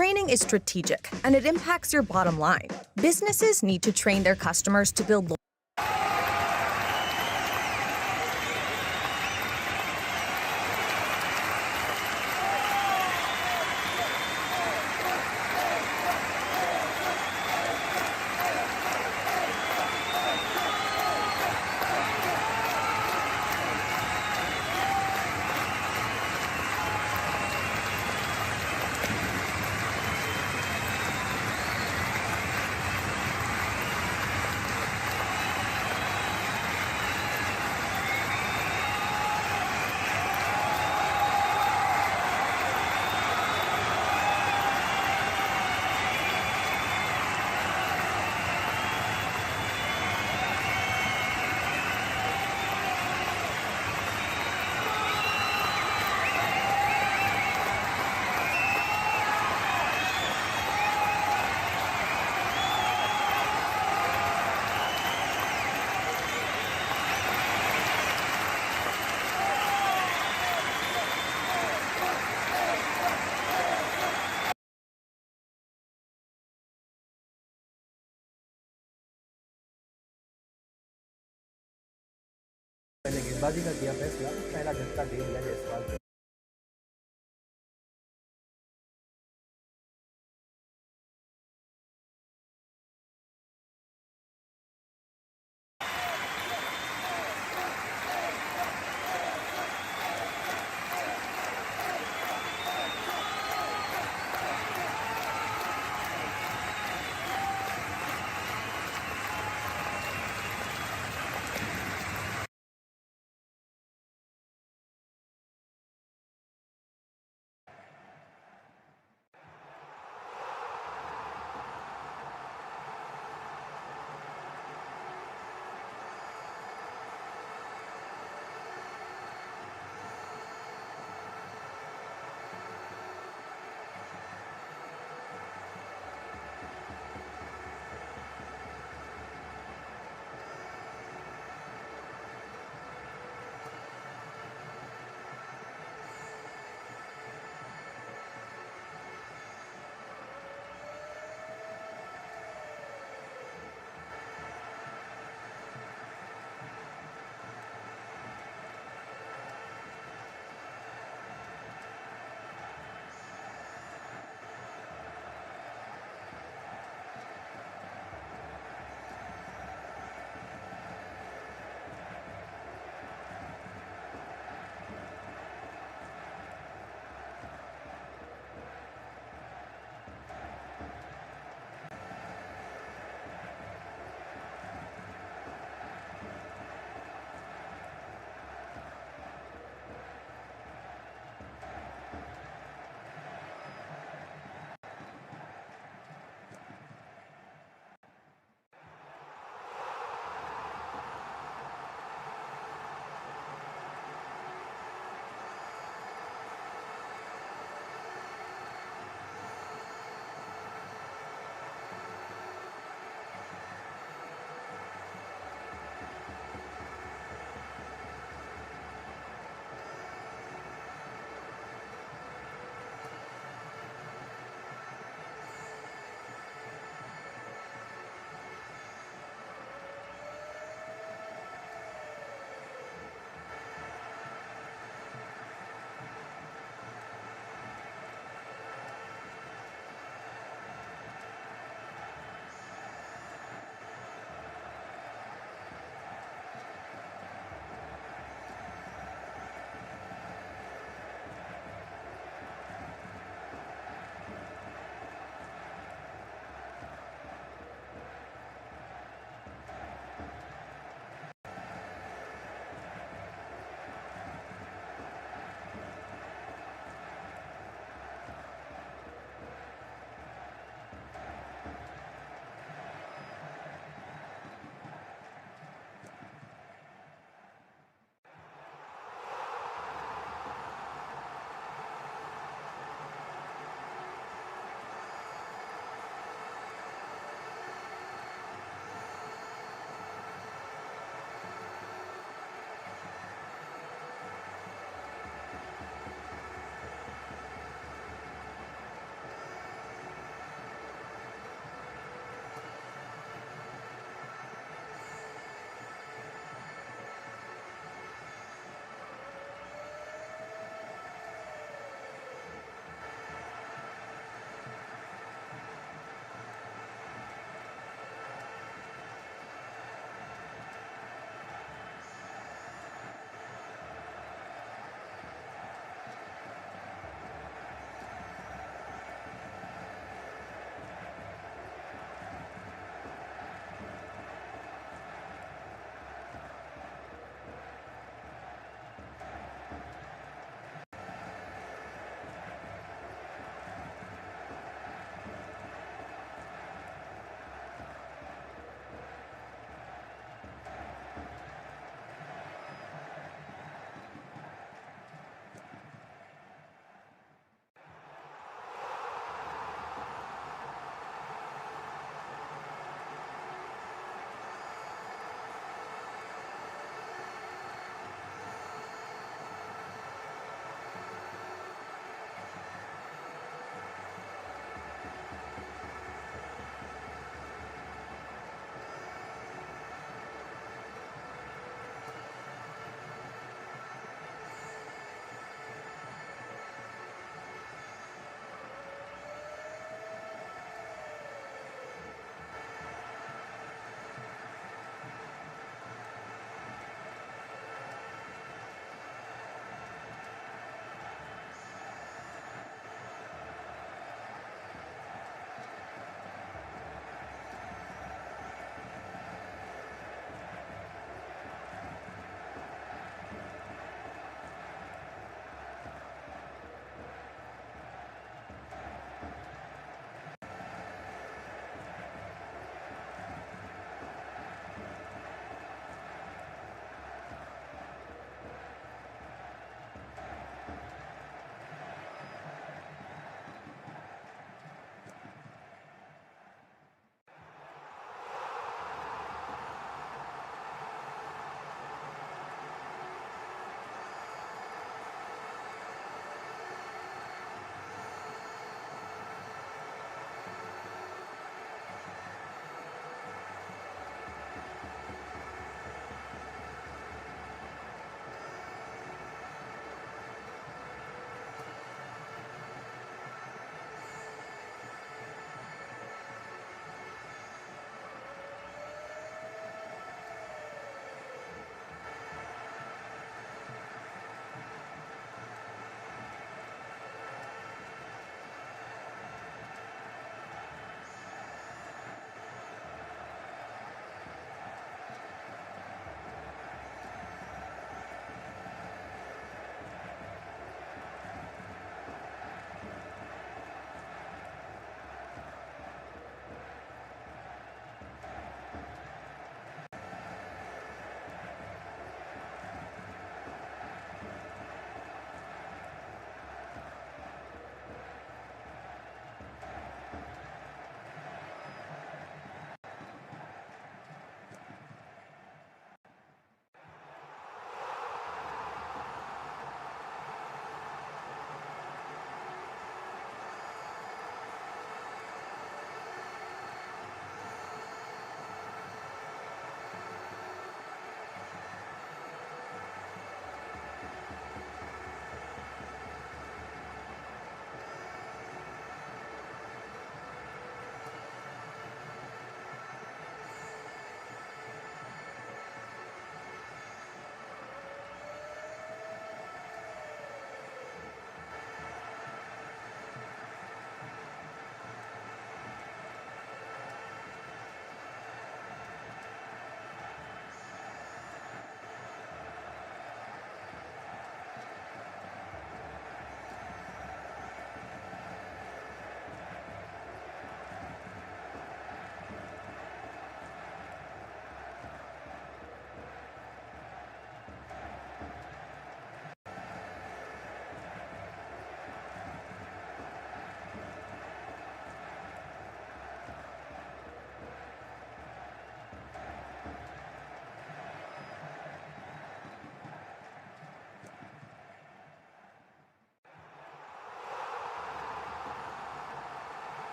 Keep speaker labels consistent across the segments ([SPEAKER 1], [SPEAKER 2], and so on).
[SPEAKER 1] Training is strategic, and it impacts your bottom line. Businesses need to train their customers to build
[SPEAKER 2] पहले गेंदबाजी का किया फैसला, पहला झटका दे दिया जायसवाल।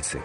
[SPEAKER 3] से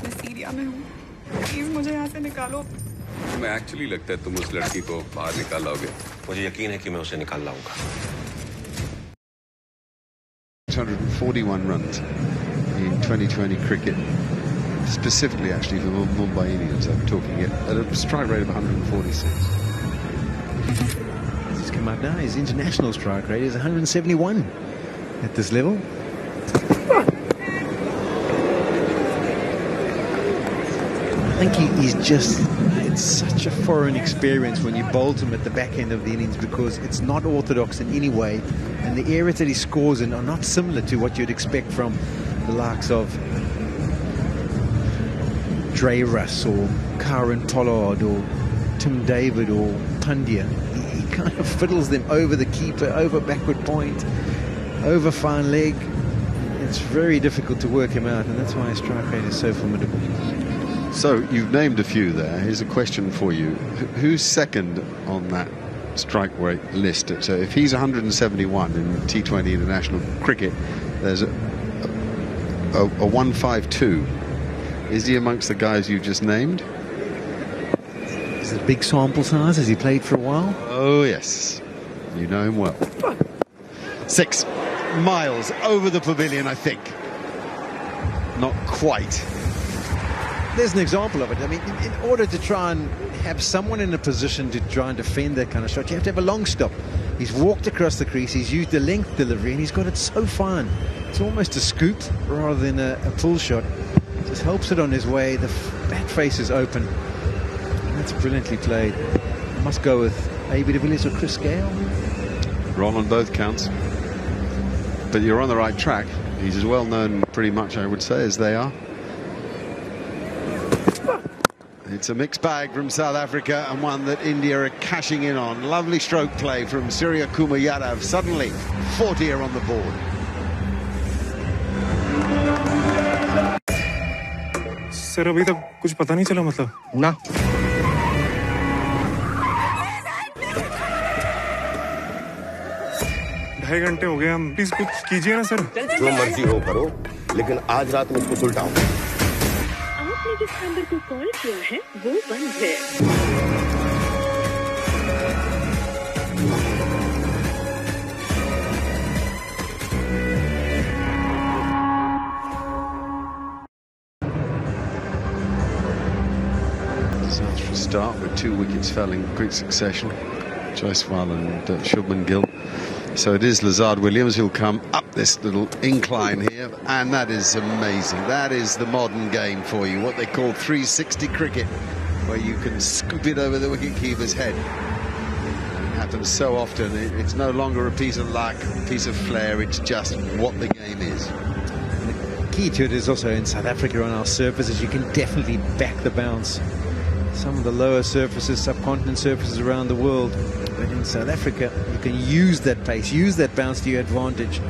[SPEAKER 4] मैं सीरिया में हूँ, प्लीज
[SPEAKER 3] मुझे यहाँ से निकालो।
[SPEAKER 4] तुम्हें एक्चुअली लगता है तुम उस लड़की को बाहर निकाल लाओगे?
[SPEAKER 5] मुझे यकीन है कि मैं उसे निकाल लाऊंगा।
[SPEAKER 6] 641 runs in 2020 cricket, specifically actually for the Mumbai Indians. I'm talking it at a strike rate of 146.
[SPEAKER 7] He's come up now. His international strike rate is 171 at this level. I think he's just, it's such a foreign experience when you bolt him at the back end of the innings, because it's not orthodox in any way, and the areas that he scores in are not similar to what you'd expect from the likes of Dre Russ or Karen Pollard or Tim David or Pandya. He kind of fiddles them over the keeper, over backward point, over fine leg. It's very difficult to work him out, and that's why his strike rate is so formidable.
[SPEAKER 6] So you've named a few there. Here's a question for you. Who's second on that strike rate list? So if he's 171 in T20 international cricket, there's a 152. Is he amongst the guys you've just named?
[SPEAKER 7] Is it a big sample size? Has he played for a while?
[SPEAKER 6] Oh yes, you know him well. 6 miles over the pavilion, I think. Not quite.
[SPEAKER 7] There's an example of it. I mean, in order to try and have someone in a position to try and defend that kind of shot, you have to have a long stop. He's walked across the crease, he's used the length delivery, and he's got it so fine. It's almost a scoop rather than a pull shot. Just helps it on his way. The bat face is open. And that's brilliantly played. I must go with A.B. de Villiers or Chris Gale.
[SPEAKER 6] Wrong on both counts. But you're on the right track. He's as well known pretty much, I would say, as they are. It's a mixed bag from South Africa, and one that India are cashing in on. Lovely stroke play from Suryakumar Yadav. Suddenly 40 are on the board.
[SPEAKER 3] Sir अभी तक कुछ पता नहीं चला मतलब?
[SPEAKER 2] ना।
[SPEAKER 3] ढाई घंटे हो गए, हम प्लीज कुछ कीजिए ना सर।
[SPEAKER 5] जो मर्जी हो करो, लेकिन आज रात में इसको सुलटाओ।
[SPEAKER 8] आपने जिस नंबर को कॉल किया है वो बंद है।
[SPEAKER 6] Disastrous start with 2 wickets fell in quick succession. Jaiswal and Shubman Gill. So it is Lazard Williams who'll come up this little incline here, and that is amazing. That is the modern game for you, what they call 360 cricket, where you can scoop it over the wicketkeeper's head. It happens so often. It's no longer a piece of luck, a piece of flair, it's just what the game is.
[SPEAKER 7] The key to it is also in South Africa on our surfaces, you can definitely back the bounce. Some of the lower surfaces, subcontinent surfaces around the world, but in South Africa you can use that pace, use that bounce to your advantage,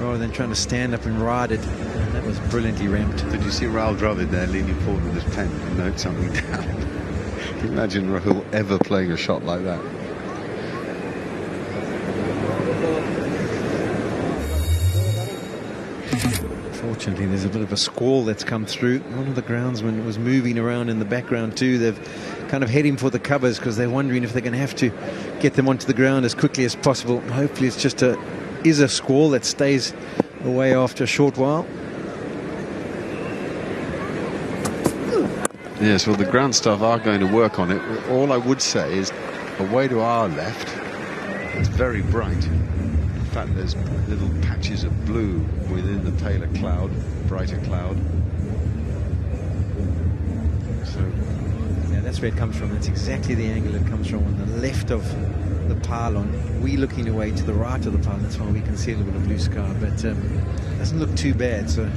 [SPEAKER 7] rather than trying to stand up and ride it. And that was brilliantly ramped.
[SPEAKER 6] Did you see Rahul Dravid there leaning forward with his pen to note something down? Can you imagine Rahul ever playing a shot like that?
[SPEAKER 7] Fortunately, there's a bit of a squall that's come through. One of the groundsmen was moving around in the background too. They've kind of heading for the covers because they're wondering if they're going to have to get them onto the ground as quickly as possible. Hopefully it's just a squall that stays away after a short while.
[SPEAKER 6] Yes, well, the ground staff are going to work on it. All I would say is, away to our left, it's very bright. In fact, there's little patches of blue within the paler cloud, brighter cloud. So,
[SPEAKER 7] yeah, that's where it comes from. That's exactly the angle it comes from, on the left of the pylon. We looking away to the right of the pylon. That's why we can see a little bit of blue sky, but it doesn't look too bad. So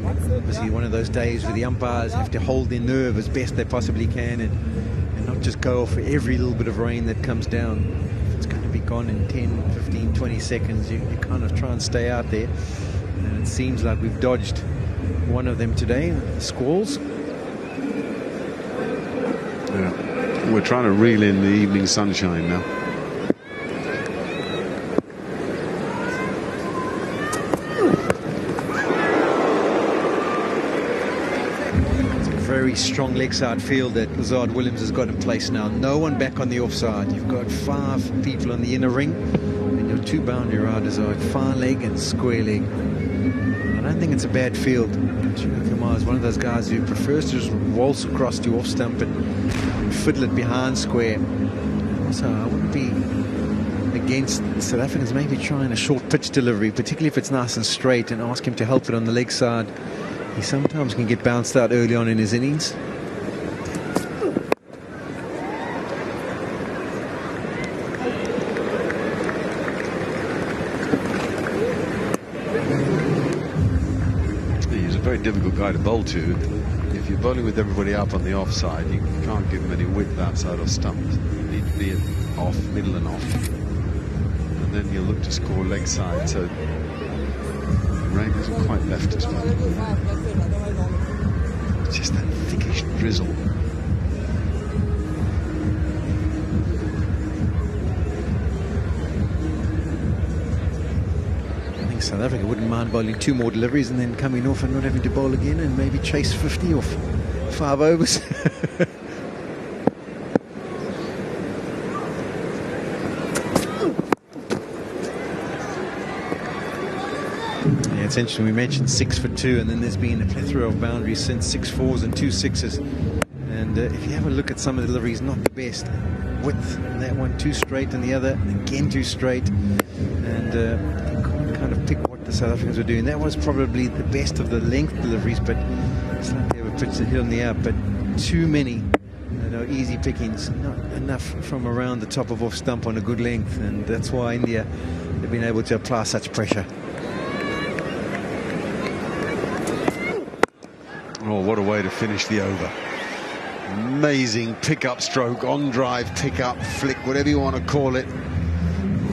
[SPEAKER 7] obviously one of those days where the umpires have to hold their nerve as best they possibly can and not just go off for every little bit of rain that comes down. If it's going to be gone in 10, 15, 20 seconds, you kind of try and stay out there. And it seems like we've dodged one of them today, the squalls.
[SPEAKER 6] yeah, we're trying to reel in the evening sunshine now.
[SPEAKER 7] very strong leg side field that Lazard Williams has got in place now. No one back on the offside. You've got 5 people on the inner ring, and your 2 boundary riders are at far leg and square leg. I don't think it's a bad field. Suryakumar is one of those guys who prefers to just waltz across to off stump and fiddle it behind square. Also, I wouldn't be against South Africans maybe trying a short pitch delivery, particularly if it's nice and straight, and ask him to help it on the leg side. He sometimes can get bounced out early on in his innings.
[SPEAKER 6] He's a very difficult guy to bowl to. If you're bowling with everybody up on the offside, you can't give him any width outside of stumps. You need to be off, middle and off. And then you'll look to score leg side. So rain isn't quite left as well. It's just that thickish drizzle.
[SPEAKER 7] I think South Africa wouldn't mind bowling 2 more deliveries and then coming off and not having to bowl again and maybe chase 50 off 5 overs. It's interesting, we mentioned 6 for 2, and then there's been a plethora of boundaries since, 6 4s and 2 6s. And if you have a look at some of the deliveries, not the best. Width, and that one too straight, and the other again too straight. And you can't kind of pick what the South Africans were doing. That was probably the best of the length deliveries, but slightly over pitch the hill in the air. But too many, easy pickings, not enough from around the top of off stump on a good length, and that's why India have been able to apply such pressure.
[SPEAKER 6] Oh, what a way to finish the over. Amazing pick-up stroke, on-drive, pick-up, flick, whatever you want to call it.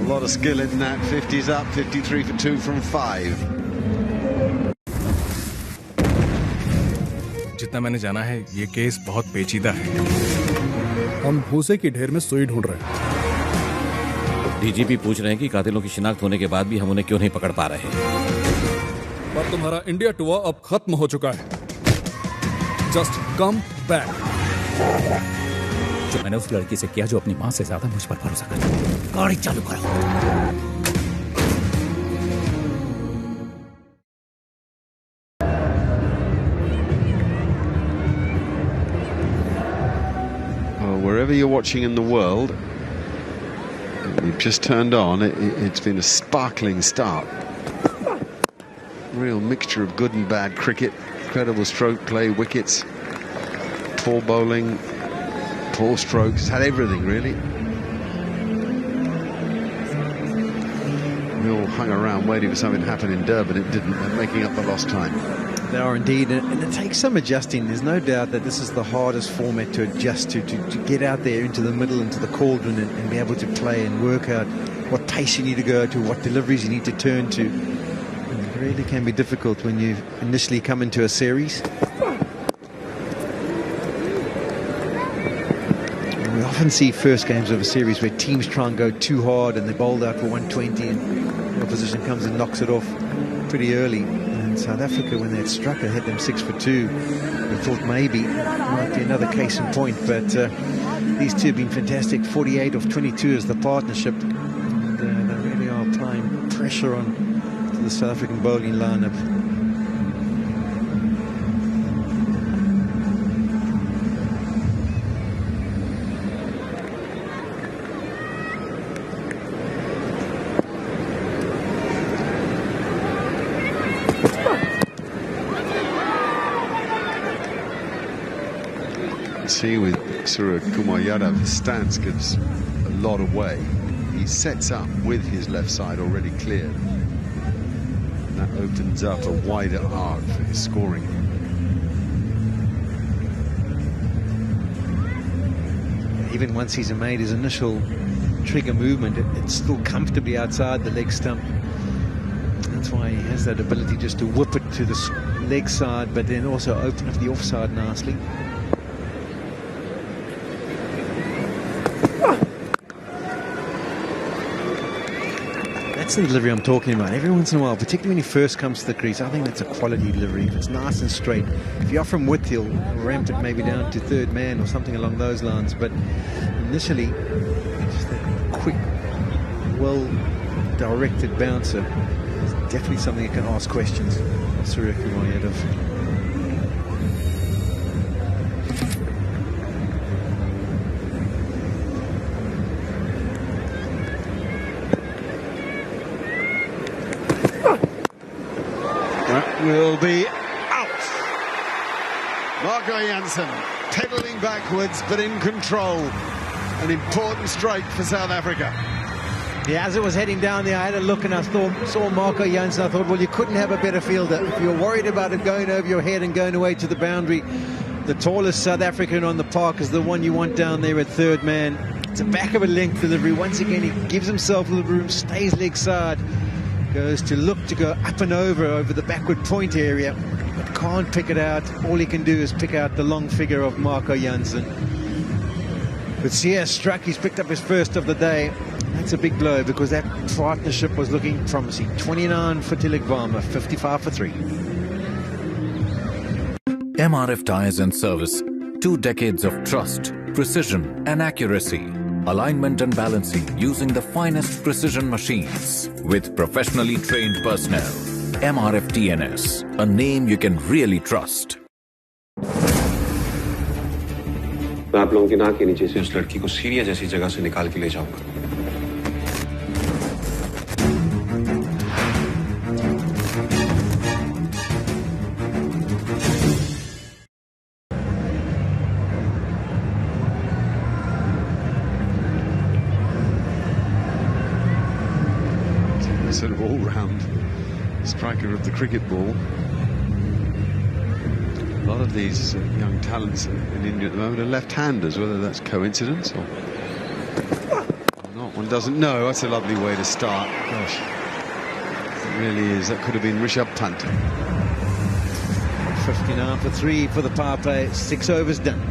[SPEAKER 6] A lot of skill in that. 50's up, 53 for 2 from 5.
[SPEAKER 9] जितना मैंने जाना है, ये case बहुत पेचीदा है।
[SPEAKER 10] हम भूसे की ढेर में सुई ढूंढ रहे हैं।
[SPEAKER 11] डीजीपी पूछ रहे हैं कि कातिलों की शिनाख्त होने के बाद भी हम उन्हें क्यों नहीं पकड़ पा रहे।
[SPEAKER 10] पर तुम्हारा इंडिया टूर अब खत्म हो चुका है। Just come back.
[SPEAKER 11] जो मैंने उस लड़की से किया जो अपनी माँ से ज्यादा मुझ पर भरोसा करती है। गाड़ी चालू करो।
[SPEAKER 6] Well, wherever you're watching in the world, you've just turned on. It's been a sparkling start. Real mixture of good and bad cricket. Incredible stroke play, wickets, poor bowling, poor strokes, had everything really. We all hung around waiting for something to happen in Durban. It didn't. They're making up the lost time.
[SPEAKER 7] They are indeed, and it takes some adjusting. There's no doubt that this is the hardest format to adjust to get out there into the middle, into the cauldron, and be able to play and work out what pace you need to go to, what deliveries you need to turn to. It really can be difficult when you initially come into a series. We often see first games of a series where teams try and go too hard and they bowled out for 120 and the opposition comes and knocks it off pretty early. And South Africa, when they had struck, they had them 6 for 2. We thought maybe it might be another case in point, but these two have been fantastic. 48 of 22 is the partnership. And they really are applying pressure on the South African bowling lineup.
[SPEAKER 6] See with Suryakumar Yadav, his stance gives a lot away. He sets up with his left side already cleared. That opens up a wider arc for his scoring.
[SPEAKER 7] Even once he's made his initial trigger movement, it's still comfortably outside the leg stump. That's why he has that ability just to whip it to the leg side, but then also open up the offside nicely. That's the delivery I'm talking about. Every once in a while, particularly when he first comes to the crease, I think that's a quality delivery. It's nice and straight. If you're from width, he'll ramp it maybe down to third man or something along those lines. But initially, just that quick, well-directed bouncer is definitely something you can ask questions. Suryakumar Yadav.
[SPEAKER 6] Will be out. Marco Jansen pedaling backwards but in control. An important strike for South Africa.
[SPEAKER 7] Yeah, as it was heading down there, I had a look and I saw Marco Jansen. I thought, well, you couldn't have a better fielder. If you're worried about it going over your head and going away to the boundary, the tallest South African on the park is the one you want down there at third man. It's a back of a length delivery. Once again, he gives himself a little room, stays leg side. Goes to look to go up and over the backward point area, but can't pick it out. All he can do is pick out the long figure of Marco Jansen. But Siya struck, he's picked up his first of the day. That's a big blow because that partnership was looking promising. 29 for Tilak Varma, 55 for 3.
[SPEAKER 11] MRF Tyres and Service. 2 decades of trust, precision and accuracy. Alignment and balancing using the finest precision machines with professionally trained personnel. MRF TNS, a name you can really trust.
[SPEAKER 12] मैं आप लोगों की नाक के नीचे से उस लड़की को सीरिया जैसी जगह से निकाल के ले जाऊंगा।
[SPEAKER 6] Sort of all-round striker of the cricket ball. A lot of these young talents in India at the moment are left-handers, whether that's coincidence or not, one doesn't know. That's a lovely way to start. Gosh, it really is. That could have been Rishabh Pant.
[SPEAKER 7] 59 for 3 for the power play. 6 overs done.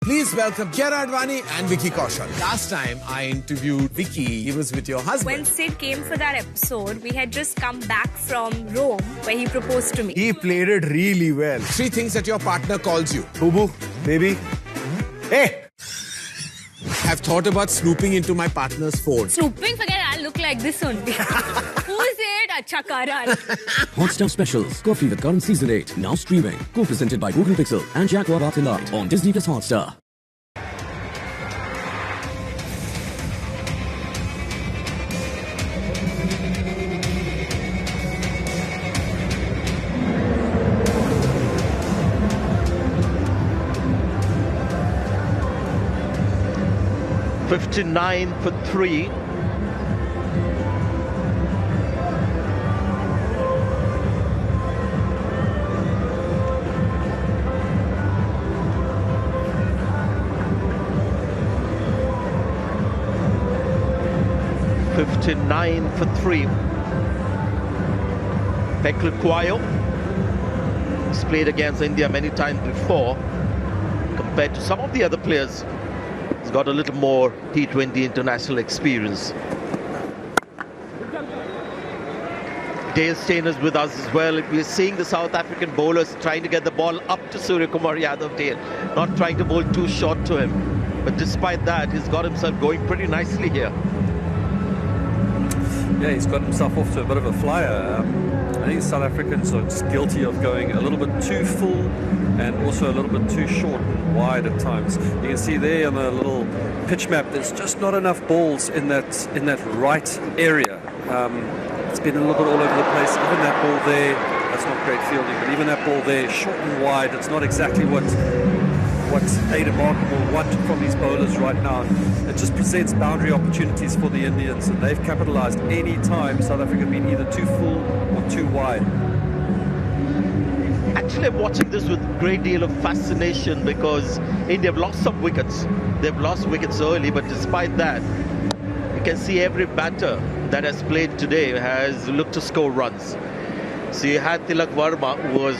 [SPEAKER 13] Please welcome Kiran Advani and Vicky Kaushal. Last time I interviewed Vicky, he was with your husband.
[SPEAKER 14] When Sid came for that episode, we had just come back from Rome where he proposed to me.
[SPEAKER 13] He played it really well. 3 things that your partner calls you. Boo-boo, baby. Hey! I've thought about snooping into my partner's phone.
[SPEAKER 14] Snooping? Forget I'll look like this only. Who is it? Acha Karan.
[SPEAKER 15] Hotstar Specials. Coffee with Current Season 8. Now streaming. Co-presented by Google Pixel and Gqeberha tonight on Disney Plus Hotstar.
[SPEAKER 16] $59 for 3. $59 for 3. Peklikwayo has played against India many times before. Compared to some of the other players, he's got a little more T20 international experience. Dale Steyn is with us as well. We're seeing the South African bowlers trying to get the ball up to Suryakumar Yadav, Dale, not trying to bowl too short to him. But despite that, he's got himself going pretty nicely here.
[SPEAKER 17] Yeah, he's got himself off to a bit of a flyer. I think South Africans are just guilty of going a little bit too full and also a little bit too short and wide at times. You can see there on the little pitch map, there's just not enough balls in that right area. It's been a little bit all over the place. Even that ball there, that's not great fielding, but even that ball there, short and wide, it's not exactly what Aiden Markram will want from his bowlers right now. It just presents boundary opportunities for the Indians, and they've capitalized any time South Africa have been either too full or too wide.
[SPEAKER 16] Actually, I'm watching this with a great deal of fascination because India have lost some wickets. They've lost wickets early, but despite that, you can see every batter that has played today has looked to score runs. So you had Tilak Varma, who was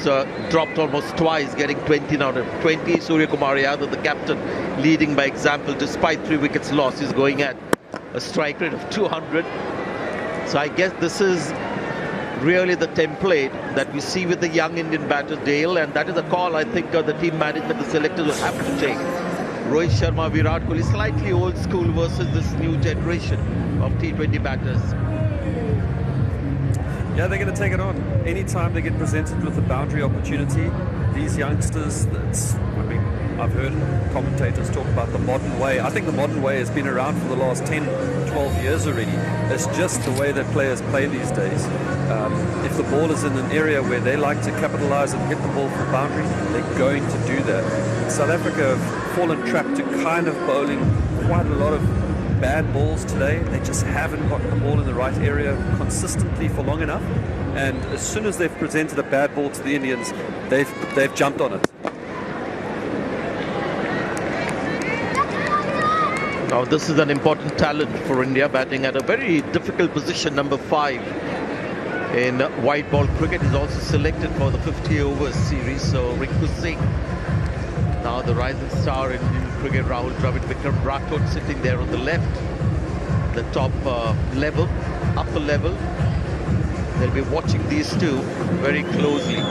[SPEAKER 16] dropped almost twice, getting 20 out of 20. Suryakumar Yadav, the captain, leading by example despite 3 wickets lost. He's going at a strike rate of 200. So I guess this is really the template that we see with the young Indian batter Dale, and that is a call I think the team management, the selectors will have to take. Rohit Sharma, Virat Kohli, slightly old school versus this new generation of T20 batters.
[SPEAKER 17] Yeah, they're going to take it on. Anytime they get presented with a boundary opportunity, these youngsters, I've heard commentators talk about the modern way. I think the modern way has been around for the last 10, 12 years already. It's just the way that players play these days. If the ball is in an area where they like to capitalize and hit the ball for boundary, they're going to do that. South Africa have fallen trapped to kind of bowling quite a lot of bad balls today. They just haven't got the ball in the right area consistently for long enough. And as soon as they've presented a bad ball to the Indians, they've jumped on it.
[SPEAKER 16] Now this is an important talent for India, batting at a very difficult position, number 5 in white ball cricket. Is also selected for the 50 overs series. So Rinku Singh, now the rising star in cricket, Rahul Dravid, Vikram Rathod sitting there on the left, the top level, upper level. They'll be watching these two very closely.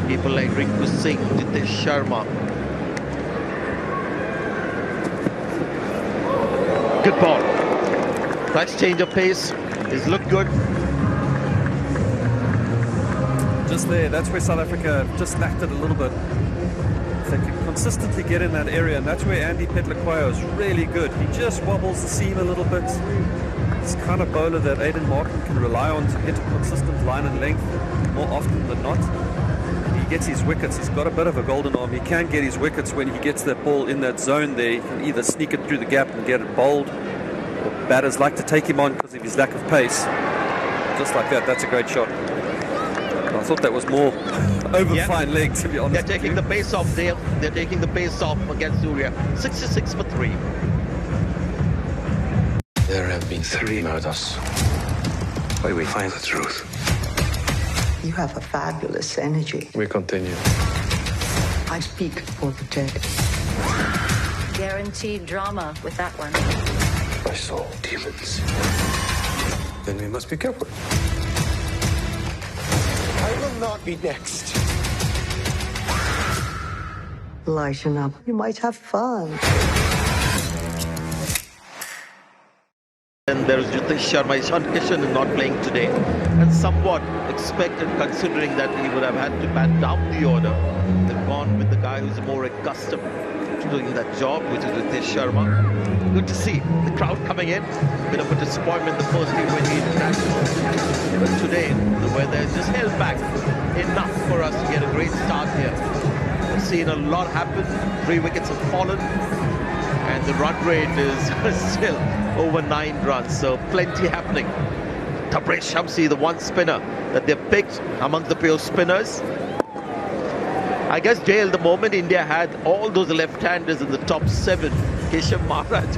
[SPEAKER 16] People like Rinku Singh, Jitesh Sharma. Good ball. Nice change of pace. He's looked good.
[SPEAKER 17] Just there, that's where South Africa just lacked it a little bit. If they can consistently get in that area, and that's where Andy Petlakwayo is really good. He just wobbles the seam a little bit. It's the kind of bowler that Aiden Markram can rely on to hit a consistent line and length more often than not. He gets his wickets. He's got a bit of a golden arm. He can get his wickets when he gets that ball in that zone there. He can either sneak it through the gap and get it bowled, or batters like to take him on because of his lack of pace. Just like that, that's a great shot. I thought that was more over fine leg, to be honest.
[SPEAKER 16] They're taking the pace off there. They're taking the pace off against Surya. 66 for 3.
[SPEAKER 18] There have been 3 murders. Where we find the truth.
[SPEAKER 19] You have a fabulous energy.
[SPEAKER 18] We continue.
[SPEAKER 19] I speak for the dead.
[SPEAKER 20] Guaranteed drama with that one.
[SPEAKER 18] I saw demons. Then we must be careful.
[SPEAKER 19] I will not be next. Lighten up. You might have fun.
[SPEAKER 16] And there is Jitesh Sharma. Ishan Kishan is not playing today. And somewhat expected, considering that he would have had to bat down the order. They've gone with the guy who's more accustomed to doing that job, which is Jitesh Sharma. Good to see the crowd coming in. Bit of a disappointment the first T20 international. But today, the weather has just held back enough for us to get a great start here. We've seen a lot happen. 3 wickets have fallen. And the run rate is still over 9 runs. So plenty happening. Tabraiz Shamsi, the one spinner that they've picked amongst the pure spinners. I guess, Jail, the moment India had all those left-handers in the top 7, Keshav Maharaj,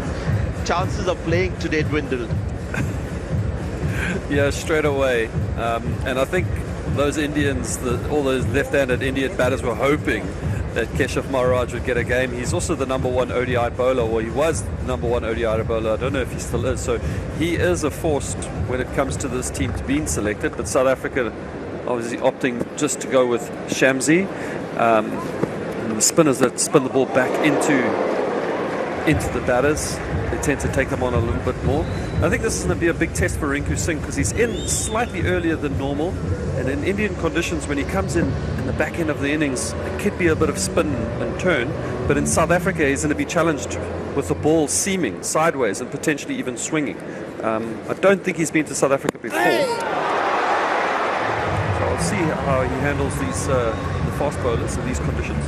[SPEAKER 16] chances of playing today dwindled.
[SPEAKER 17] Yeah, straight away. And I think those Indians, all those left-handed Indian batters were hoping that Keshav Maharaj would get a game. He's also the #1 ODI bowler, or he was the #1 ODI bowler. I don't know if he still is. So he is a force when it comes to this team to being selected. But South Africa obviously opting just to go with Shamsi. And the spinners that spin the ball back into the batters, they tend to take them on a little bit more. I think this is going to be a big test for Rinku Singh because he's in slightly earlier than normal, and in Indian conditions, when he comes in the back end of the innings, it could be a bit of spin and turn. But in South Africa, he's going to be challenged with the ball seaming sideways and potentially even swinging. I don't think he's been to South Africa before, so I'll see how he handles these the fast bowlers in these conditions.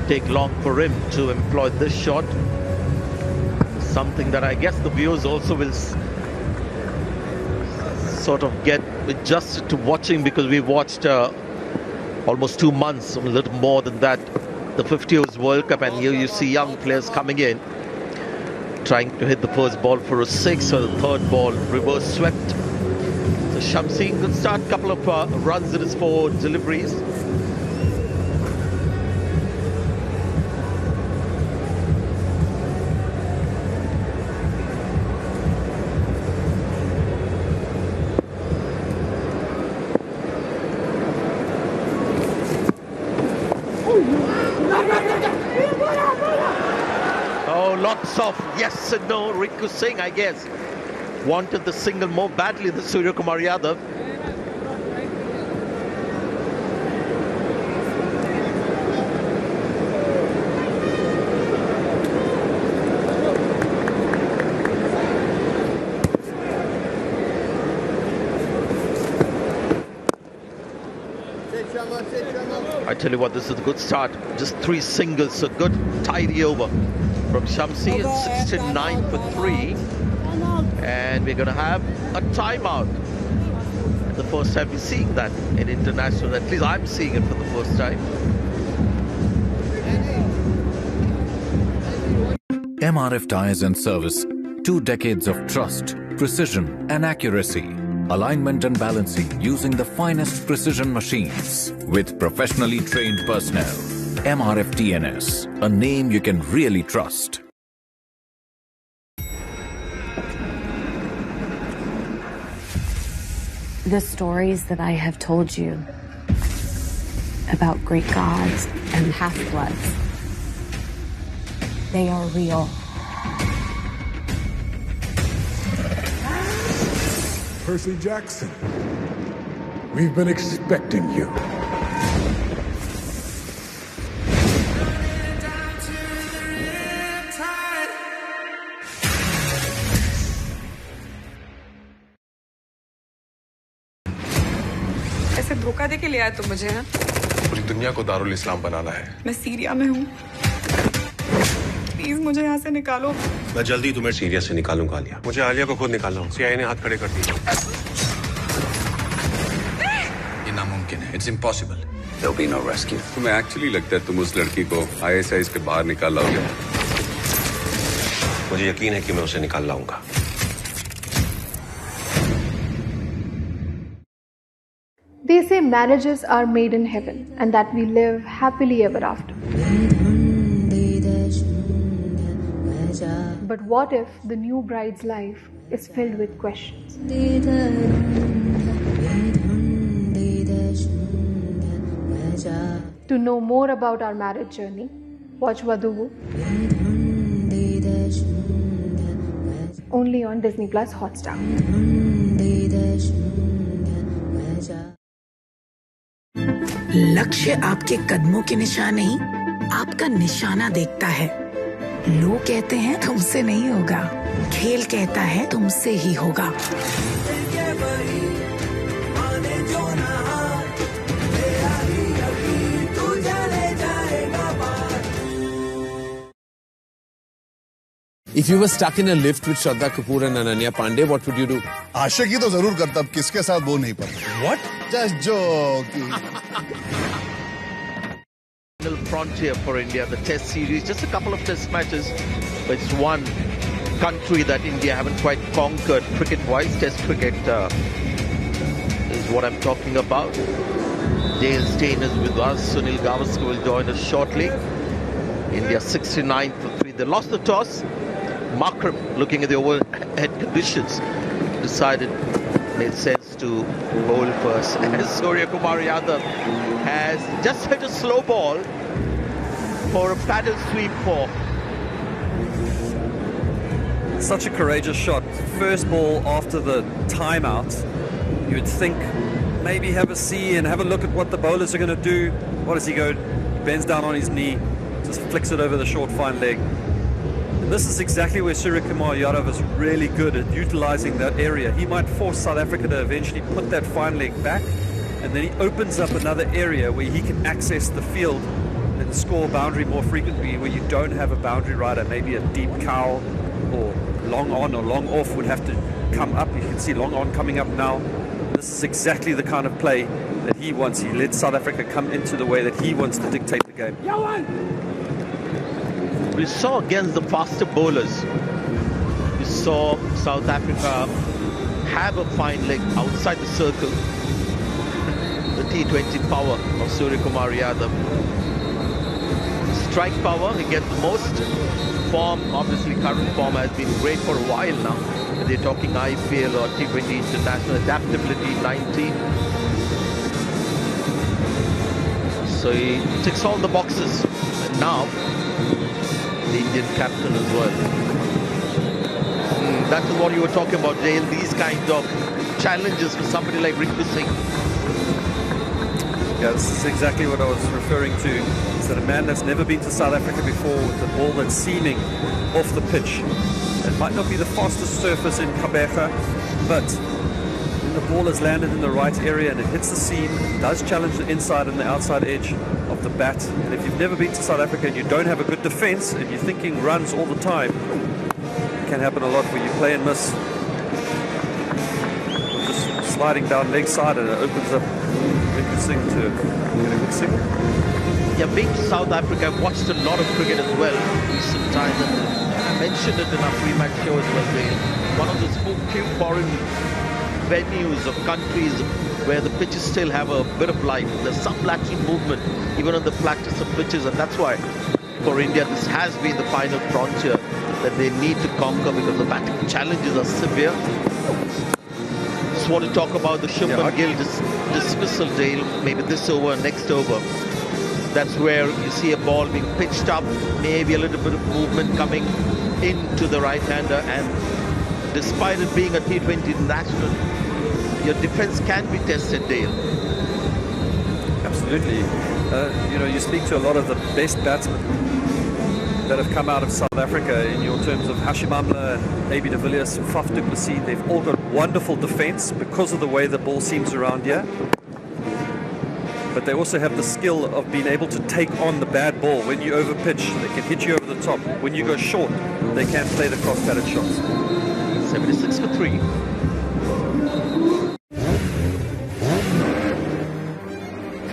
[SPEAKER 16] Take long for him to employ this shot. Something that I guess the viewers also will sort of get adjusted to watching, because we watched almost 2 months, a little more than that, the 50 overs World Cup, and here you see young players coming in trying to hit the first ball for a 6, or the third ball reverse swept. So Shamsi, good start, couple of runs in his 4 deliveries. cuts off. Yes and no. Rinku Singh, I guess, wanted the single more badly than Suryakumar Yadav. I tell you what, this is a good start. Just 3 singles, a good tidy over from Shamsi. It's 69 for 3. And we're going to have a timeout. The first time we're seeing that in international. At least I'm seeing it for the first time.
[SPEAKER 11] MRF Tyres and Service. 2 decades of trust, precision and accuracy. Alignment and balancing using the finest precision machines with professionally trained personnel. MRF TNS, a name you can really trust.
[SPEAKER 21] The stories that I have told you about great gods and half-bloods, they are real.
[SPEAKER 22] Percy Jackson, we've been expecting you.
[SPEAKER 23] ऐसे धोखा देके ले आया तुम मुझे, हैं?
[SPEAKER 3] पूरी दुनिया को दारुल इस्लाम बनाना है।
[SPEAKER 23] मैं सीरिया में हूँ। प्लीज मुझे यहाँ से निकालो।
[SPEAKER 12] मैं जल्दी तुम्हें सीरिया से निकालूंगा आलिया।
[SPEAKER 3] मुझे आलिया को खुद निकालना है। सीआईए ने हाथ खड़े कर दिए।
[SPEAKER 18] ये नामुमकिन है। It's impossible.
[SPEAKER 12] There'll be no rescue.
[SPEAKER 4] तुम्हें एक्चुअली लगता है तुम उस लड़की को ISIS के बाहर निकाल लाओगे?
[SPEAKER 12] मुझे यकीन है कि मैं उसे निकाल लाऊंगा।
[SPEAKER 24] They say marriages are made in heaven and that we live happily ever after. But what if the new bride's life is filled with questions? To know more about our marriage journey, watch Vaduvu only on Disney Plus Hotstar.
[SPEAKER 25] लक्ष्य आपके कदमों के निशान नहीं, आपका निशाना देखता है। लोग कहते हैं तुमसे नहीं होगा, खेल कहता है तुमसे ही होगा।
[SPEAKER 13] If you were stuck in a lift with Shraddha Kapoor and Ananya Pandey, what would you do?
[SPEAKER 5] आशिकी तो जरूर करता, अब किसके साथ वो नहीं पता।
[SPEAKER 13] What?
[SPEAKER 5] Just joking.
[SPEAKER 16] Frontier for India, the Test Series, just a couple of Test matches, but it's one country that India haven't quite conquered cricket-wise. Test cricket is what I'm talking about. Dale Steyn is with us. Sunil Gavaskar will join us shortly. India 69 for 3. They lost the toss. Markram, looking at the overhead conditions, decided made sense to bowl first. As Suryakumar Yadav has just hit a slow ball for a paddle sweep for.
[SPEAKER 17] Such a courageous shot. First ball after the timeout. You would think maybe have a see and have a look at what the bowlers are going to do. What does he go? Bends down on his knee, just flicks it over the short fine leg. And this is exactly where Suryakumar Yadav is really good at utilizing that area. He might force South Africa to eventually put that fine leg back, and then he opens up another area where he can access the field and score boundary more frequently, where you don't have a boundary rider. Maybe a deep cow or long on or long off would have to come up. You can see long on coming up now. This is exactly the kind of play that he wants. He lets South Africa come into the way that he wants to dictate the game.
[SPEAKER 16] We saw against the faster bowlers, we saw South Africa have a fine leg outside the circle. The T20 power of Suryakumar Yadav. Strike power, he gets the most. Form, obviously current form has been great for a while now. They're talking IPL or T20 International, adaptability 90. So he ticks all the boxes. And now the Indian captain as well. That is what you were talking about, Jail. These kinds of challenges for somebody like Rinku Singh.
[SPEAKER 17] Yeah, this is exactly what I was referring to. Is that a man that's never been to South Africa before with a ball that's seaming off the pitch. It might not be the fastest surface in Gqeberha, but when the ball has landed in the right area and it hits the seam, it does challenge the inside and the outside edge of the bat. And if you've never been to South Africa and you don't have a good defense and you're thinking runs all the time, it can happen a lot where you play and miss. Or just sliding down leg side and it opens up Rinku Singh to get a good signal.
[SPEAKER 16] Yeah, being to South Africa, I've watched a lot of cricket as well in recent times, and I mentioned it in our pre-match show as well. One of those few foreign venues of countries where the pitches still have a bit of life. There's some lateral movement even on the practice of pitches, and that's why for India this has been the final frontier that they need to conquer, because the batting challenges are severe. Just want to talk about the Shubman Gill dismissal, Dale, maybe this over, next over. That's where you see a ball being pitched up, maybe a little bit of movement coming into the right-hander, and despite it being a T20 international, your defense can be tested, Dale.
[SPEAKER 17] Absolutely. You know, you speak to a lot of the best batsmen that have come out of South Africa in your terms of Hashim Amla and AB de Villiers and Faf du Plessis. They've all got wonderful defense because of the way the ball seems around here. But they also have the skill of being able to take on the bad ball. When you overpitch, they can hit you over the top. When you go short, they can play the cross-batted shots.
[SPEAKER 16] 76 for 3.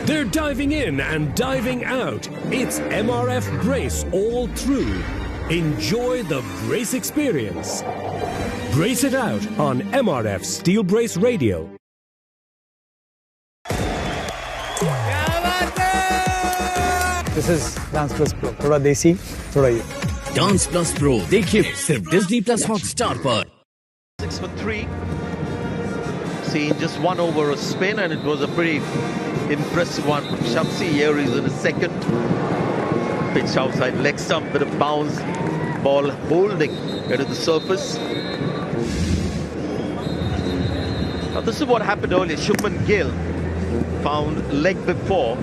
[SPEAKER 1] They're diving in and diving out. It's MRF Brace all through. Enjoy the Brace experience. Brace it out on MRF Steel Brace Radio.
[SPEAKER 2] This is Dance Plus Pro. थोड़ा देसी, थोड़ा ये.
[SPEAKER 15] Dance Plus Pro देखिए सिर्फ Disney Plus Hotstar पर.
[SPEAKER 16] 6 for 3. Seen just one over a spin, and it was a pretty impressive one from Yashasvi. Here he's in a second. Pitch outside leg stump, bit of bounce. Ball holding into the surface. Now this is what happened earlier. Shubman Gill found leg before.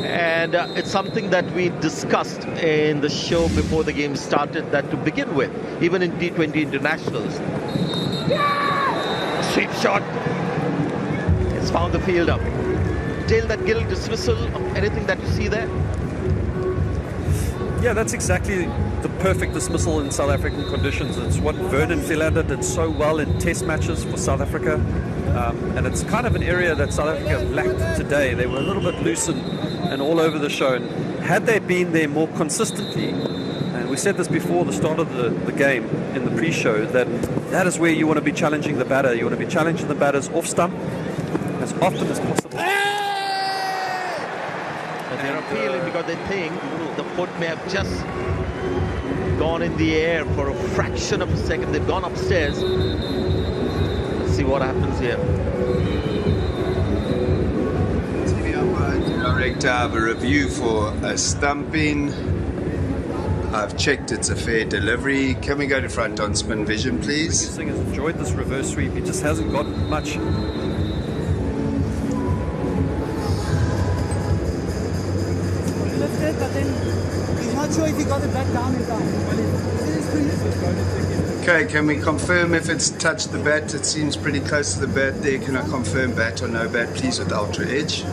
[SPEAKER 16] And it's something that we discussed in the show before the game started, that to begin with, even in T20 internationals, sweep shot, it's found the fielder. Till that Gill dismissal, anything that you see there?
[SPEAKER 17] Yeah, that's exactly the perfect dismissal in South African conditions. It's what Vernon Philander did so well in test matches for South Africa. And it's kind of an area that South Africa lacked today. They were a little bit loose and all over the show. And had they been there more consistently, and we said this before the start of the game in the pre-show, that is where you want to be challenging the batter. You want to be challenging the batters off stump as often as possible.
[SPEAKER 16] And they're appealing because they think the foot may have just gone in the air for a fraction of a second. They've gone upstairs. Let's see what happens here.
[SPEAKER 8] Director, I have a review for a stumping. I've checked it's a fair delivery. Can we go to front on spin vision, please?
[SPEAKER 17] Singh has enjoyed this reverse sweep. He just hasn't got much.
[SPEAKER 2] Lifted, but then he's not sure if he got it back down in time.
[SPEAKER 8] Okay, can we confirm if it's touched the bat? It seems pretty close to the bat there. Can I confirm bat or no bat, please, with ultra edge?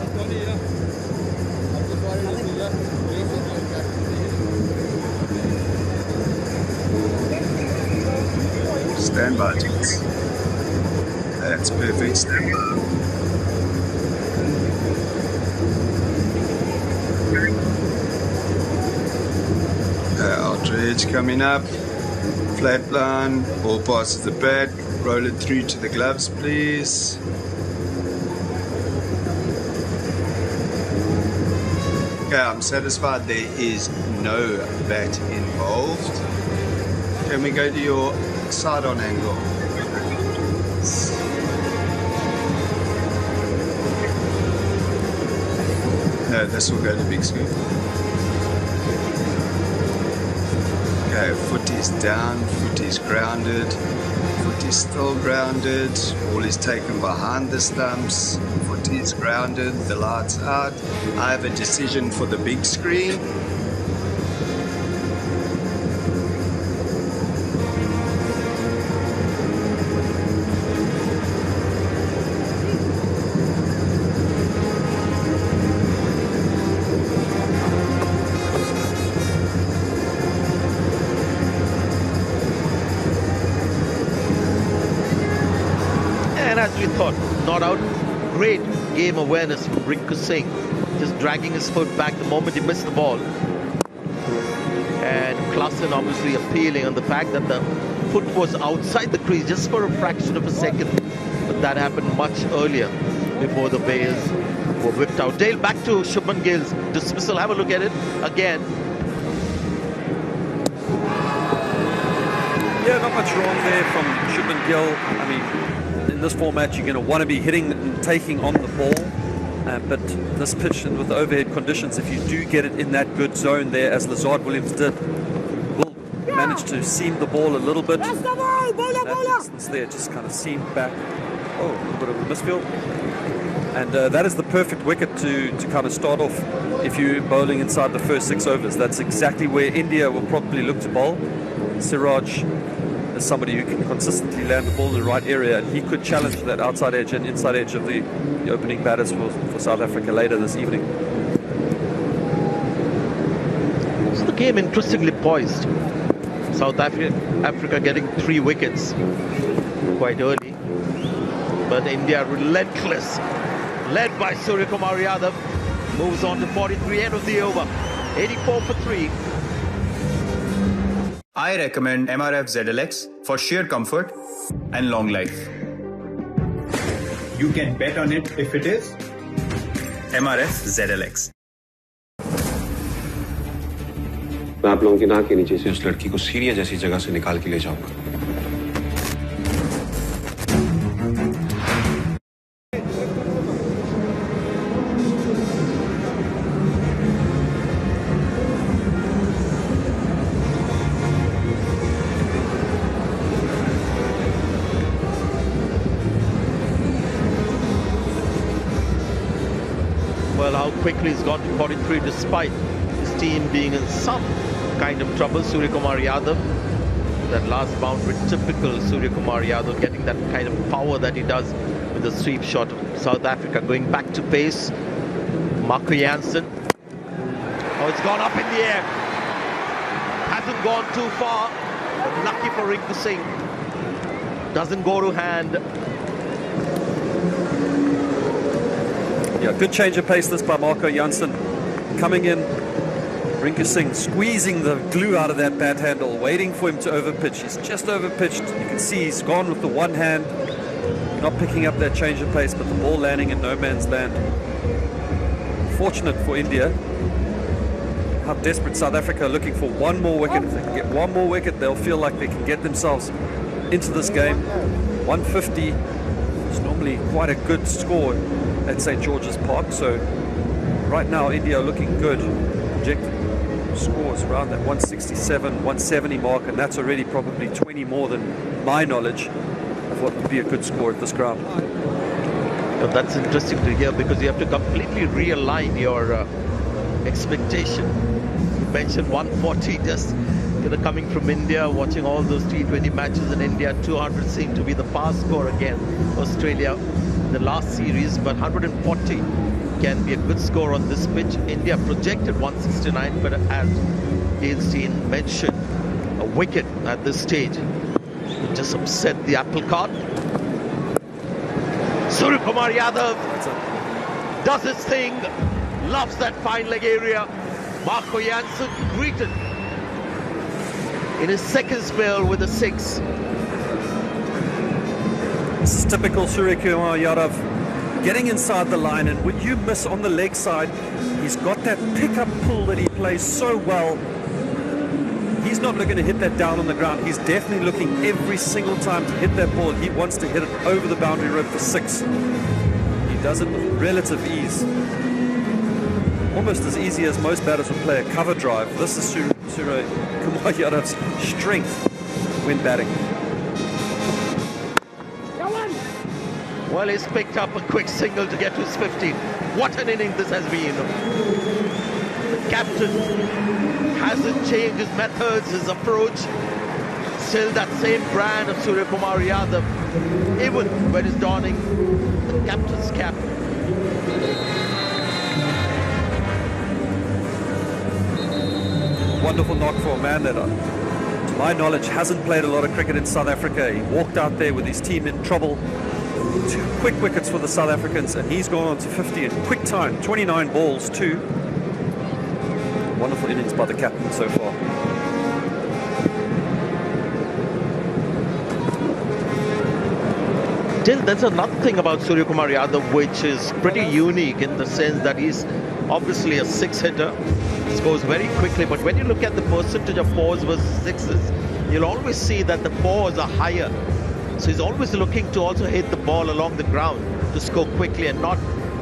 [SPEAKER 8] Stand by, please. That's perfect. Stand by. Ultra edge coming up. Flat line. Ball passes the bat. Roll it through to the gloves, please. Okay, I'm satisfied there is no bat involved. Can we go to your side-on angle? No, this will go to big screen. Okay, foot is down, foot is grounded, foot is still grounded, ball is taken behind the stumps, foot is grounded, the light's out. I have a decision for the big screen.
[SPEAKER 16] Not out. Great game awareness from Rinku Singh. Just dragging his foot back the moment he missed the ball. And Klaasen obviously appealing on the fact that the foot was outside the crease just for a fraction of a second. But that happened much earlier before the bails were whipped out. Dale, back to Shubman Gill's dismissal. Have a look at it again.
[SPEAKER 17] Yeah, not much wrong there from Shubman Gill. I mean, in this format, you're going to want to be hitting and taking on the ball. But this pitch and with the overhead conditions, if you do get it in that good zone there, as Lazard Williams did, will manage to seam the ball a little bit. That distance there just kind of seamed back. Oh, a little bit of a misfield. And that is the perfect wicket to kind of start off if you're bowling inside the first 6 overs. That's exactly where India will probably look to bowl. Siraj is somebody who can consistently land the ball in the right area, and he could challenge that outside edge and inside edge of the opening batters for South Africa later this evening.
[SPEAKER 16] So the game interestingly poised. South Africa getting 3 wickets quite early, but India relentless, led by Suryakumar Yadav, moves on to 43, end of the over, 84 for 3.
[SPEAKER 6] I recommend MRF ZLX for sheer comfort and long life. You can bet on it if it is MRF ZLX.
[SPEAKER 12] मैं आप लोगों की नाक के नीचे से उस लड़की को सीरिया जैसी जगह से निकाल के ले जाऊंगा.
[SPEAKER 16] Quickly he's gone to 43 despite his team being in some kind of trouble. Suryakumar Yadav, that last boundary, typical Suryakumar Yadav, getting that kind of power that he does with the sweep shot. South Africa going back to pace. Markram. Oh, it's gone up in the air. Hasn't gone too far, but lucky for Rinku Singh. Doesn't go to hand.
[SPEAKER 17] Yeah, good change of pace this by Marco Jansen. Coming in, Rinku Singh squeezing the glue out of that bat handle, waiting for him to overpitch. He's just overpitched. You can see he's gone with the one hand, not picking up that change of pace, but the ball landing in no man's land. Fortunate for India. How desperate South Africa are looking for one more wicket. If they can get one more wicket, they'll feel like they can get themselves into this game. 150 is normally quite a good score at St. George's Park, so right now India are looking good. Projected scores around that 167, 170 mark, and that's already probably 20 more than my knowledge of what would be a good score at this ground.
[SPEAKER 16] Well, that's interesting to hear, because you have to completely realign your expectation. You mentioned 140, just coming from India, watching all those T20 matches in India. 200 seemed to be the fast score again. Australia in the last series, but 140 can be a good score on this pitch. India projected 169, but as Dale mentioned, a wicket at this stage would just upset the apple cart. Suryakumar Yadav does his thing, loves that fine leg area. Marco Jansen greeted in his second spell with a 6.
[SPEAKER 17] This is typical Suryakumar Yadav, getting inside the line, and when you miss on the leg side, he's got that pickup pull that he plays so well. He's not looking to hit that down on the ground. He's definitely looking every single time to hit that ball. He wants to hit it over the boundary rope for 6. He does it with relative ease. almost as easy as most batters would play a cover drive. This is Suryakumar Yadav's strength when batting.
[SPEAKER 16] Well, he's picked up a quick single to get to his 15. What an inning this has been. The captain hasn't changed his methods, his approach. Still that same brand of Suryakumar Yadav, even when he's donning the captain's cap.
[SPEAKER 17] Wonderful knock for a man that, to my knowledge, hasn't played a lot of cricket in South Africa. He walked out there with his team in trouble. 2 quick wickets for the South Africans, and he's gone on to 50 in quick time. 29 balls too. Wonderful innings by the captain so far.
[SPEAKER 16] There's another thing about Suryakumar Yadav which is pretty unique in the sense that he's obviously a 6-hitter, scores very quickly, but when you look at the percentage of 4s versus 6s, you'll always see that the 4s are higher. So he's always looking to also hit the ball along the ground to score quickly and not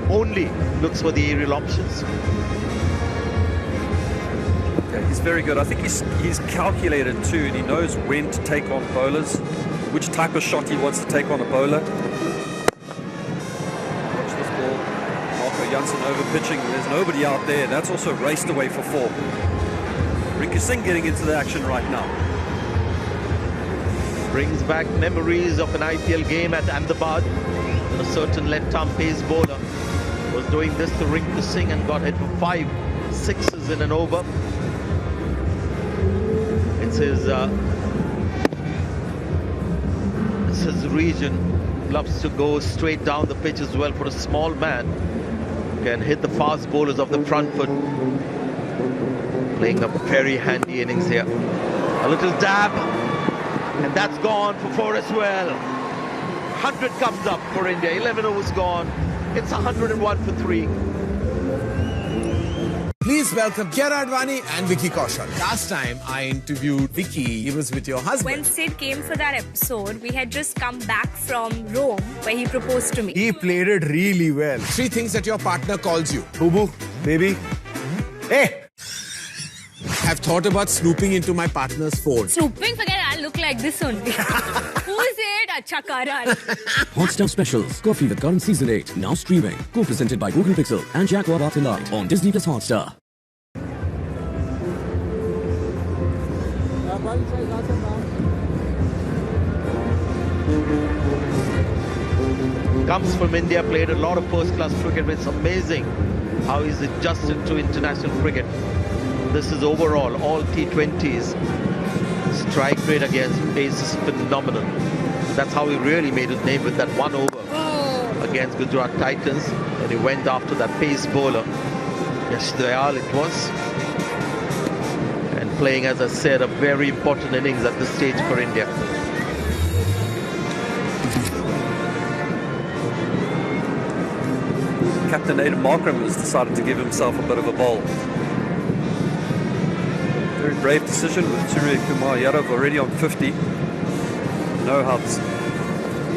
[SPEAKER 16] only looks for the aerial options.
[SPEAKER 17] Yeah, he's very good. I think he's calculated too, and he knows when to take on bowlers, which type of shot he wants to take on a bowler. Watch this ball. Marco Jansen over pitching. There's nobody out there. That's also raced away for 4. Rinku Singh getting into the action right now.
[SPEAKER 16] Brings back memories of an IPL game at Ahmedabad. A certain left-arm pace bowler was doing this to Rinku Singh and got hit for 5 6s in an over. It's his region. Loves to go straight down the pitch as well for a small man. Can hit the fast bowlers off the front foot. Playing a very handy innings here. A little dab. And that's gone for 4 as well. 100 comes up for India. 11 overs gone. It's 101 for 3.
[SPEAKER 13] Please welcome Kiara Advani and Vicky Kaushal. Last time I interviewed Vicky, he was with your husband.
[SPEAKER 7] When Sid came for that episode, we had just come back from Rome where he proposed to me.
[SPEAKER 13] He played it really well. 3 things that your partner calls you. Boo-boo, baby. Hey! I've thought about snooping into my partner's phone.
[SPEAKER 7] Snooping? Forget it, I look like this only. Who is it? Acha Karan.
[SPEAKER 15] Hotstar Specials. Coffee with Current Season 8. Now streaming. Co-presented by Google Pixel and Gqeberha Tilak on Disney Plus Hotstar.
[SPEAKER 16] Comes from India, played a lot of first-class cricket, but it's amazing how he's adjusted to international cricket. This is overall, all T20s. Strike rate against pace is phenomenal. That's how he really made his name with that 1 over against Gujarat Titans. And he went after that pace bowler. Jaiswal it was. And playing, as I said, a very important innings at this stage for India.
[SPEAKER 17] Captain Aiden Markram has decided to give himself a bit of a bowl. Very brave decision with Suryakumar Yadav already on 50. Know how the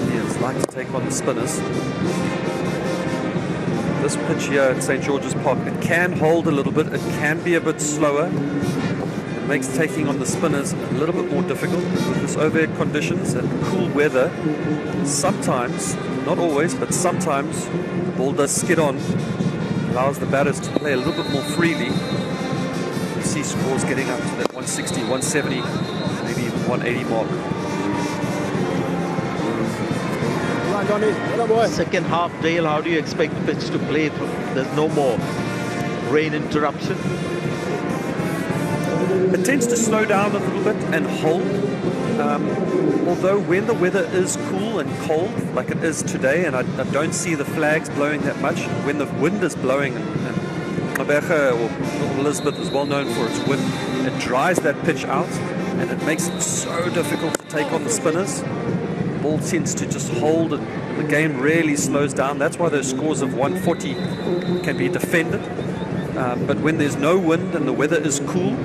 [SPEAKER 17] Indians like to take on the spinners. This pitch here at St. George's Park, it can hold a little bit, it can be a bit slower. It makes taking on the spinners a little bit more difficult with this overhead conditions and cool weather. Sometimes, not always, but sometimes the ball does skid on, allows the batters to play a little bit more freely. You see scores getting up to that 160, 170, maybe even 180 mark.
[SPEAKER 16] Second half, Dale, how do you expect the pitch to play? There's no more rain interruption.
[SPEAKER 17] It tends to slow down a little bit and hold. Although when the weather is cool and cold, like it is today, and I don't see the flags blowing that much, when the wind is blowing, and Gqeberha or Elizabeth is well known for its wind, it dries that pitch out and it makes it so difficult to take on the spinners. The ball tends to just hold and the game really slows down. That's why those scores of 140 can be defended. But when there's no wind and the weather is cool,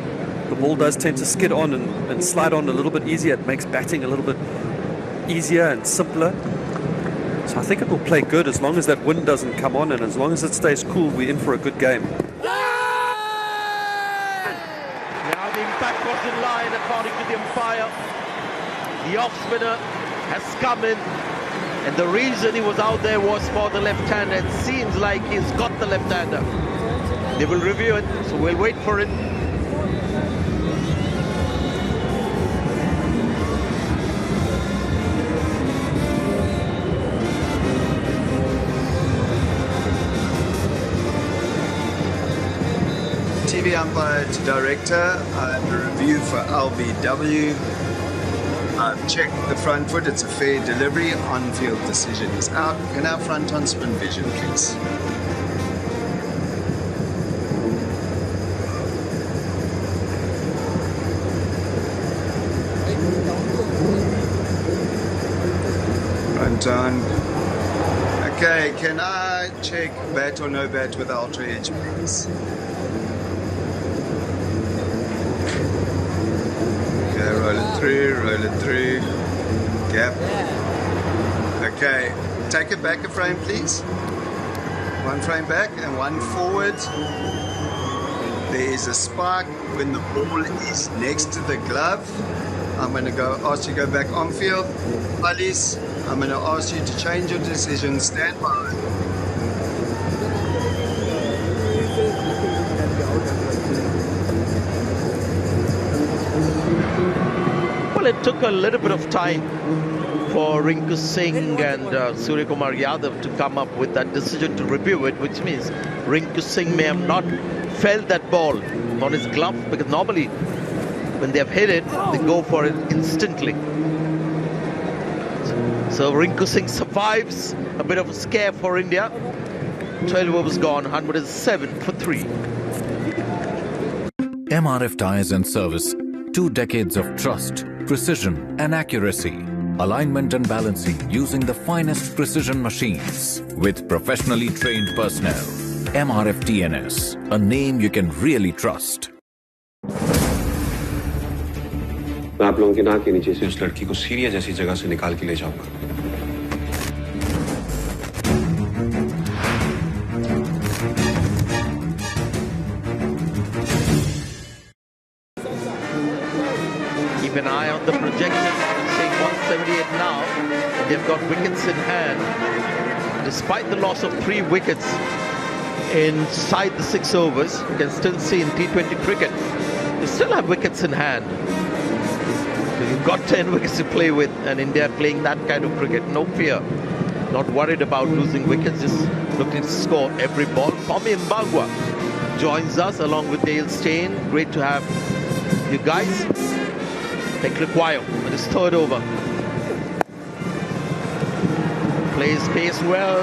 [SPEAKER 17] the ball does tend to skid on and slide on a little bit easier. It makes batting a little bit easier and simpler. So I think it will play good as long as that wind doesn't come on, and as long as it stays cool, we're in for a good game.
[SPEAKER 16] Now the impact was in line according to the umpire. The off-spinner has come in, and the reason he was out there was for the left-hander. It seems like he's got the left-hander. They will review it, so we'll wait for it.
[SPEAKER 8] TV umpire to director. I have a review for LBW. I've checked the front foot. It's a fair delivery. On-field decision is out. Can I have front on spin vision, please? Front on. Okay, can I check bat or no bat with ultra edge, please? Roll it through, gap. Okay, take it back a frame, please. One frame back and one forward. There is a spark when the ball is next to the glove. I'm going to ask you to go back on field. Alice, I'm going to ask you to change your decision. Stand by.
[SPEAKER 16] It took a little bit of time for Rinku Singh and Suryakumar Yadav to come up with that decision to review it, which means Rinku Singh may have not felt that ball on his glove, because normally when they have hit it, they go for it instantly. So Rinku Singh survives a bit of a scare for India. 12 overs gone, 107 for 3.
[SPEAKER 11] MRF Tyres and Service. 2 decades of trust, precision and accuracy. Alignment and balancing using the finest precision machines. With professionally trained personnel. MRF TNS, a name you can really trust.
[SPEAKER 12] मैं आप लोगों की नाक के नीचे से उस लड़की को सीरिया जैसी जगह से निकाल के ले जाऊंगा.
[SPEAKER 16] Keep an eye on the projection, saying 178 now. They've got wickets in hand. Despite the loss of 3 wickets inside the 6 overs, you can still see in T20 cricket, you still have wickets in hand. So you've got 10 wickets to play with, and India playing that kind of cricket, no fear. Not worried about losing wickets, just looking to score every ball. Tommy Mbagwa joins us along with Dale Steyn. Great to have you guys. Eklikwayo with his 3rd over. Plays pace well.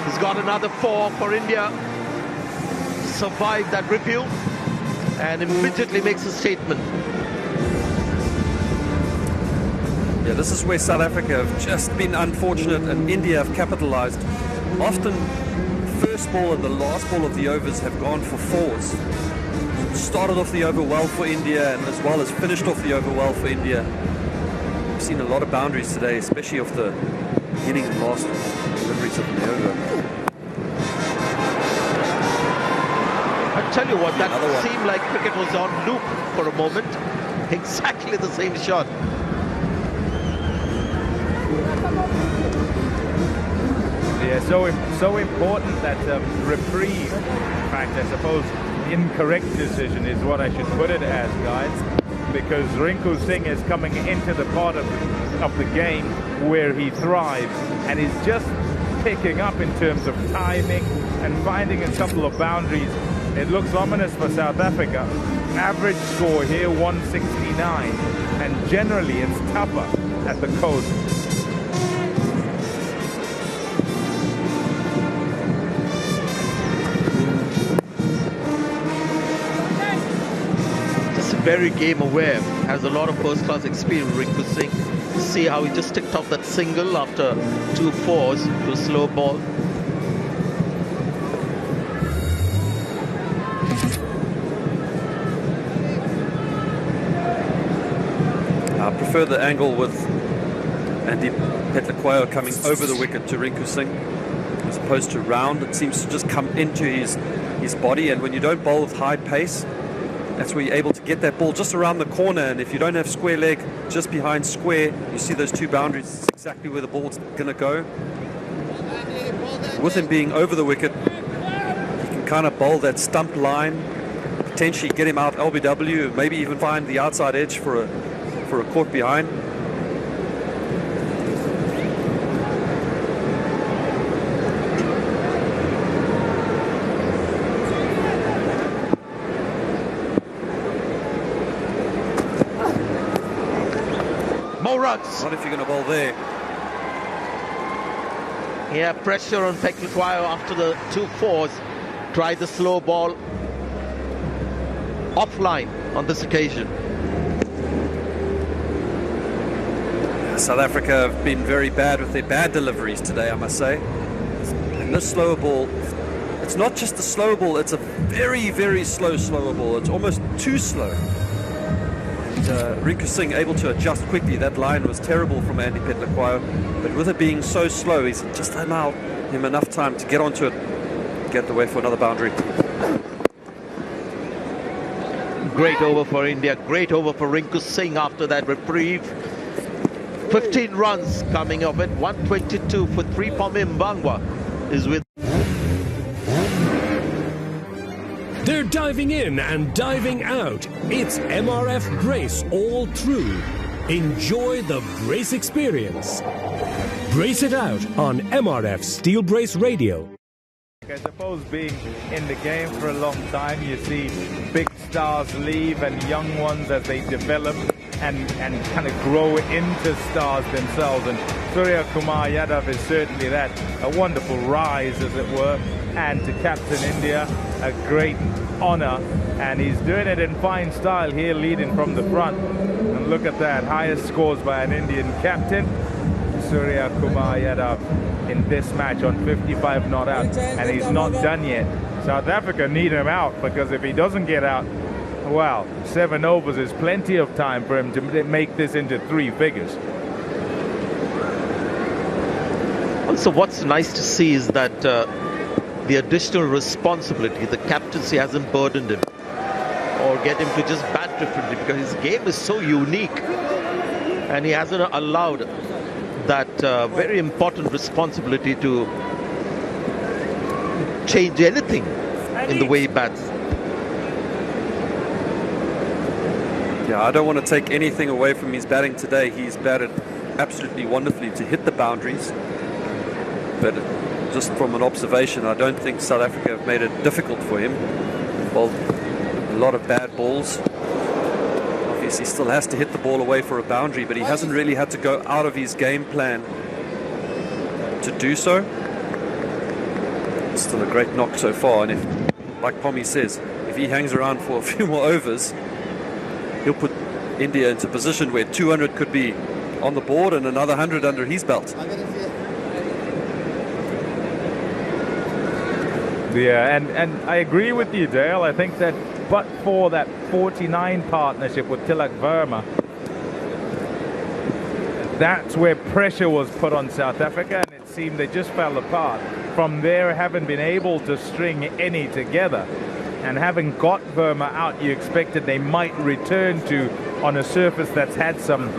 [SPEAKER 16] He's got another 4 for India. Survived that review and immediately makes a statement.
[SPEAKER 17] Yeah, this is where South Africa have just been unfortunate and India have capitalized. Often first ball and the last ball of the overs have gone for 4s. Started off the over well for India and as well as finished off the over well for India. We've seen a lot of boundaries today, especially off the beginning and last deliveries of the over.
[SPEAKER 16] I tell you what, that seemed like cricket was on loop for a moment. Exactly the same shot.
[SPEAKER 9] Yeah, so important that reprieve. In fact, I suppose incorrect decision is what I should put it as, guys, because Rinku Singh is coming into the part of the game where he thrives and is just picking up in terms of timing and finding a couple of boundaries. It looks ominous for South Africa. Average score here 169, and generally it's tougher at the coast.
[SPEAKER 16] Very game aware, has a lot of first-class experience, Rinku Singh. See how he just ticked off that single after 2 4s to a slow ball.
[SPEAKER 17] I prefer the angle with Andy Eklikwayo coming over the wicket to Rinku Singh as opposed to round. It seems to just come into his his body, and when you don't bowl with high pace, that's where you're able to get that ball just around the corner, and if you don't have square leg just behind square, you see those two boundaries, it's exactly where the ball's going to go. With him being over the wicket, he can kind of bowl that stump line, potentially get him out LBW, maybe even find the outside edge for a caught behind.
[SPEAKER 16] More runs.
[SPEAKER 17] What if you're going to bowl there?
[SPEAKER 16] Yeah, pressure on Klaasen after the 2 fours. Try the slow ball offline on this occasion.
[SPEAKER 17] South Africa have been very bad with their bad deliveries today, I must say. And this slower ball, it's not just a slow ball, it's a very, very slower ball. It's almost too slow. And Rinku Singh able to adjust quickly. That line was terrible from Andy Klaasen, but with it being so slow, he's just allowed him enough time to get onto it, get the way for another boundary.
[SPEAKER 16] Great over for India, great over for Rinku Singh after that reprieve. 15 runs coming of it, 122 for 3 from Mbangwa is with.
[SPEAKER 1] They're diving in and diving out. It's MRF Brace all through. Enjoy the brace experience. Brace it out on MRF Steel Brace Radio.
[SPEAKER 9] I suppose being in the game for a long time, you see big stars leave and young ones as they develop and kind of grow into stars themselves. And Suryakumar Yadav is certainly that, a wonderful rise, as it were. And to captain India, a great honor. And he's doing it in fine style here, leading from the front. And look at that, highest scores by an Indian captain, Suryakumar Yadav, in this match on 55 not out, and he's not done yet. South Africa need him out, because if he doesn't get out, well, 7 overs is plenty of time for him to make this into 3 figures.
[SPEAKER 16] Also, what's nice to see is that the additional responsibility, the captaincy hasn't burdened him or get him to just bat differently, because his game is so unique and he hasn't allowed that very important responsibility to change anything in the way he bats.
[SPEAKER 17] Yeah, I don't want to take anything away from his batting today. He's batted absolutely wonderfully to hit the boundaries. But just from an observation, I don't think South Africa have made it difficult for him. Well, a lot of bad balls. Obviously, he still has to hit the ball away for a boundary, but he hasn't really had to go out of his game plan to do so. Still a great knock so far, and if, like Pommy says, if he hangs around for a few more overs, he'll put India into a position where 200 could be on the board and another 100 under his belt.
[SPEAKER 9] Yeah, and I agree with you, Dale. I think that but for that 49 partnership with Tilak Varma, that's where pressure was put on South Africa, and it seemed they just fell apart. From there, haven't been able to string any together. And having got Varma out, you expected they might return to on a surface that's had some,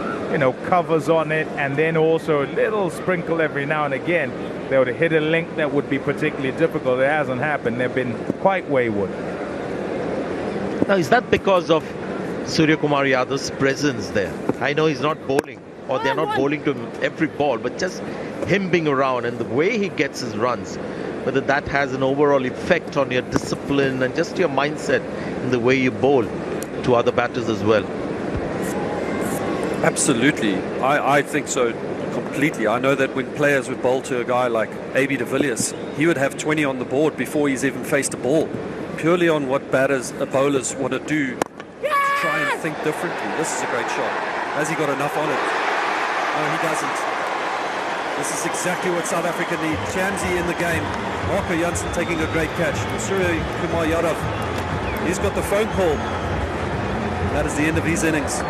[SPEAKER 9] covers on it, and then also a little sprinkle every now and again. They would have hit a link that would be particularly difficult. It hasn't happened. They've been quite wayward.
[SPEAKER 16] Now, is that because of Suryakumar Yadav's presence there? I know he's not bowling, or they're not bowling to him every ball, but just him being around and the way he gets his runs, whether that has an overall effect on your discipline and just your mindset in the way you bowl to other batters as well.
[SPEAKER 17] Absolutely. I think so completely. I know that when players would bowl to a guy like A.B. de Villiers, he would have 20 on the board before he's even faced a ball, purely on what bowlers want to do to try and think differently. This is a great shot. Has he got enough on it? No, he doesn't. This is exactly what South Africa need. Chamsi in the game. Marco Jansen taking a great catch. Suryakumar Yadav, he's got the phone call. That is the end of his innings.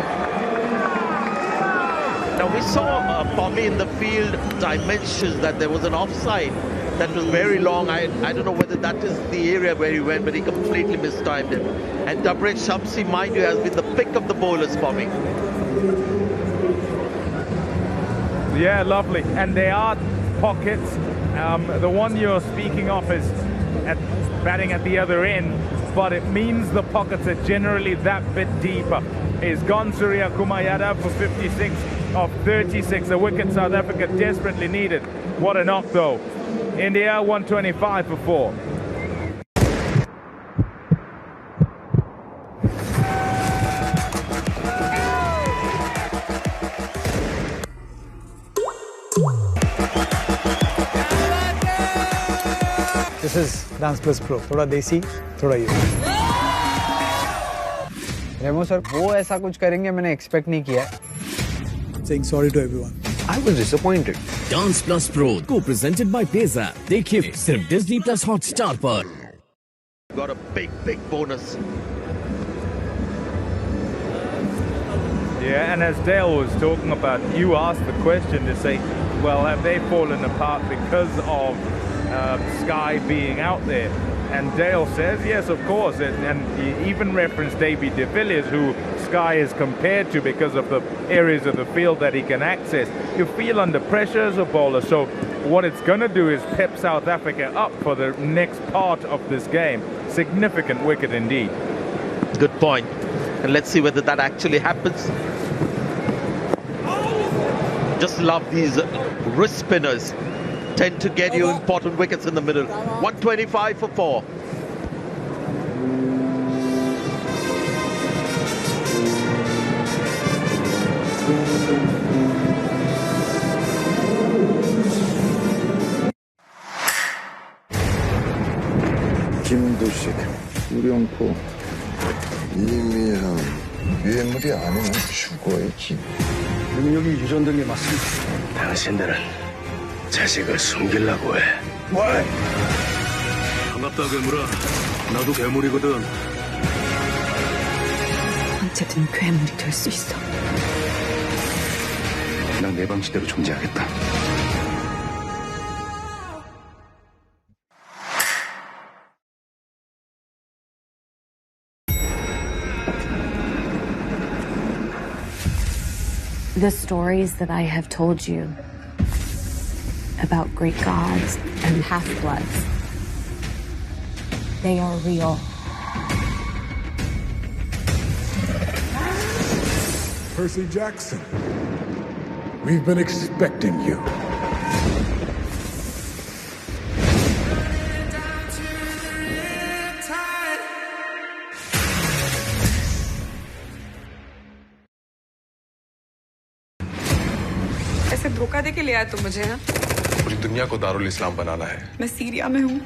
[SPEAKER 16] Now we saw Pommy in the field dimensions that there was an offside That was very long. I don't know whether that is the area where he went, but he completely mistimed it. And Yashasvi, mind you, has been the pick of the bowlers for me.
[SPEAKER 9] Yeah, lovely. And there are pockets. The one you're speaking of is batting at the other end, but it means the pockets are generally that bit deeper. He's gone Suryakumar Yadav for 56 of 36. A wicket South Africa desperately needed. What a knock though. India 125 for 4.
[SPEAKER 2] This is Dance Plus Pro. थोड़ा देसी, थोड़ा ये. रेमो sir, वो ऐसा कुछ करेंगे मैंने expect नहीं किया. Saying sorry to everyone.
[SPEAKER 12] I was disappointed.
[SPEAKER 15] Dance Plus Pro, co-presented by Jaiswal. देखिए सिर्फ Disney Plus Hotstar पर.
[SPEAKER 16] Got a big bonus.
[SPEAKER 9] Yeah, and as Dale was talking about, you asked the question to say, well, have they fallen apart because of Sky being out there? And Dale says, yes, of course. And he even referenced David de Villiers, who Sky is compared to because of the areas of the field that he can access. You feel under pressure as a bowler. So what it's going to do is pep South Africa up for the next part of this game. Significant wicket indeed.
[SPEAKER 16] Good point. And let's see whether that actually happens. Just love these wrist spinners. Tend to get you important wickets in the middle. 125 for 4.
[SPEAKER 10] 김두식, 우령포, 이미현, 유해물이 아니면 죽어야지.
[SPEAKER 18] 능력이 유전된 게 맞습니다. 당신들은 자식을 숨기려고 해. 왜? 반갑다, 괴물아. 나도 괴물이거든.
[SPEAKER 25] 언제든 괴물이 될 수 있어.
[SPEAKER 18] 난 내 방식대로 존재하겠다.
[SPEAKER 14] The stories that I have told you about great gods and half-bloods, they are real.
[SPEAKER 22] Percy Jackson, we've been expecting you.
[SPEAKER 23] ऐसे धोखा दे के ले आया तुम मुझे, हाँ?
[SPEAKER 3] पूरी दुनिया को दारुल इस्लाम बनाना है.
[SPEAKER 23] मैं सीरिया में हूँ.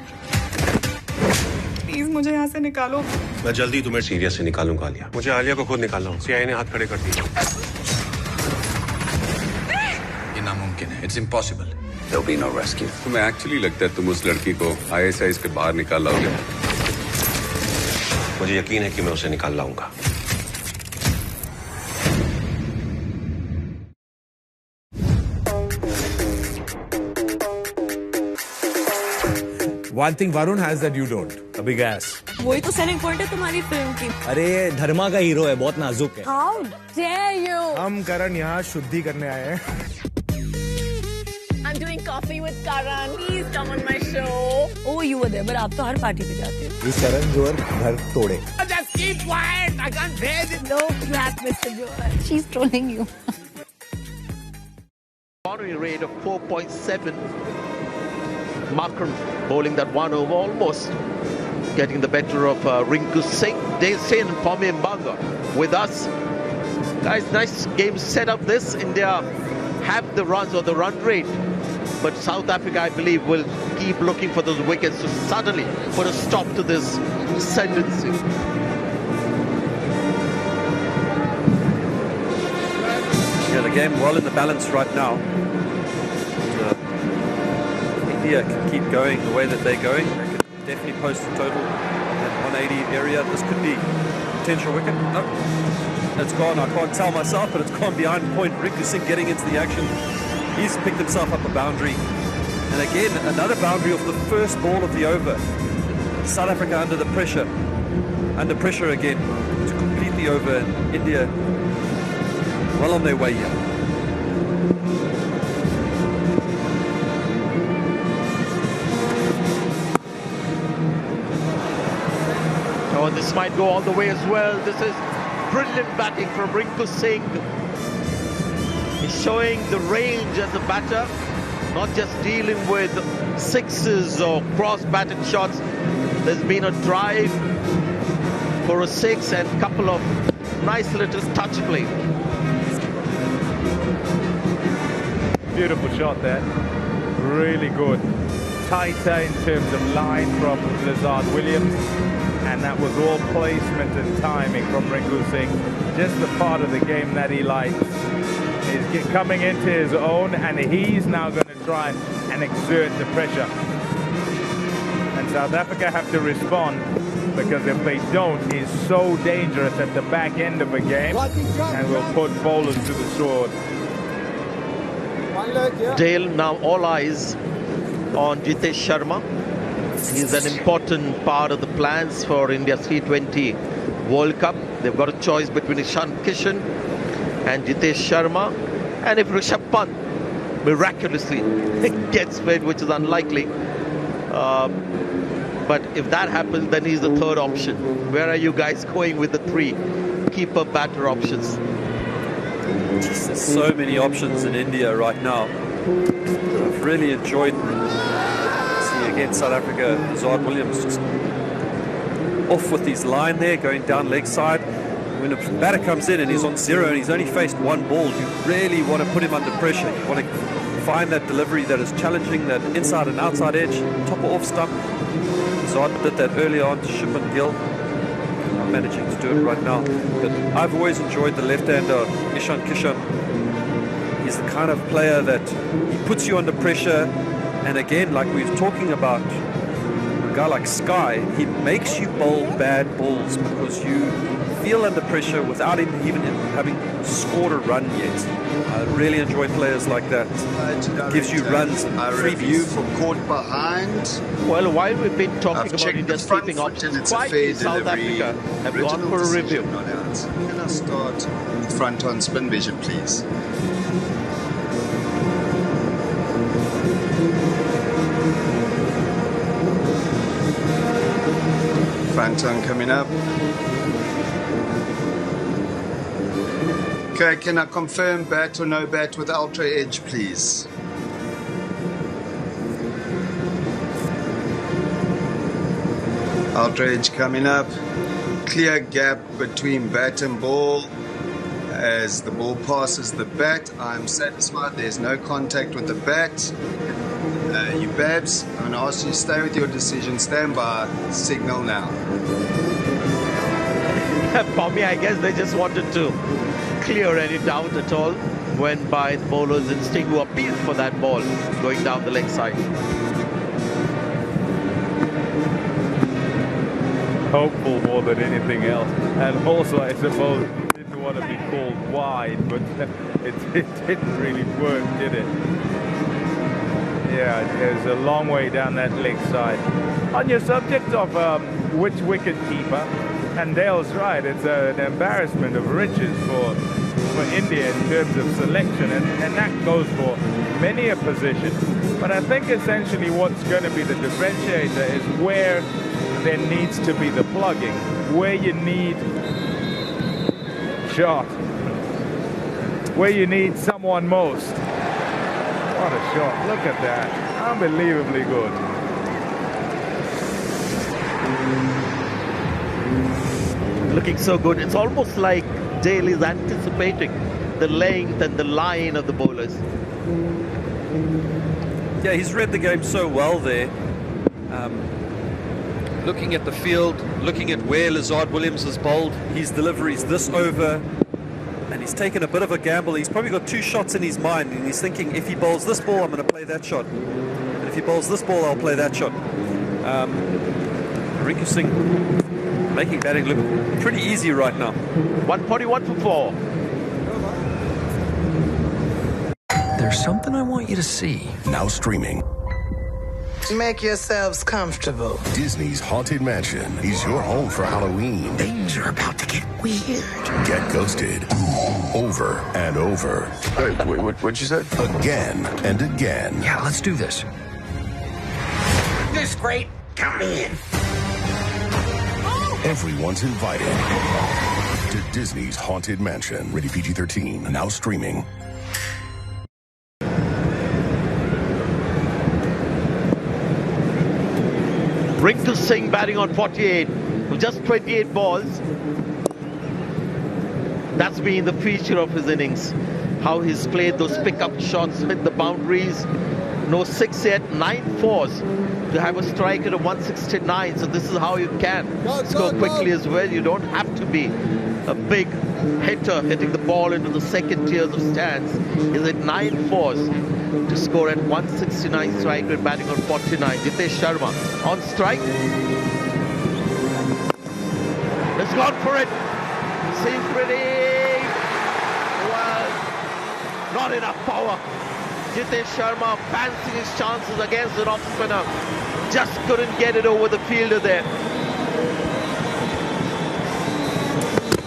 [SPEAKER 23] प्लीज मुझे यहाँ से निकालो.
[SPEAKER 3] मैं जल्दी तुम्हें सीरिया से निकालूंगा आलिया. मुझे आलिया को खुद निकालना है. सीआईए ने हाथ खड़े कर दिए.
[SPEAKER 18] ये नामुमकिन है. It's impossible.
[SPEAKER 4] There'll be no rescue. तुम्हें एक्चुअली लगता है तुम उस लड़की को ISIS के बाहर निकाल लाओगे?
[SPEAKER 3] मुझे यकीन है कि मैं उसे निकाल लाऊंगा.
[SPEAKER 13] One thing Varun has that you don't. A big ass.
[SPEAKER 7] वही तो सेलिंग पॉइंट है तुम्हारी फिल्म की.
[SPEAKER 2] अरे धर्मा का हीरो है, बहुत नाजुक है.
[SPEAKER 7] How dare you?
[SPEAKER 13] हम करण यहाँ शुद्धि करने आए हैं.
[SPEAKER 7] I'm doing coffee with Karan. Please come on my show. Oh, you were there, but आप तो हर पार्टी पे जाते हो.
[SPEAKER 2] ये करण जोहर घर तोड़े.
[SPEAKER 7] Just keep quiet. I can't bear this. No crap, Mr. Johar. She's trolling you.
[SPEAKER 16] Boundary rate of 4.7. Markram bowling that one over, almost getting the better of Rinku Singh. Tristan and Pommy Mbanga with us. Guys, nice game set up this. India have the runs or the run rate. But South Africa, I believe, will keep looking for those wickets to suddenly put a stop to this ascendancy.
[SPEAKER 17] Yeah, the game well in the balance right now. India can keep going the way that they're going. They could definitely post a total at 180 area. This could be potential wicket. No, it's gone. I can't tell myself, but it's gone behind point. Rinku Singh getting into the action. He's picked himself up a boundary. And again, another boundary of the first ball of the over. South Africa under the pressure. Under pressure again to complete the over. And India well on their way here.
[SPEAKER 16] Oh, this might go all the way as well. This is brilliant batting from Rinku Singh. He's showing the range as a batter, not just dealing with sixes or cross-batted shots. There's been a drive for a six and a couple of nice little touch play.
[SPEAKER 9] Beautiful shot there. Really good. Tighter in terms of line from Lazard Williams. And that was all placement and timing from Rinku Singh. Just the part of the game that he likes. He's coming into his own, and he's now going to try and exert the pressure. And South Africa have to respond, because if they don't, he's so dangerous at the back end of a game and will put bowlers to the sword.
[SPEAKER 16] Dale, now all eyes on Jitesh Sharma. He's an important part of the plans for India's T20 World Cup. They've got a choice between Ishan Kishan and Jitesh Sharma. And if Rishabh Pant miraculously gets fit, which is unlikely, but if that happens, then he's the third option. Where are you guys going with the three keeper batter options?
[SPEAKER 17] There's so many options in India right now. I've really enjoyed against South Africa. Lazard Williams just off with his line there, going down leg side. When a batter comes in and he's on zero and he's only faced one ball, you really want to put him under pressure. You want to find that delivery that is challenging, that inside and outside edge, top or off stump. Lazard did that earlier on to Shubman Gill. I'm managing to do it right now. But I've always enjoyed the left-hander, Ishan Kishan. He's the kind of player that he puts you under pressure. And again, like we were talking about, a guy like Sky, he makes you bowl bad balls because you feel under pressure without even having scored a run yet. I really enjoy players like that. Gives you runs and free
[SPEAKER 8] review for caught behind.
[SPEAKER 16] Well, while we've been talking about India's keeping options, quietly South Africa have gone for a review.
[SPEAKER 8] Can I start with front on spin vision, please? Front on coming up. Okay, can I confirm bat or no bat with ultra edge, please? Ultra edge coming up. Clear gap between bat and ball. As the ball passes the bat, I'm satisfied there's no contact with the bat. You Babs, I'm going to ask you to stay with your decision. Stand by. Signal now.
[SPEAKER 16] For me, I guess they just wanted to clear any doubt at all when by the bowler's instinct who appealed for that ball going down the leg side.
[SPEAKER 9] Hopeful more than anything else. And also, I suppose, didn't want to be called wide, but it didn't really work, did it? Yeah, there's a long way down that leg side. On your subject of which wicket keeper, and Dale's right, it's an embarrassment of riches for India in terms of selection, and that goes for many a position. But I think essentially what's going to be the differentiator is where there needs to be the plugging, where you need shot, where you need someone most. What a shot, look at that, unbelievably good.
[SPEAKER 16] Looking so good, it's almost like Dale is anticipating the length and the line of the bowlers.
[SPEAKER 17] Yeah, he's read the game so well there. Looking at the field, looking at where Lazard Williams has bowled, his deliveries this over, and he's taken a bit of a gamble. He's probably got two shots in his mind, and he's thinking, if he bowls this ball, I'm going to play that shot. And if he bowls this ball, I'll play that shot. Rinku Singh making batting look pretty easy right now.
[SPEAKER 16] 141 for 4.
[SPEAKER 5] There's something I want you to see.
[SPEAKER 19] Now streaming.
[SPEAKER 25] Make yourselves comfortable.
[SPEAKER 5] Disney's Haunted Mansion is your home for Halloween.
[SPEAKER 25] Things are about to get weird.
[SPEAKER 5] Get ghosted over and over.
[SPEAKER 18] Wait, what'd you say?
[SPEAKER 5] Again and again.
[SPEAKER 18] Yeah, let's do this.
[SPEAKER 25] This great. Count me in.
[SPEAKER 5] Everyone's invited to Disney's Haunted Mansion. Rated PG-13. Now streaming.
[SPEAKER 16] Rinku Singh batting on 48 with just 28 balls. That's been the feature of his innings. How he's played those pickup shots, hit the boundaries. No 6 yet, 9 fours to have a strike at a 169. So this is how you can score quickly as well. You don't have to be a big hitter hitting the ball into the second tiers of stands. He's at 9 fours to score at 169 strike rate, batting on 49. Jitesh Sharma on strike. Has gone for it. Seems pretty well. Not enough power. Jitesh Sharma fancying his chances against an off spinner. Just couldn't get it over the fielder there.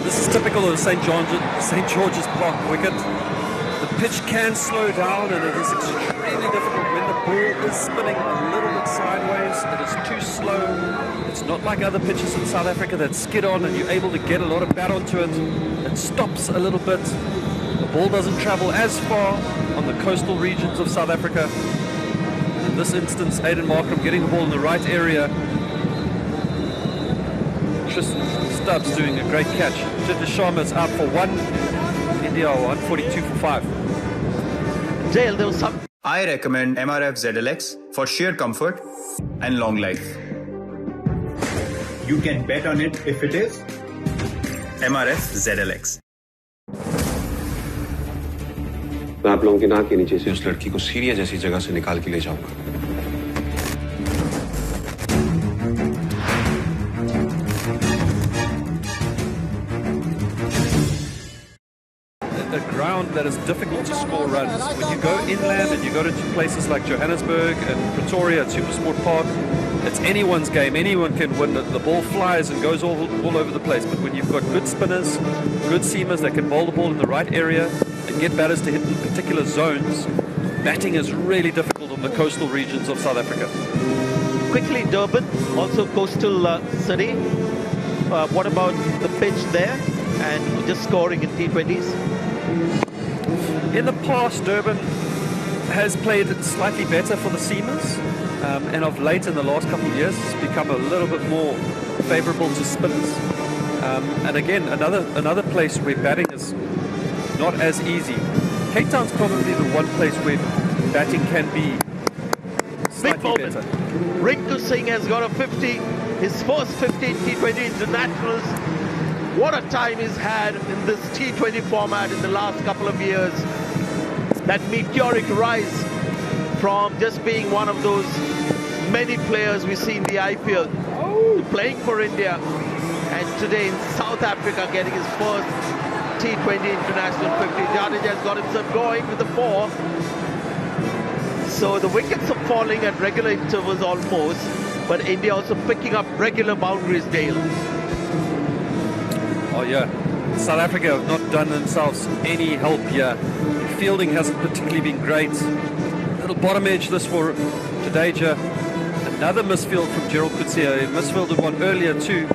[SPEAKER 17] This is typical of St. George's Park wicket. The pitch can slow down and it is extremely difficult when the ball is spinning a little bit sideways. It is too slow. It's not like other pitches in South Africa that skid on and you're able to get a lot of bat onto it. It stops a little bit. The ball doesn't travel as far on the coastal regions of South Africa. In this instance, Aiden Markram getting the ball in the right area. Tristan Stubbs doing a great catch. Jitesh Sharma is out for 1. India 142 for 5.
[SPEAKER 16] Jail, there was some.
[SPEAKER 6] I recommend MRF ZLX for sheer comfort and long life. You can bet on it if it is MRF ZLX.
[SPEAKER 12] मैं आप लोगों की नाक के नीचे से उस लड़की को सीरिया जैसी जगह से निकाल के ले जाऊंगा.
[SPEAKER 17] A ground that is difficult to score runs. When you go inland and you go to places like Johannesburg and Pretoria at Supersport Park, it's anyone's game. Anyone can win. The ball flies and goes all over the place. But when you've got good spinners, good seamers that can bowl the ball in the right area and get batters to hit in particular zones, batting is really difficult on the coastal regions of South Africa.
[SPEAKER 16] Quickly, Durban, also coastal city. What about the pitch there and just scoring in T20s?
[SPEAKER 17] In the past, Durban has played slightly better for the seamers, and of late in the last couple of years it's become a little bit more favourable to spinners. And again, another place where batting is not as easy. Cape Town's probably the one place where batting can be slightly better.
[SPEAKER 16] Rinku Singh has got a 50, his first 15 T20 internationals. What a time he's had in this T20 format in the last couple of years. That meteoric rise from just being one of those many players we see in the IPL to playing for India, and today in South Africa getting his first T20 international 50. Jadeja has got himself going with the 4. So the wickets are falling at regular intervals almost, but India also picking up regular boundaries, Dale.
[SPEAKER 17] Oh yeah, South Africa have not done themselves any help here. Fielding hasn't particularly been great. Little bottom edge this for Jadeja. Another misfield from Gerald Coetzee. He misfielded one earlier too.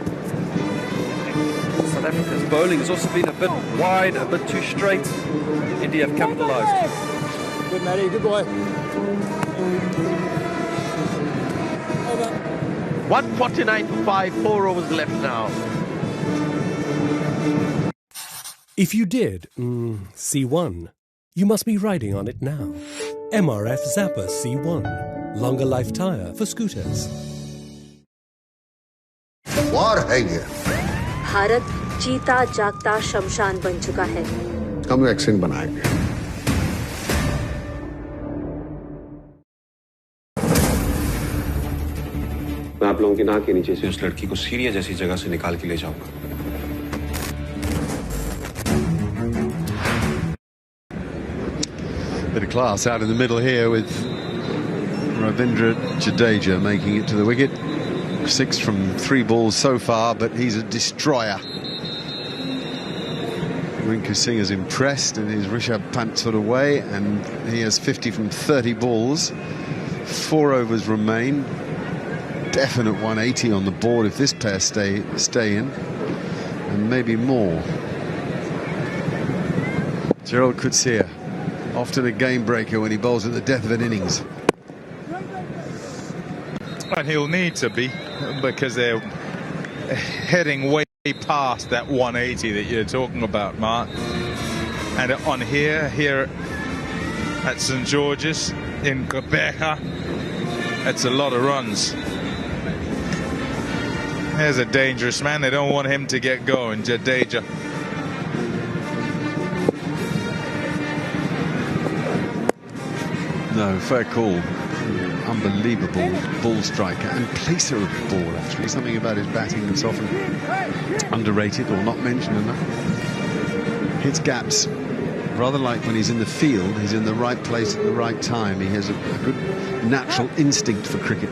[SPEAKER 17] South Africa's bowling has also been a bit wide, a bit too straight. India have capitalised.
[SPEAKER 2] Good, Matty. Good boy.
[SPEAKER 16] 149 for 5, 4 overs left now.
[SPEAKER 1] If you did C1, you must be riding on it now. MRF Zappa C1. Longer life tyre for scooters.
[SPEAKER 10] वार है ये.
[SPEAKER 19] भारत जीता जागता शमशान बन चुका है.
[SPEAKER 10] हम vaccine बनाएंगे.
[SPEAKER 12] मैं आप लोगों की नाक के नीचे से उस लड़की को सीरिया जैसी जगह से निकाल के ले जाऊंगा.
[SPEAKER 20] Bit of class out in the middle here with
[SPEAKER 11] Ravindra Jadeja making it to the wicket. 6 from 3 balls so far, but he's a destroyer. Rinku Singh is impressed in his Rishabh Pant sort of way, and he has 50 from 30 balls. 4 overs remain. Definite 180 on the board if this pair stay in, and maybe more. Gerald Coetzee, often a game breaker when he bowls at the death of an innings.
[SPEAKER 9] And he'll need to be, because they're heading way past that 180 that you're talking about, Mark. And on here at St George's in Gqeberha, that's a lot of runs. There's a dangerous man. They don't want him to get going, Jadeja.
[SPEAKER 11] No, fair call. Unbelievable ball striker and placer of the ball, actually. Something about his batting that's often underrated or not mentioned enough. Hits gaps, rather like when he's in the field, he's in the right place at the right time. He has a good natural instinct for cricket.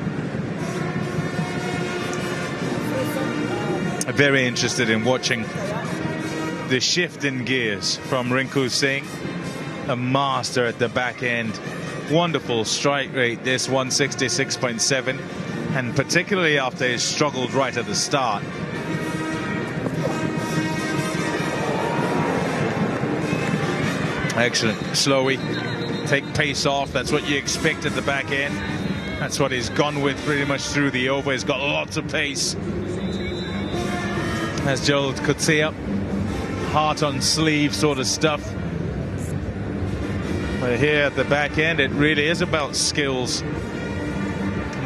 [SPEAKER 9] I'm very interested in watching the shift in gears from Rinku Singh, a master at the back end. Wonderful strike rate, this 166.7, and particularly after he struggled right at the start. Excellent. Slowly take pace off. That's what you expect at the back end. That's what he's gone with pretty much through the over. He's got lots of pace. As Gerald Coetzee, heart on sleeve sort of stuff. But here at the back end, it really is about skills,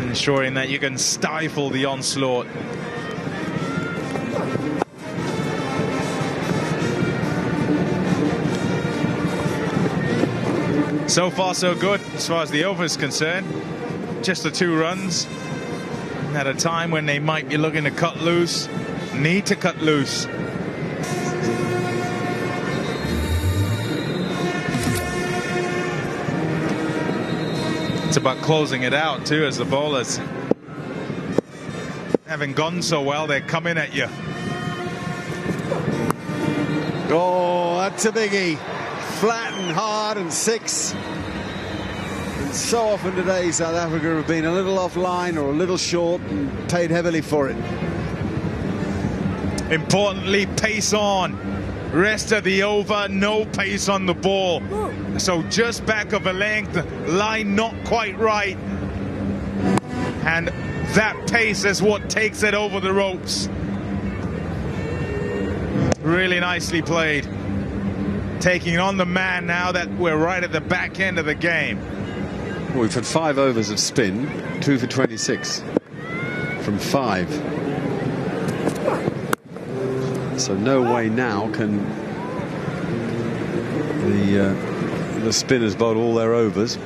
[SPEAKER 9] ensuring that you can stifle the onslaught. So far so good as far as the over is concerned. Just the 2 runs at a time when they might be looking to cut loose, need to cut loose. It's about closing it out too, as the bowlers, having gone so well, they're coming at you.
[SPEAKER 11] Oh, that's a biggie. Flat and hard and 6. And so often today South Africa have been a little offline or a little short and paid heavily for it.
[SPEAKER 9] Importantly, pace on. Rest of the over, no pace on the ball. So just back of a length, line not quite right. And that pace is what takes it over the ropes. Really nicely played. Taking on the man now that we're right at the back end of the game.
[SPEAKER 11] Well, we've had 5 overs of spin, 2 for 26 from 5. So no way now can the spinners bowl all their overs.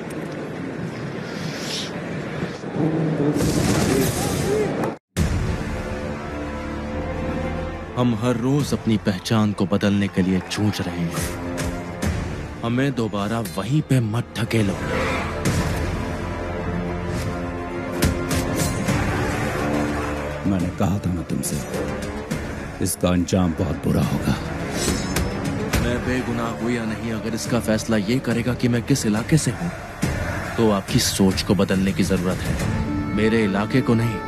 [SPEAKER 15] हम हर रोज अपनी पहचान को बदलने के लिए जूझ रहे हैं। हमें दोबारा वहीं पे मत ढकेलो।
[SPEAKER 20] मैंने कहा था ना तुमसे, इसका अंजाम बहुत बुरा होगा।
[SPEAKER 15] मैं बेगुनाह हूं या नहीं, अगर इसका फैसला ये करेगा कि मैं किस इलाके से हूं, तो आपकी सोच को बदलने की जरूरत है, मेरे इलाके को नहीं।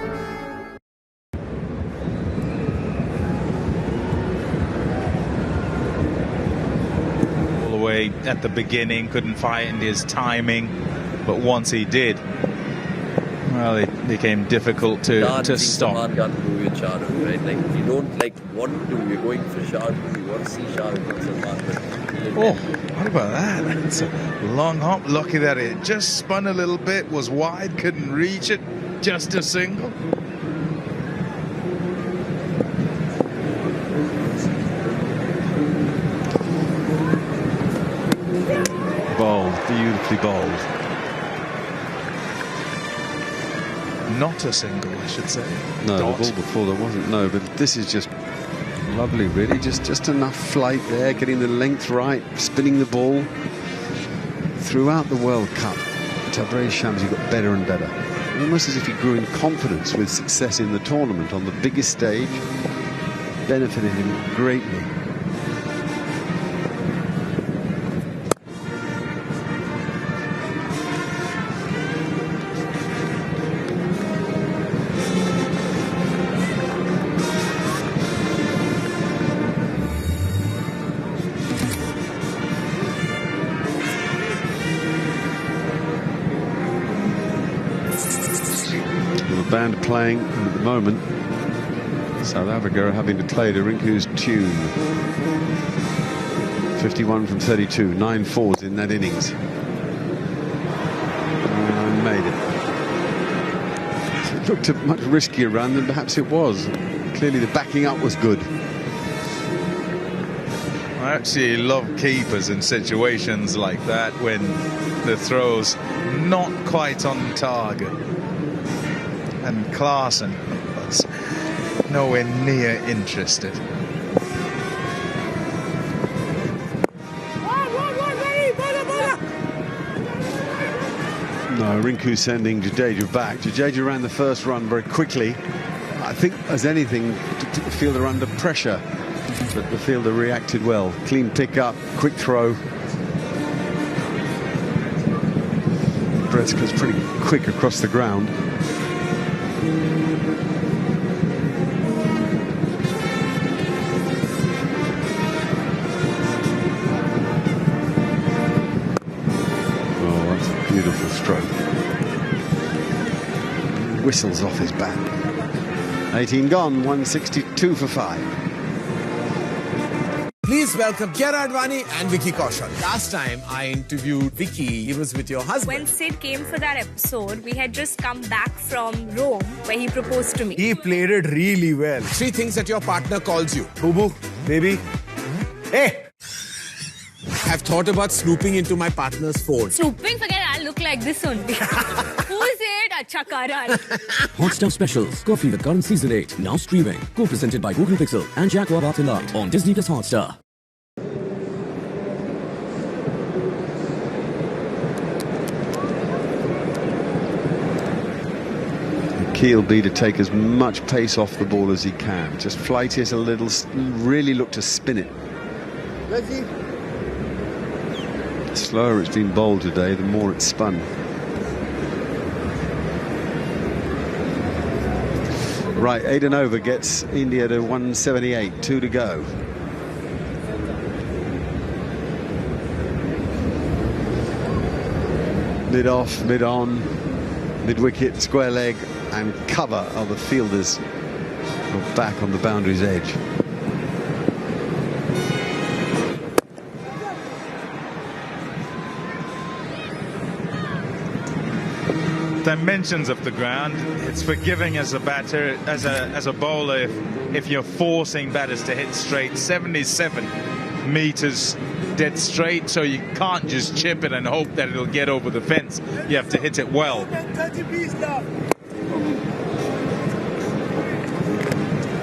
[SPEAKER 9] All the way at the beginning, couldn't find his timing, but once he did, well, it became difficult to stop.
[SPEAKER 17] Right? Like, you don't want to. We're going for Shah. We want to see Shah and Salman.
[SPEAKER 9] Oh, what about that? It's a long hop. Lucky that it just spun a little bit, was wide, couldn't reach it. Just a single.
[SPEAKER 11] Bowled, beautifully bowled.
[SPEAKER 9] Not a single, I should say.
[SPEAKER 11] No,
[SPEAKER 9] Dot.
[SPEAKER 11] the ball before there wasn't. No, but this is just lovely, really. Just enough flight there, getting the length right, spinning the ball throughout the World Cup. Tabrez Shamsi got better and better. Almost as if he grew in confidence with success in the tournament on the biggest stage. Benefited him greatly. Band playing, and at the moment South Africa are having to play to Rinku's tune. 51 from 32, 9 fours in that innings. And made it. It looked a much riskier run than perhaps it was. Clearly the backing up was good.
[SPEAKER 9] I actually love keepers in situations like that when the throw's not quite on target. And Klaasen was nowhere near interested.
[SPEAKER 11] No, Rinku sending Jadeja back. Jadeja ran the first run very quickly. I think, as anything, the fielder under pressure. But the fielder reacted well. Clean pick up, quick throw. Breetzke's pretty quick across the ground. Beautiful stroke. Whistles off his bat. 18 gone, 162 for 5.
[SPEAKER 13] Please welcome Kiara Advani and Vicky Kaushal. Last time I interviewed Vicky, he was with your husband.
[SPEAKER 14] When Sid came for that episode, we had just come back from Rome, where he proposed to me.
[SPEAKER 13] He played it really well. 3 things that your partner calls you. Boo-boo, baby. Hey! I've thought about snooping into my partner's phone.
[SPEAKER 14] Snooping? Forget I'll look like this only. Who is it? Acha Karan.
[SPEAKER 1] Hot Stuff Specials. Coffee with Current Season 8. Now streaming. Co-presented by Google Pixel and Gqeberha Tilak on Disney Plus Hotstar.
[SPEAKER 11] The key will be to take as much pace off the ball as he can. Just flight it a little, really look to spin it. The slower it's been bowled today, the more it's spun. Right, Aiden over gets India to 178, 2 to go. Mid off, mid on, mid wicket, square leg, and cover of the fielders are back on the boundary's edge.
[SPEAKER 9] Dimensions of the ground, it's forgiving as a batter, as a bowler, if you're forcing batters to hit straight. 77 meters dead straight, so you can't just chip it and hope that it'll get over the fence. You have to hit it well.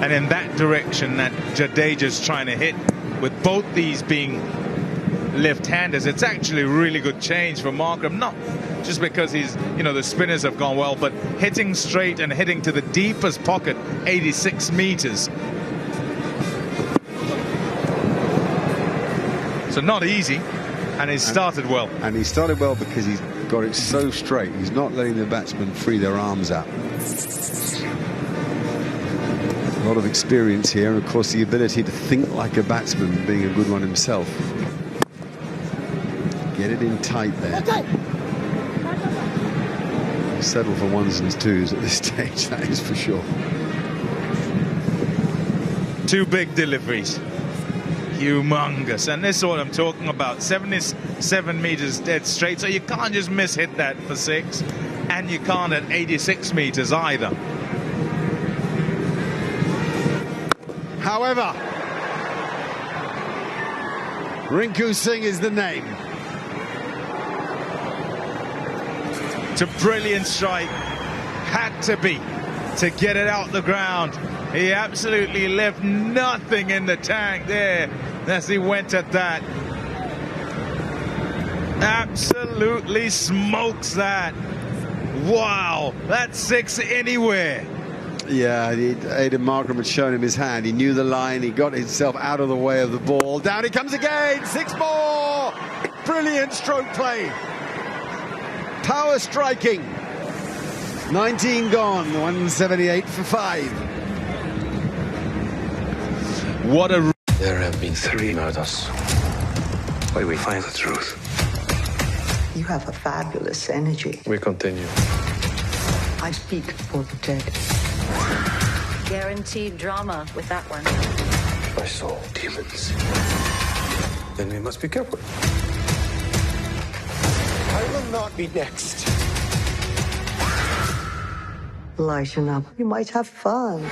[SPEAKER 9] And in that direction that Jadeja's trying to hit, with both these being left-handers, it's actually a really good change for Markram. Not just because he's, the spinners have gone well, but hitting straight and hitting to the deepest pocket, 86 meters. So not easy, and he started well.
[SPEAKER 11] And he started well because he's got it so straight. He's not letting the batsmen free their arms out. A lot of experience here, and of course the ability to think like a batsman, being a good one himself. Get it in tight there. Settle for ones and twos at this stage, that is for sure.
[SPEAKER 9] 2 big deliveries. Humongous. And this is what I'm talking about. 77 meters dead straight, so you can't just miss-hit that for 6. And you can't at 86 meters either.
[SPEAKER 11] However, Rinku Singh is the name.
[SPEAKER 9] It's a brilliant strike. Had to be to get it out the ground. He absolutely left nothing in the tank there as he went at that. Absolutely absolutely smokes that. Wow, that's 6 anywhere.
[SPEAKER 11] Yeah, Aiden Markram had shown him his hand. He knew the line. He got himself out of the way of the ball. Down he comes again. 6 more. Brilliant stroke play. Power striking. 19 gone. 178 for 5.
[SPEAKER 9] What a...
[SPEAKER 18] There have been 3 murders. Where we find the truth.
[SPEAKER 4] You have a fabulous energy.
[SPEAKER 3] We continue.
[SPEAKER 4] I speak for the dead.
[SPEAKER 19] Guaranteed drama with that one.
[SPEAKER 18] I saw demons. Then we must be careful.
[SPEAKER 10] I will not be next.
[SPEAKER 4] Lighten up. You might have fun.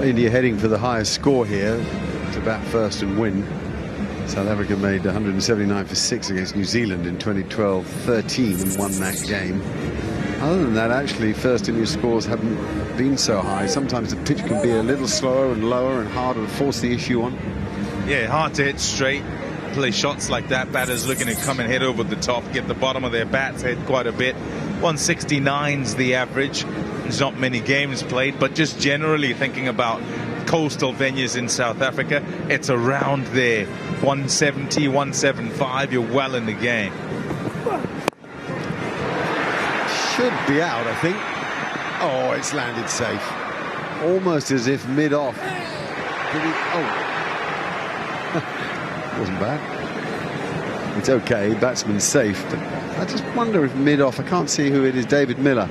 [SPEAKER 11] India heading for the highest score here to bat first and win. South Africa made 179 for 6 against New Zealand in 2012-13 and won that game. Other than that, actually, first India scores haven't been so high. Sometimes the pitch can be a little slower and lower and harder to force the issue on.
[SPEAKER 9] Yeah, hard to hit straight. Play shots like that. Batters looking to come and hit over the top, get the bottom of their bats hit quite a bit. 169's the average. There's not many games played, but just generally thinking about coastal venues in South Africa, it's around there. 170, 175, you're well in the game.
[SPEAKER 11] Should be out, I think. Oh, it's landed safe. Almost as if mid-off. Oh. Wasn't bad. It's okay, batsman's safe, but I just wonder if mid-off, I can't see who it is, David Miller.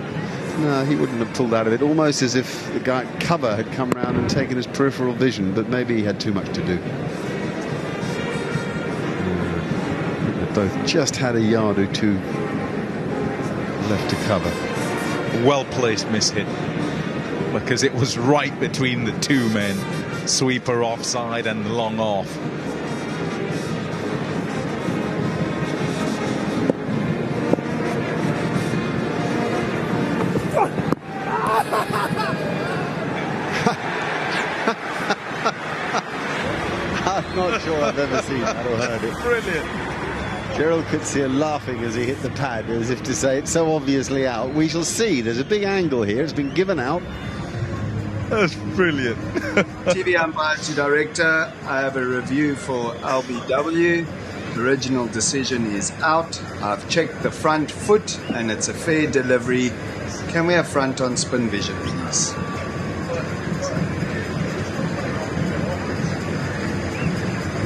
[SPEAKER 11] No, he wouldn't have pulled out of it. Almost as if the guy cover had come round and taken his peripheral vision, but maybe he had too much to do. They both just had a yard or two left to cover.
[SPEAKER 9] Well-placed miss-hit, because it was right between the two men. Sweeper offside and long off.
[SPEAKER 11] I'm not sure I've ever seen that or heard it.
[SPEAKER 9] Brilliant.
[SPEAKER 11] Gerald could see him laughing as he hit the pad, as if to say it's so obviously out. We shall see. There's a big angle here. It's been given out.
[SPEAKER 9] That's brilliant.
[SPEAKER 8] TV umpire to director, I have a review for LBW. The original decision is out. I've checked the front foot and it's a fair delivery. Can we have front on spin vision, please?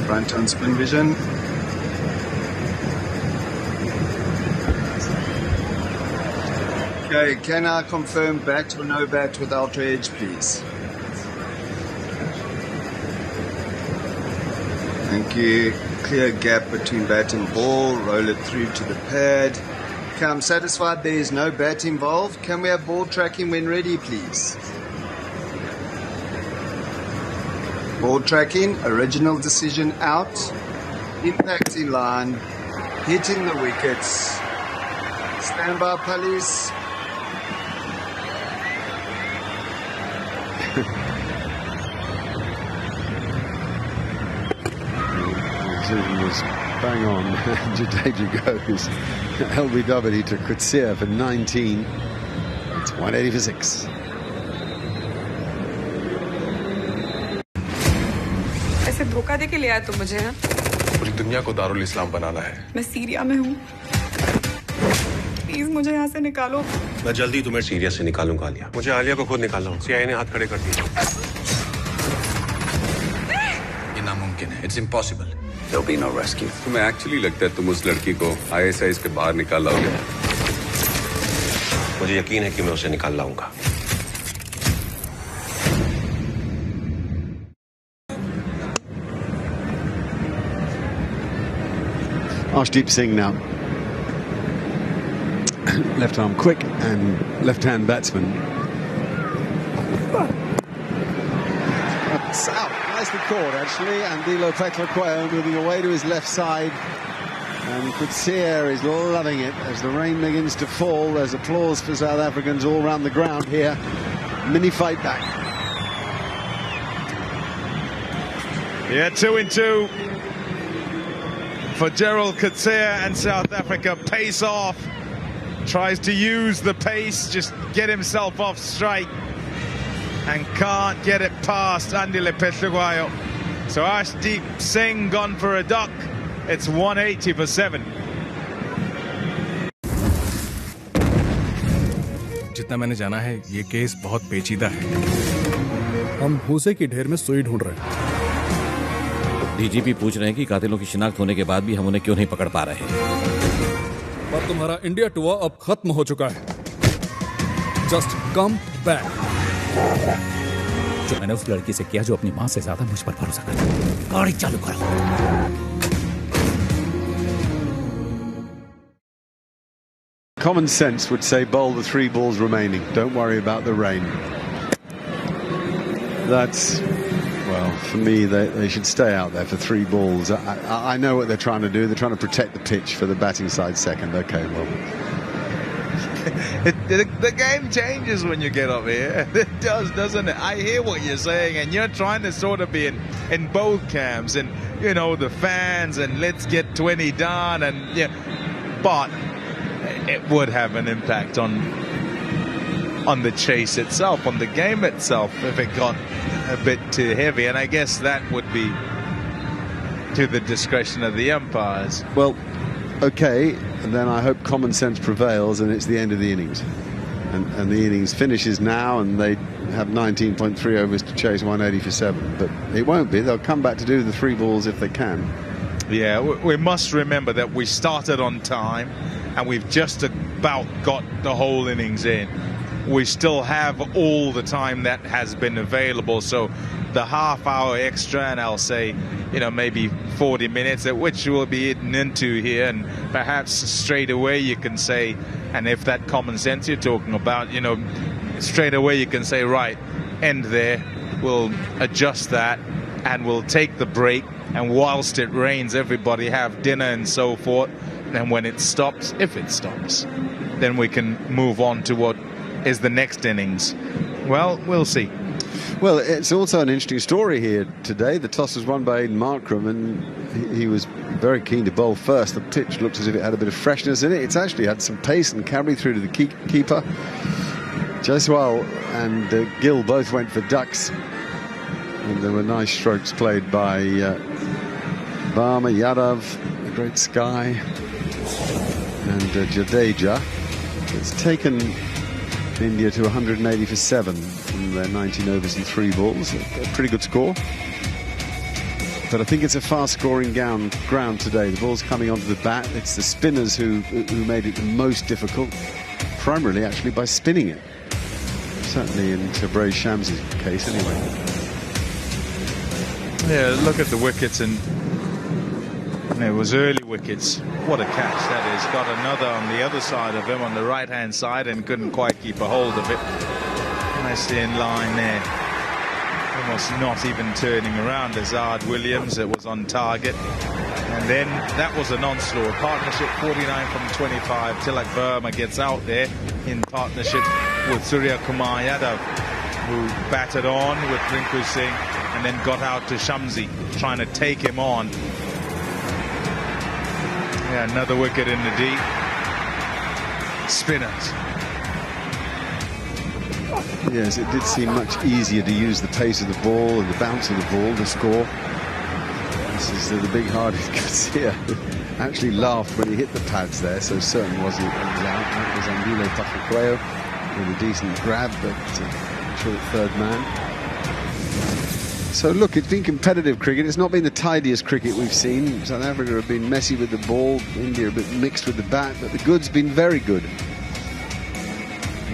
[SPEAKER 8] Front on spin vision. Okay, can I confirm bat or no bat with ultra edge, please? Thank you. Clear gap between bat and ball. Roll it through to the pad. Okay, I'm satisfied there is no bat involved. Can we have ball tracking when ready, please? Ball tracking, original decision out. Impact in line. Hitting the wickets. Stand by, police.
[SPEAKER 11] Decision was bang on. Jadeja goes. LBW to Coetzee for 19. It's 180 for 6.
[SPEAKER 21] ऐसे धोखा दे के ले आया तुम मुझे, हाँ?
[SPEAKER 3] पूरी दुनिया को दारुल इस्लाम बनाना है।
[SPEAKER 21] मैं सीरिया में हूँ। प्लीज मुझे यहाँ से निकालो।
[SPEAKER 3] मैं जल्दी तुम्हें सीरिया से निकालूंगा आलिया। मुझे आलिया को खुद निकालना हूँ। सीआईए ने हाथ खड़े कर दिए।
[SPEAKER 18] ये नामुमकिन है। It's impossible.
[SPEAKER 12] There'll be no rescue. तुम्हें एक्चुअली लगता है तुम उस लड़की को ISIS के बाहर निकाल लाओगे? मुझे यकीन है कि मैं उसे निकाल लाऊंगा।
[SPEAKER 11] Arshdeep Singh now. Left arm quick and left hand batsman. That's out. Nicely caught actually. And Dilo Peklaqueo moving away to his left side. And Coetzee is loving it as the rain begins to fall. There's applause for South Africans all around the ground here. mini fight back.
[SPEAKER 9] Yeah, 2-2 for Gerald Coetzee, and South Africa pace off. Tries to use the pace, just get himself off strike, and can't get it past Andile Petlugwayo. So Arshdeep Singh gone for a duck. It's 180 for 7.
[SPEAKER 7] जितना मैंने जाना है ये case बहुत पेचीदा है. हम भूसे की ढेर में सुई ढूंढ रहे हैं.
[SPEAKER 22] डीजीपी पूछ रहे हैं कि कातिलों की शिनाख्त होने के बाद भी हम उन्हें क्यों नहीं पकड़ पा रहे.
[SPEAKER 7] पर तुम्हारा इंडिया टूर अब खत्म हो चुका है. Just come back.
[SPEAKER 20] जो मैंने उस लड़की से किया जो अपनी माँ से ज्यादा मुझ पर भरोसा करती. गाड़ी चालू करो.
[SPEAKER 11] Common sense would say bowl the 3 balls remaining. Don't worry about the rain. That's, well, for me, they should stay out there for 3 balls. I know what they're trying to do. They're trying to protect the pitch for the batting side second. Okay, well.
[SPEAKER 9] The game changes when you get up here. It does, doesn't it? I hear what you're saying, and you're trying to sort of be in both camps, and, you know, the fans, and let's get 20 done, and, yeah, but it would have an impact on the chase itself, on the game itself, if it got a bit too heavy. And I guess that would be to the discretion of the umpires.
[SPEAKER 11] Well, okay, and then I hope common sense prevails and it's the end of the innings. And the innings finishes now, and they have 19.3 overs to chase 180 for 7. But it won't be. They'll come back to do the 3 balls if they can.
[SPEAKER 9] Yeah, we must remember that we started on time, and we've just about got the whole innings in. We still have all the time that has been available, so the half-hour extra, and I'll say, you know, maybe 40 minutes, at which we'll be eaten into here, and perhaps straight away you can say, and if that common sense you're talking about, you know, straight away you can say, right, end there, we'll adjust that, and we'll take the break, and whilst it rains, everybody have dinner and so forth. And when it stops, if it stops, then we can move on to what is the next innings. Well, we'll see.
[SPEAKER 11] Well, it's also an interesting story here today. The toss was won by Aiden Markram, and he was very keen to bowl first. The pitch looks as if it had a bit of freshness in it. It's actually had some pace and carry through to the keeper. Jaiswal and Gill both went for ducks, and there were nice strokes played by Varma, Yadav, the great Sky, and Jadeja. It's taken India to 180 for 7 from their 19 overs and 3 balls. A pretty good score. But I think it's a fast-scoring ground today. The ball's coming onto the bat. It's the spinners who made it the most difficult, primarily actually by spinning it. Certainly in Gqeberha Shamsi's case, anyway.
[SPEAKER 9] Yeah, look at the wickets, and it was early wickets. What a catch that is. Got another on the other side of him, on the right-hand side, and couldn't quite keep a hold of it. Nicely in line there. Almost not even turning around. Azad Williams, it was on target. And then that was an onslaught. Partnership 49 from 25. Tilak Varma gets out there in partnership with Suryakumar Yadav, who batted on with Rinku Singh and then got out to Shamsi, trying to take him on. Yeah, another wicket in the deep. Spinners.
[SPEAKER 11] Yes, it did seem much easier to use the pace of the ball and the bounce of the ball to score. This is the big-hearted Coetzee. Actually laughed when he hit the pads there, so certain was he out. That was Andile Petlugwayo with a decent grab, but short third man. So look, it's been competitive cricket. It's not been the tidiest cricket we've seen. South Africa have been messy with the ball, India a bit mixed with the bat, but the good's been very good.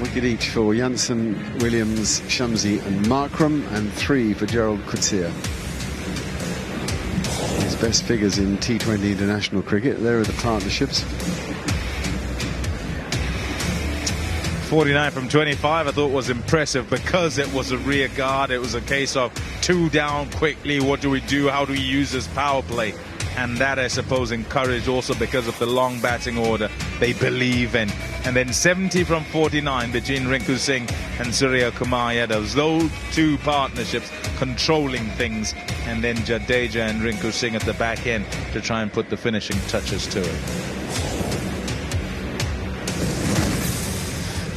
[SPEAKER 11] Wicket each for Jansen, Williams, Shamsi and Markram, and 3 for Gerald Coetzee. His best figures in T20 international cricket. There are the partnerships.
[SPEAKER 9] 49 from 25 I thought was impressive because it was a rear guard. It was a case of 2 down quickly. What do we do? How do we use this power play? and that I suppose encouraged also because of the long batting order they believe in. And then 70 from 49 between Rinku Singh and Suryakumar Yadav. Those two partnerships controlling things, and then Jadeja and Rinku Singh at the back end to try and put the finishing touches to it.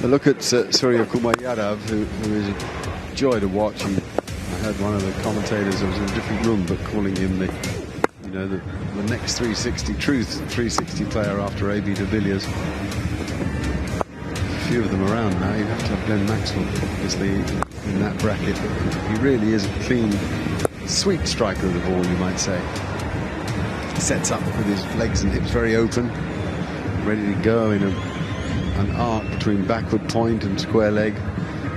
[SPEAKER 11] A look at Suryakumar Yadav, who is a joy to watch. And I heard one of the commentators, I was in a different room, but calling him the next 360 truth 360 player after A.B. de Villiers. A few of them around now. You'd have to have Glenn Maxwell, obviously, in that bracket. He really is a clean, sweet striker of the ball, you might say. Sets up with his legs and hips very open, ready to go in an arc between backward point and square leg,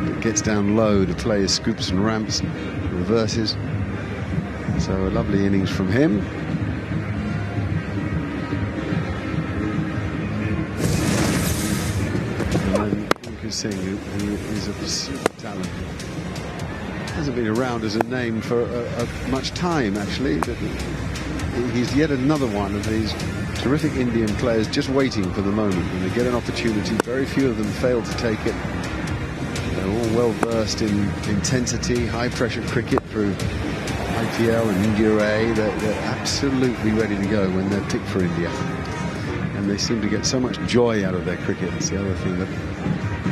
[SPEAKER 11] but gets down low to play his scoops and ramps and reverses. So a lovely innings from him. And then Rinku Singh, who is a super talent. Hasn't been around as a name for much time, actually. But he's yet another one of these terrific Indian players just waiting for the moment when they get an opportunity. Very few of them fail to take it. They're all well versed in intensity, high pressure cricket through IPL and India A. They're absolutely ready to go when they're picked for India, and they seem to get so much joy out of their cricket. It's the other thing that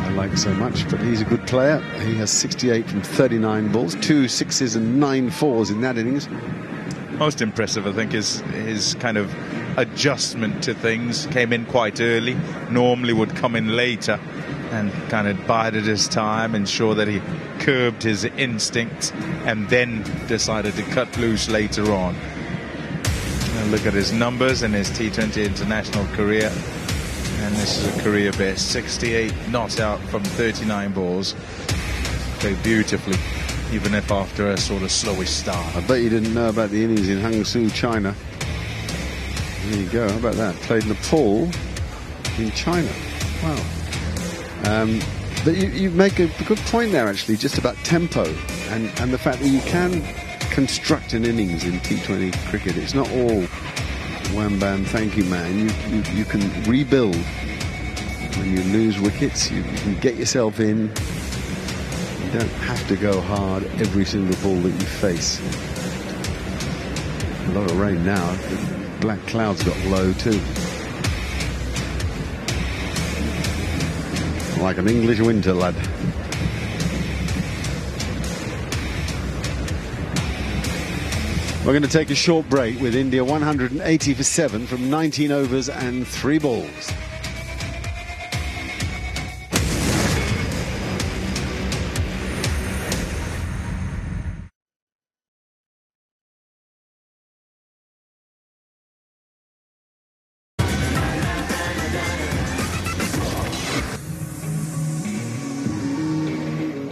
[SPEAKER 11] I like so much. But he's a good player. He has 68 from 39 balls, 2 6s and 9 4s in that innings.
[SPEAKER 9] Most impressive, I think, is his kind of adjustment to things. Came in quite early, normally would come in later, and kind of bided his time, ensure that he curbed his instincts, and then decided to cut loose later on. And look at his numbers in his T20 international career, and this is a career best, 68 not out from 39 balls. Played beautifully, even if after a sort of slowish start.
[SPEAKER 11] I bet you didn't know about the innings in Hangzhou, China. There you go, how about that? Played Nepal in China. Wow. But you make a good point there, actually, just about tempo and the fact that you can construct an innings in T20 cricket. It's not all wham bam, thank you, man. You can rebuild when you lose wickets. You can get yourself in. You don't have to go hard every single ball that you face. A lot of rain now. The black clouds got low too. Like an English winter, lad. We're going to take a short break with India 180 for 7 from 19 overs and 3 balls.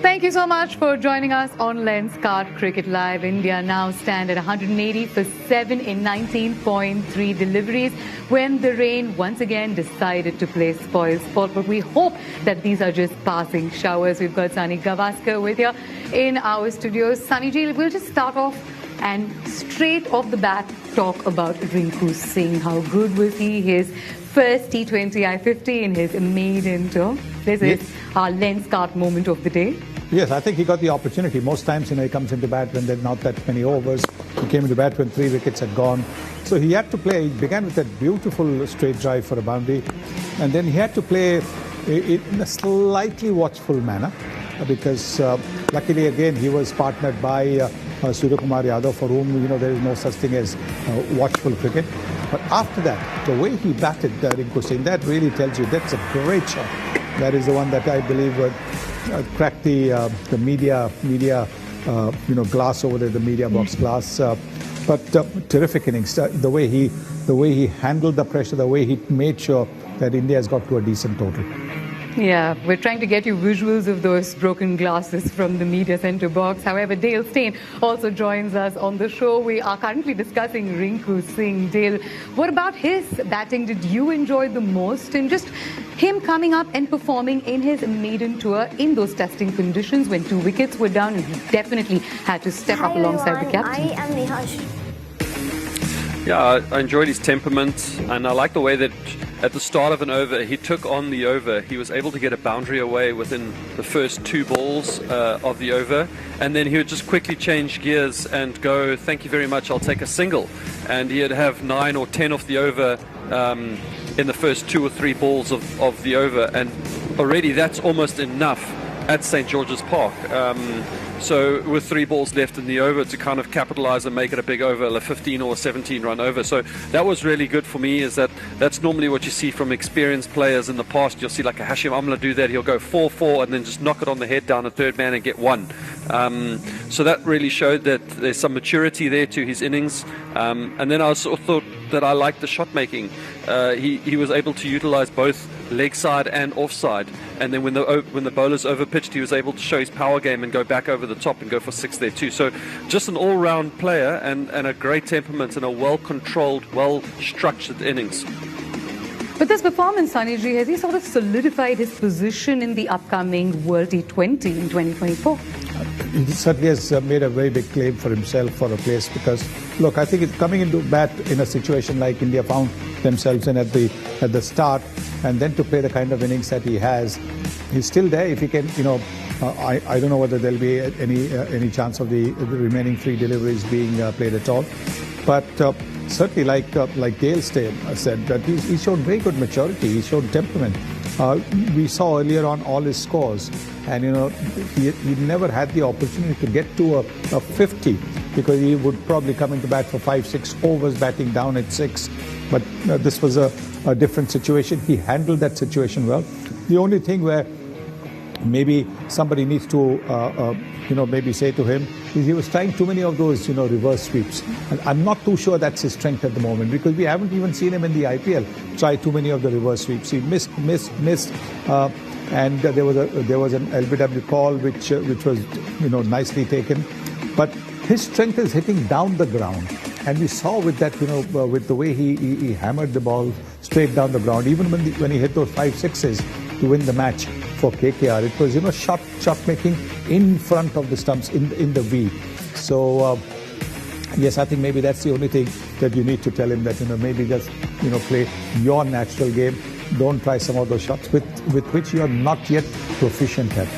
[SPEAKER 5] Thank you so much for joining us on Lens Card Cricket Live. India now stand at 180 for 7 in 19.3 deliveries when the rain once again decided to play spoil sport. But we hope that these are just passing showers. We've got Sunny Gavaskar with you in our studios. Sunny ji, we'll just start off and straight off the bat talk about Rinku Singh. How good was he? His first T20 I-50 in his maiden tour. This is our Lens Card moment of the day.
[SPEAKER 6] Yes, I think he got the opportunity. Most times, he comes into bat when there's not that many overs. He came into bat when 3 wickets had gone. So he had to play. He began with that beautiful straight drive for a boundary. And then he had to play in a slightly watchful manner because luckily, again, he was partnered by Suryakumar Yadav, for whom, there is no such thing as watchful cricket. But after that, the way he batted Rinku Singh, that really tells you that's a great shot. That is the one that I believe would crack the media glass over there, the media box glass. But terrific innings. The way he handled the pressure, the way he made sure that India has got to a decent total.
[SPEAKER 5] Yeah, we're trying to get you visuals of those broken glasses from the media centre box. However, Dale Steyn also joins us on the show. We are currently discussing Rinku Singh. Dale, what about his batting did you enjoy the most? And just him coming up and performing in his maiden tour in those testing conditions when 2 wickets were down, and he definitely had to step up alongside the captain.
[SPEAKER 23] I am Neha.
[SPEAKER 17] Yeah, I enjoyed his temperament, and I like the way that at the start of an over, he took on the over. He was able to get a boundary away within the first 2 balls of the over, and then he would just quickly change gears and go, thank you very much, I'll take a single. And he'd have 9 or 10 off the over in the first 2 or 3 balls of the over, and already that's almost enough at St. George's Park. So with 3 balls left in the over to kind of capitalize and make it a big over, a 15 or 17 run over. So that was really good for me, is that's normally what you see from experienced players in the past. You'll see like a Hashim Amla do that. He'll go 4-4 and then just knock it on the head down a third man and get 1. So that really showed that there's some maturity there to his innings. And then I also thought that I liked the shot making. He was able to utilize both leg side and offside, and then when the bowlers overpitched, he was able to show his power game and go back over the top and go for 6 there too. So just an all-round player and a great temperament and a well-controlled, well-structured innings.
[SPEAKER 5] With this performance, Saniji, has he sort of solidified his position in the upcoming World T20 in 2024?
[SPEAKER 6] He certainly has made a very big claim for himself for a place, because, look, I think it's coming into bat in a situation like India found themselves in at the start, and then to play the kind of innings that he has, he's still there. If he can, I don't know whether there'll be any chance of the remaining 3 deliveries being played at all, but certainly like Dale said, that he showed very good maturity. He showed temperament. We saw earlier on all his scores, and he never had the opportunity to get to a 50, because he would probably come into bat for 5-6 overs, batting down at 6. But this was a different situation. He handled that situation well. The only thing where maybe somebody needs to maybe say to him is he was trying too many of those reverse sweeps, and I'm not too sure that's his strength at the moment, because we haven't even seen him in the IPL try too many of the reverse sweeps. He missed, and there was an LBW call which was nicely taken, but his strength is hitting down the ground, and we saw with that with the way he hammered the ball straight down the ground, even when he hit those 5-6s to win the match for KKR. It was shot making in front of the stumps in the V. So yes, I think maybe that's the only thing that you need to tell him, that maybe just play your natural game. Don't try some of those shots with which you are not yet proficient at.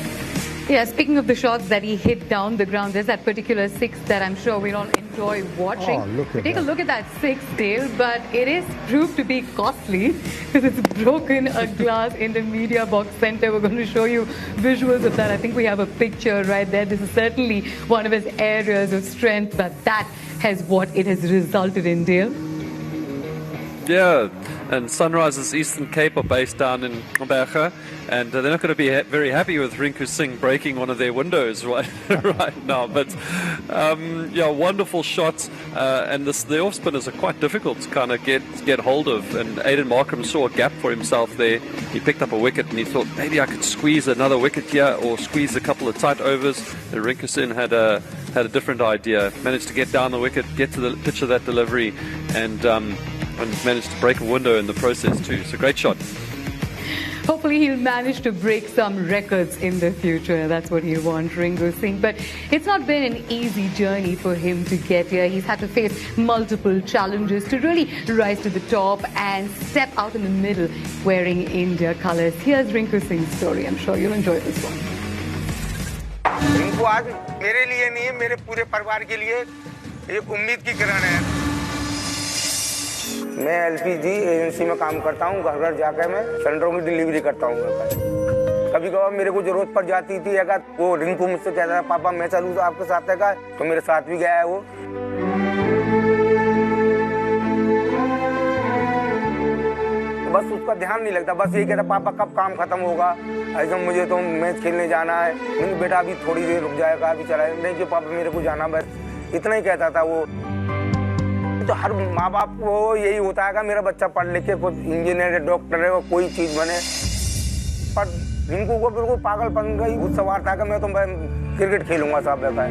[SPEAKER 5] Yeah, speaking of the shots that he hit down the ground, there's that particular 6 that I'm sure we all enjoy watching.
[SPEAKER 6] Oh,
[SPEAKER 5] Take a look at that 6, Dale, but it is proved to be costly because it's broken a glass in the media box center. We're going to show you visuals of that. I think we have a picture right there. This is certainly one of his areas of strength, but that has what it has resulted in, Dale.
[SPEAKER 17] Yeah, and Sunrisers Eastern Cape are based down in Gqeberha, and they're not going to be very happy with Rinku Singh breaking one of their windows right now. But yeah, wonderful shots, and the off spinners are quite difficult to kind of get hold of. And Aiden Markram saw a gap for himself there. He picked up a wicket, and he thought maybe I could squeeze another wicket here or squeeze a couple of tight overs. And Rinku Singh had a different idea. Managed to get down the wicket, get to the pitch of that delivery, and managed to break a window in the process too. So great shot.
[SPEAKER 5] Hopefully he'll manage to break some records in the future. That's what he'll want, Rinku Singh. But it's not been an easy journey for him to get here. He's had to face multiple challenges to really rise to the top and step out in the middle wearing India colours. Here's Rinku Singh's story. I'm sure you'll enjoy this one.
[SPEAKER 2] Rinku आज मेरे लिए नहीं है, मेरे पूरे परिवार के लिए एक उम्मीद की किरण है। मैं एलपीजी एजेंसी में काम करता हूँ। घर घर जाकर मैं सिलेंडरों की डिलीवरी करता हूँ। कभी कभार मेरे को जरूरत पड़ जाती थी, अगर वो रिंकू मुझसे कहता था पापा मैं चलूँ तो आपके साथ है, तो मेरे साथ भी गया है वो। बस उसका ध्यान नहीं लगता, बस यही कहता पापा कब काम खत्म होगा, ऐसा मुझे तो मैच खेलने जाना है। मैंने बेटा अभी थोड़ी देर रुक जाएगा, अभी चला नहीं कि पापा मेरे को जाना, बस इतना ही कहता था वो। तो हर माँ बाप को यही होता है कि मेरा बच्चा पढ़ लिख के कुछ इंजीनियर है, डॉक्टर है, कोई चीज बने। पर रिंकू को बिल्कुल पागलपन का ही सवार था कि मैं तो क्रिकेट खेलूंगा साहब का।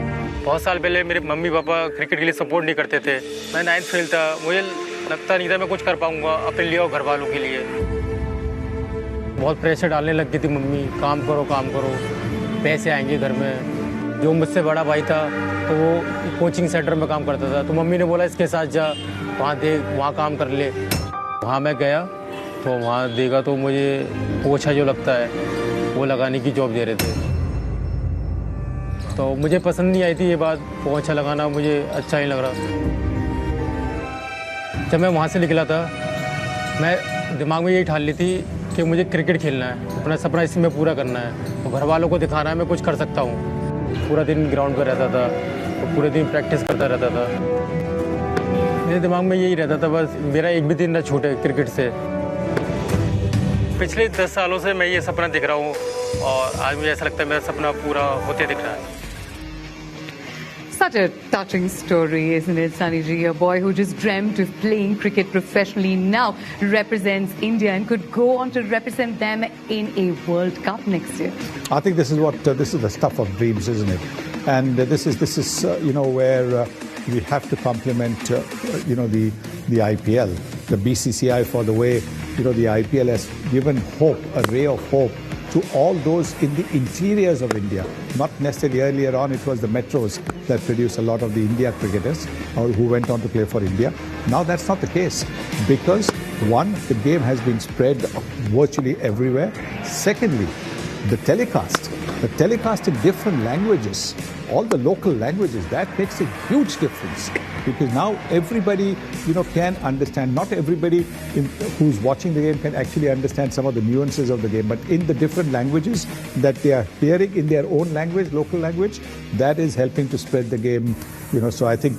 [SPEAKER 16] बहुत साल पहले मेरे मम्मी पापा क्रिकेट के लिए सपोर्ट नहीं करते थे। मैं 9th फेल था, मुझे लगता नहीं था मैं कुछ कर पाऊंगा अपने लिए और घर वालों के लिए। बहुत प्रेशर डालने लग गई थी मम्मी, काम करो पैसे आएंगे घर में। जो मुझसे बड़ा भाई था तो वो कोचिंग सेंटर में काम करता था, तो मम्मी ने बोला इसके साथ जा, वहाँ देख, वहाँ काम कर ले। वहाँ मैं गया तो वहाँ देखा तो मुझे पोछा जो लगता है वो लगाने की जॉब दे रहे थे, तो मुझे पसंद नहीं आई थी ये बात, पोछा लगाना मुझे अच्छा नहीं लग रहा। जब मैं वहाँ से निकला था मैं दिमाग में यही ठान ली थी कि मुझे क्रिकेट खेलना है, अपना सपना इसी में पूरा करना है, तो घर वालों को दिखाना है मैं कुछ कर सकता हूँ। पूरा दिन ग्राउंड पर रहता था, तो पूरे दिन प्रैक्टिस करता रहता था। मेरे दिमाग में यही रहता था बस मेरा एक भी दिन ना छूटे क्रिकेट से। पिछले 10 सालों से मैं ये सपना दिख रहा हूँ और आज मुझे ऐसा लगता है मेरा सपना पूरा होते दिख रहा है।
[SPEAKER 5] Such a touching story, isn't it, Sunny ji? A boy who just dreamt of playing cricket professionally now represents India and could go on to represent them in a World Cup next year.
[SPEAKER 6] I think this is what this is the stuff of dreams, isn't it? And this is where we have to compliment the IPL, the BCCI for the way the IPL has given hope, a ray of hope to all those in the interiors of India. Not necessarily earlier on, it was the metros that produced a lot of the India cricketers who went on to play for India. Now that's not the case because, one, the game has been spread virtually everywhere. Secondly, the telecast in different languages, all the local languages, that makes a huge difference. Because now everybody, can understand. Not everybody who's watching the game can actually understand some of the nuances of the game. But in the different languages that they are hearing in their own language, local language, that is helping to spread the game. So I think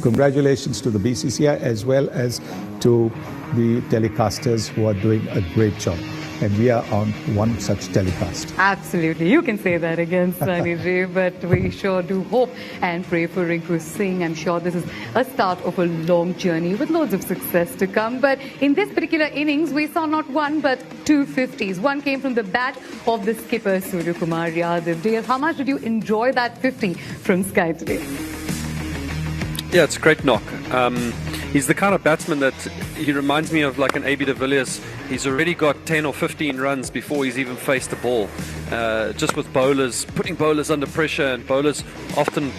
[SPEAKER 6] congratulations to the BCCI as well as to the telecasters who are doing a great job. And we are on one such telecast.
[SPEAKER 5] Absolutely. You can say that again, Sunny ji, but we sure do hope and pray for Rinku Singh. I'm sure this is a start of a long journey with loads of success to come. But in this particular innings, we saw not one but two 50s. One came from the bat of the skipper, Suryakumar Yadav. Dale, how much did you enjoy that 50 from Sky today?
[SPEAKER 17] Yeah, it's a great knock. He's the kind of batsman that he reminds me of like an A.B. de Villiers. He's already got 10 or 15 runs before he's even faced the ball. Just with bowlers, putting bowlers under pressure, and bowlers often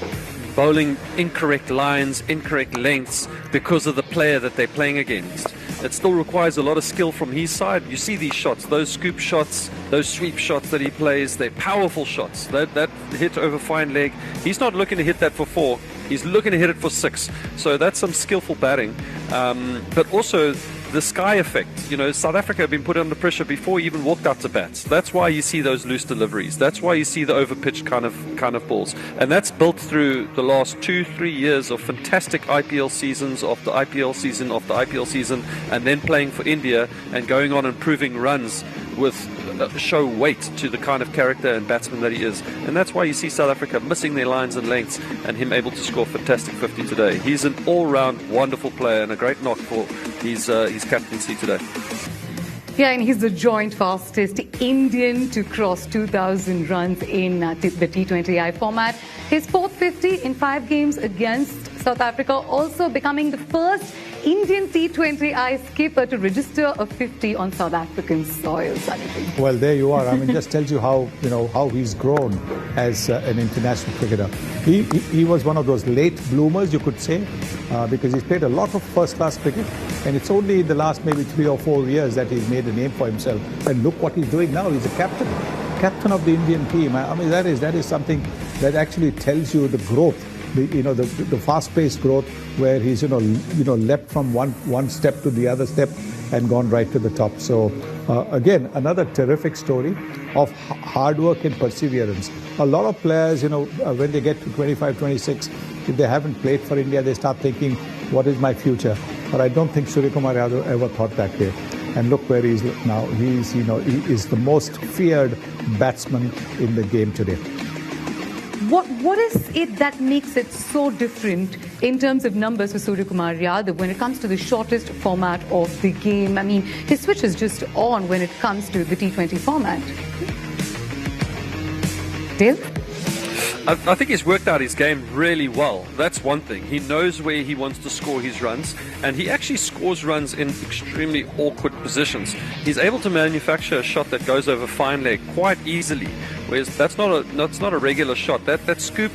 [SPEAKER 17] bowling incorrect lines, incorrect lengths because of the player that they're playing against. It still requires a lot of skill from his side. You see these shots, those scoop shots, those sweep shots that he plays, they're powerful shots. That hit over fine leg, he's not looking to hit that for 4. He's looking to hit it for 6. So that's some skillful batting. But also the Sky effect. South Africa have been put under pressure before he even walked out to bat. That's why you see those loose deliveries. That's why you see the overpitched kind of balls. And that's built through the last 2-3 years of fantastic IPL seasons, of the IPL season, of the IPL season, and then playing for India and going on and proving runs with show weight to the kind of character and batsman that he is. And that's why you see South Africa missing their lines and lengths and him able to score fantastic 50 today. He's an all-round wonderful player and a great knock for his captaincy today.
[SPEAKER 5] Yeah, and he's the joint fastest Indian to cross 2,000 runs in the T20I format. His fourth 50 in 5 games against South Africa, also becoming the first Indian T20I skipper to register a 50 on South African soil.
[SPEAKER 6] Well, there you are. I mean, just tells you how he's grown as an international cricketer. He was one of those late bloomers, you could say, because he's played a lot of first-class cricket, and it's only in the last maybe 3 or 4 years that he's made a name for himself. And look what he's doing now. He's a captain of the Indian team. I mean, that is something that actually tells you the growth. The fast-paced growth where he's leapt from one step to the other step and gone right to the top. So again, another terrific story of hard work and perseverance. A lot of players, when they get to 25, 26, if they haven't played for India, they start thinking, what is my future? But I don't think Suryakumar Yadav ever thought that way. And look where he is now. He is the most feared batsman in the game today.
[SPEAKER 5] What is it that makes it so different in terms of numbers for Suryakumar Yadav when it comes to the shortest format of the game? I mean, his switch is just on when it comes to the T20 format. Dale?
[SPEAKER 17] I think he's worked out his game really well. That's one thing. He knows where he wants to score his runs, and he actually scores runs in extremely awkward positions. He's able to manufacture a shot that goes over fine leg quite easily, Whereas that's not a regular shot. That scoop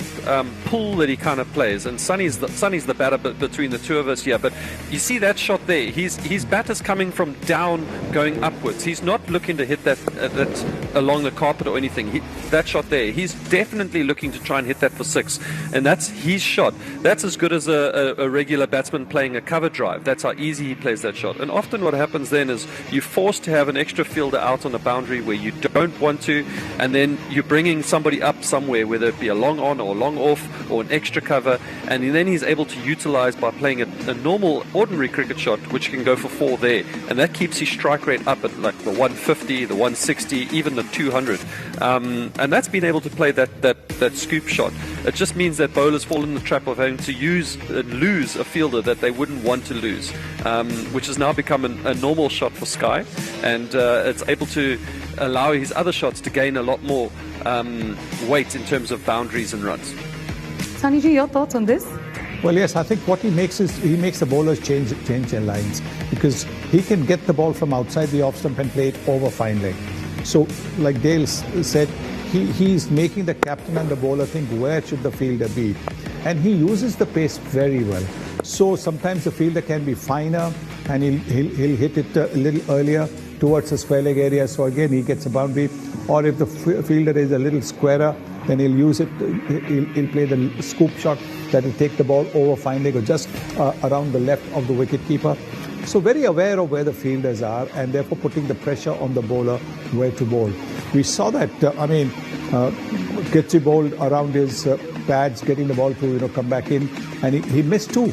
[SPEAKER 17] pull that he kind of plays, and Sonny's the batter between the two of us here. But you see that shot there. His bat is coming from down, going upwards. He's not looking to hit that along the carpet or anything. That shot there, he's definitely looking to try and hit that for 6, and that's his shot. That's as good as a regular batsman playing a cover drive. That's how easy he plays that shot. And often what happens then is you're forced to have an extra fielder out on the boundary where you don't want to, and then you're bringing somebody up somewhere, whether it be a long on or long off or an extra cover, and then he's able to utilize by playing a normal ordinary cricket shot, which can go for 4 there, and that keeps his strike rate up at like the 150, the 160, even the 200, and that's been able to play that scoop shot. It just means that bowlers fall in the trap of having to lose a fielder that they wouldn't want to lose, which has now become a normal shot for Sky, and it's able to allow his other shots to gain a lot more weight in terms of boundaries and runs.
[SPEAKER 5] Sunnyji, your thoughts on this?
[SPEAKER 6] Well, yes, I think what he makes is he makes the bowlers change their lines, because he can get the ball from outside the off stump and play it over fine leg. So, like Dale said, he's making the captain and the bowler think where should the fielder be, and he uses the pace very well. So sometimes the fielder can be finer and he'll hit it a little earlier towards the square leg area, so again he gets a boundary. Or if the fielder is a little squarer, then he'll use it, he'll play the scoop shot that will take the ball over fine leg or just around the left of the wicket keeper. So very aware of where the fielders are, and therefore putting the pressure on the bowler where to bowl. We saw that, Gqeberha bowled around his pads, getting the ball to come back in, and he missed 2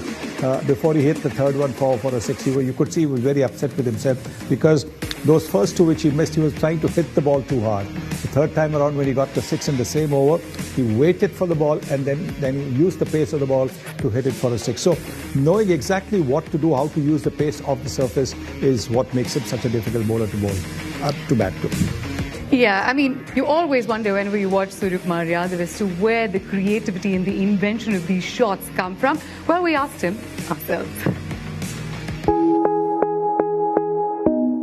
[SPEAKER 6] before he hit the third one for a 6. You could see he was very upset with himself, because those first 2 which he missed, he was trying to hit the ball too hard. The third time around, when he got the 6 in the same over, he waited for the ball and then he used the pace of the ball to hit it for a 6. So knowing exactly what to do, how to use the pace of the surface, is what makes him such a difficult bowler to bowl, to bat to.
[SPEAKER 5] Yeah, I mean, you always wonder whenever you watch Suryakumar Yadav as to where the creativity and the invention of these shots come from. Well, we asked him ourselves.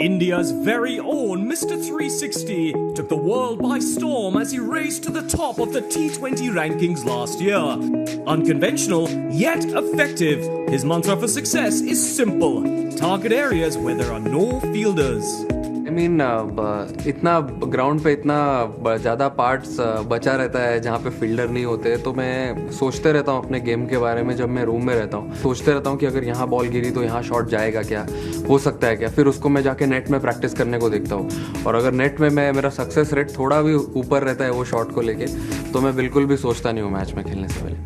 [SPEAKER 1] India's very own Mr. 360 took the world by storm as he raced to the top of the T20 rankings last year. Unconventional, yet effective, his mantra for success is simple. Target areas where there are no fielders.
[SPEAKER 13] I mean, इतना ground पे इतना ज़्यादा parts बचा रहता है जहाँ पे fielder नहीं होते, तो मैं सोचते रहता हूँ अपने गेम के बारे में. जब मैं रूम में रहता हूँ सोचते रहता हूँ कि अगर यहाँ बॉल गिरी तो यहाँ शॉट जाएगा क्या, हो सकता है क्या. फिर उसको मैं जाके नेट में प्रैक्टिस करने को देखता हूँ, और अगर नेट में मेरा सक्सेस रेट थोड़ा भी ऊपर रहता है वो शॉट को लेके, तो मैं बिल्कुल भी सोचता नहीं हूँ मैच में खेलने से पहले.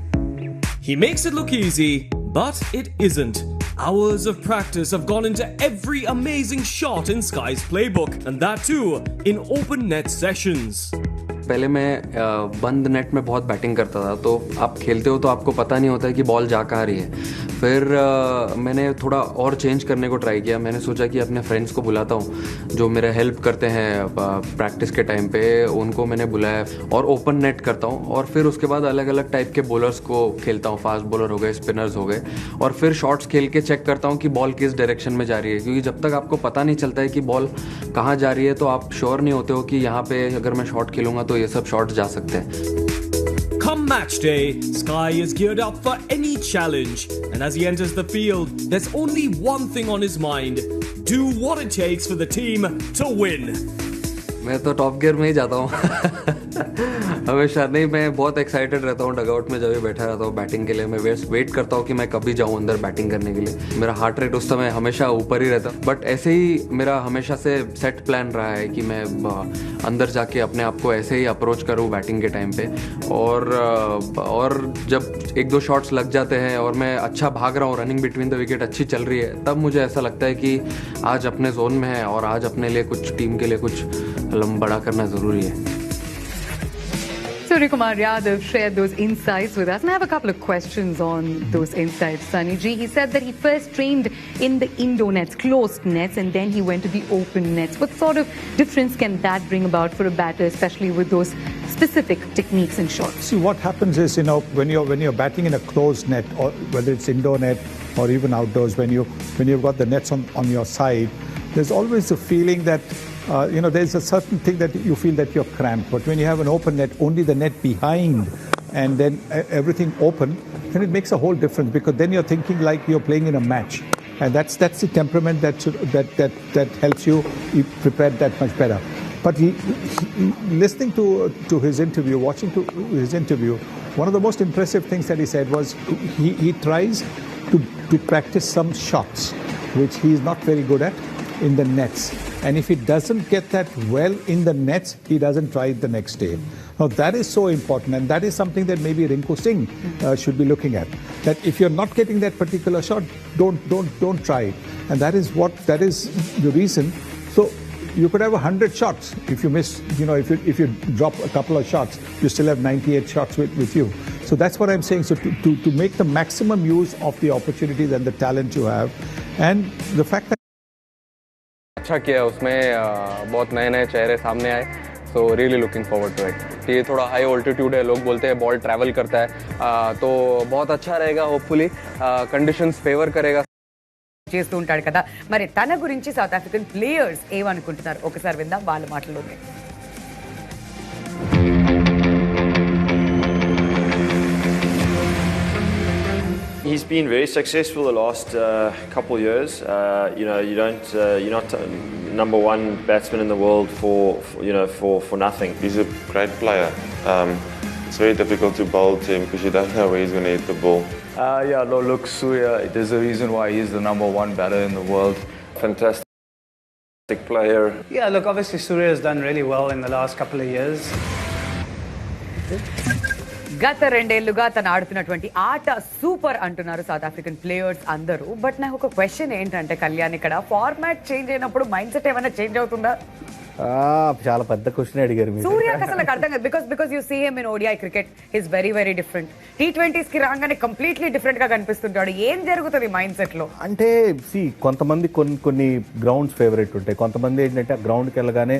[SPEAKER 1] He makes it look easy, but it isn't. Hours of practice have gone into every amazing shot in Sky's playbook, and that too in open net sessions.
[SPEAKER 13] पहले मैं बंद नेट में बहुत बैटिंग करता था, तो आप खेलते हो तो आपको पता नहीं होता है कि बॉल जा कहाँ रही है. फिर मैंने थोड़ा और चेंज करने को ट्राई किया. मैंने सोचा कि अपने फ्रेंड्स को बुलाता हूँ जो मेरा हेल्प करते हैं प्रैक्टिस के टाइम पे, उनको मैंने बुलाया और ओपन नेट करता हूँ. और फिर उसके बाद अलग अलग टाइप के बॉलर्स को खेलता हूँ, फास्ट बॉलर हो गए, स्पिनर्स हो गए, और फिर शॉट्स खेल के चेक करता हूँ कि बॉल किस डायरेक्शन में जा रही है. क्योंकि जब तक आपको पता नहीं चलता है कि बॉल कहाँ जा रही है, तो आप श्योर नहीं होते हो कि यहाँ पे अगर मैं शॉट खेलूंगा तो ये सब शॉट्स जा सकते हैं.
[SPEAKER 1] Come match day, Sky is geared up for any challenge, and as he enters the field, there's only one thing on his mind: do what it takes for the team to win.
[SPEAKER 13] मैं तो top gear में ही जाता हूँ हमेशा. नहीं, मैं बहुत excited रहता हूँ डगआउट में, जब भी बैठा रहता हूँ बैटिंग के लिए. मैं वेट करता हूँ कि मैं कभी जाऊँ अंदर बैटिंग करने के लिए. मेरा हार्ट रेट उस समय हमेशा ऊपर ही रहता. बट ऐसे ही मेरा हमेशा से सेट प्लान रहा है कि मैं अंदर जाके अपने आप को ऐसे ही अप्रोच करूँ बैटिंग के टाइम पे. और जब 1-2 शॉट्स लग जाते हैं और मैं अच्छा भाग रहा हूँ, रनिंग बिटवीन द विकेट अच्छी चल रही है, तब मुझे ऐसा लगता है कि आज अपने जोन में है और आज अपने लिए कुछ, टीम के लिए कुछ बड़ा करना ज़रूरी है.
[SPEAKER 5] Suryakumar Yadav shared those insights with us, and I have a couple of questions on those insights, Sunny Ji. He said that he first trained in the indoor nets, closed nets, and then he went to the open nets. What sort of difference can that bring about for a batter, especially with those specific techniques and shots?
[SPEAKER 6] See, what happens is, when you're batting in a closed net, or whether it's indoor net or even outdoors, when you've got the nets on your side, there's always a feeling that, there's a certain thing that you feel that you're cramped. But when you have an open net, only the net behind, and then everything open, then it makes a whole difference, because then you're thinking like you're playing in a match. And that's the temperament that helps you prepare that much better. But listening to his interview, watching to his interview, one of the most impressive things that he said was he tries to practice some shots which he is not very good at in the nets. And if he doesn't get that well in the nets, he doesn't try it the next day. Now that is so important, and that is something that maybe Rinku Singh should be looking at. That if you're not getting that particular shot, don't try it. And that is the reason. So you could have 100 shots. If you miss, if you drop a couple of shots, you still have 98 shots with you. So that's what I'm saying. So to make the maximum use of the opportunities and the talent you have, and the fact that
[SPEAKER 13] अच्छा किया उसमें बहुत नए चेहरे सामने आए. So really looking forward to it. ये थोड़ा हाई ऑल्टीट्यूड है, लोग बोलते हैं बॉल ट्रैवल करता है, तो बहुत अच्छा रहेगा. होपफुली कंडीशंस फेवर करेगा.
[SPEAKER 14] చేస్తూ ఉంటాడు కదా, మరి తన గురించి సౌత్ ఆఫ్రికన్ ప్లేయర్స్ ఏమనుకుంటున్నారు ఒకసారి విందాం వాళ్ళ మాటల్లోనే.
[SPEAKER 15] He's been very successful the last couple years. You're not number one batsman in the world for nothing.
[SPEAKER 12] He's a great player. It's very difficult to bowl to him because you don't know where he's going to hit the ball.
[SPEAKER 23] Look, Surya, there's a reason why he's the number one batter in the world.
[SPEAKER 15] Fantastic player.
[SPEAKER 24] Yeah, look, obviously Surya has done really well in the last couple of years.
[SPEAKER 14] గత 2 ఏళ్లుగా తను ఆడుతున్నటువంటి ఆట super అంటున్నారు south African players అందరూ. But నాకు ఒక question ఏంటంటే కళ్యాణ్, ఇక్కడ ఫార్మాట్ చేంజ్ అయినప్పుడు మైండ్ సెట్ ఏమైనా చేంజ్ అవుతుందా?
[SPEAKER 25] చాలా పెద్ద క్వశ్చన్ అడిగారు మీరు.
[SPEAKER 14] సూర్యకి అసలు అర్థం కాదు, because you see him in ODI cricket his very different. T20s కి రాగానే కంప్లీట్లీ డిఫరెంట్ గా కనిపిస్తుంటాడు. ఏం జరుగుతుంది మైండ్ సెట్ లో?
[SPEAKER 25] అంటే కొంతమంది కొన్ని గ్రౌండ్స్ ఫేవరెట్ ఉంటాయి. కొంతమంది ఏంటంటే ఆ గ్రౌండ్కి వెళ్ళగానే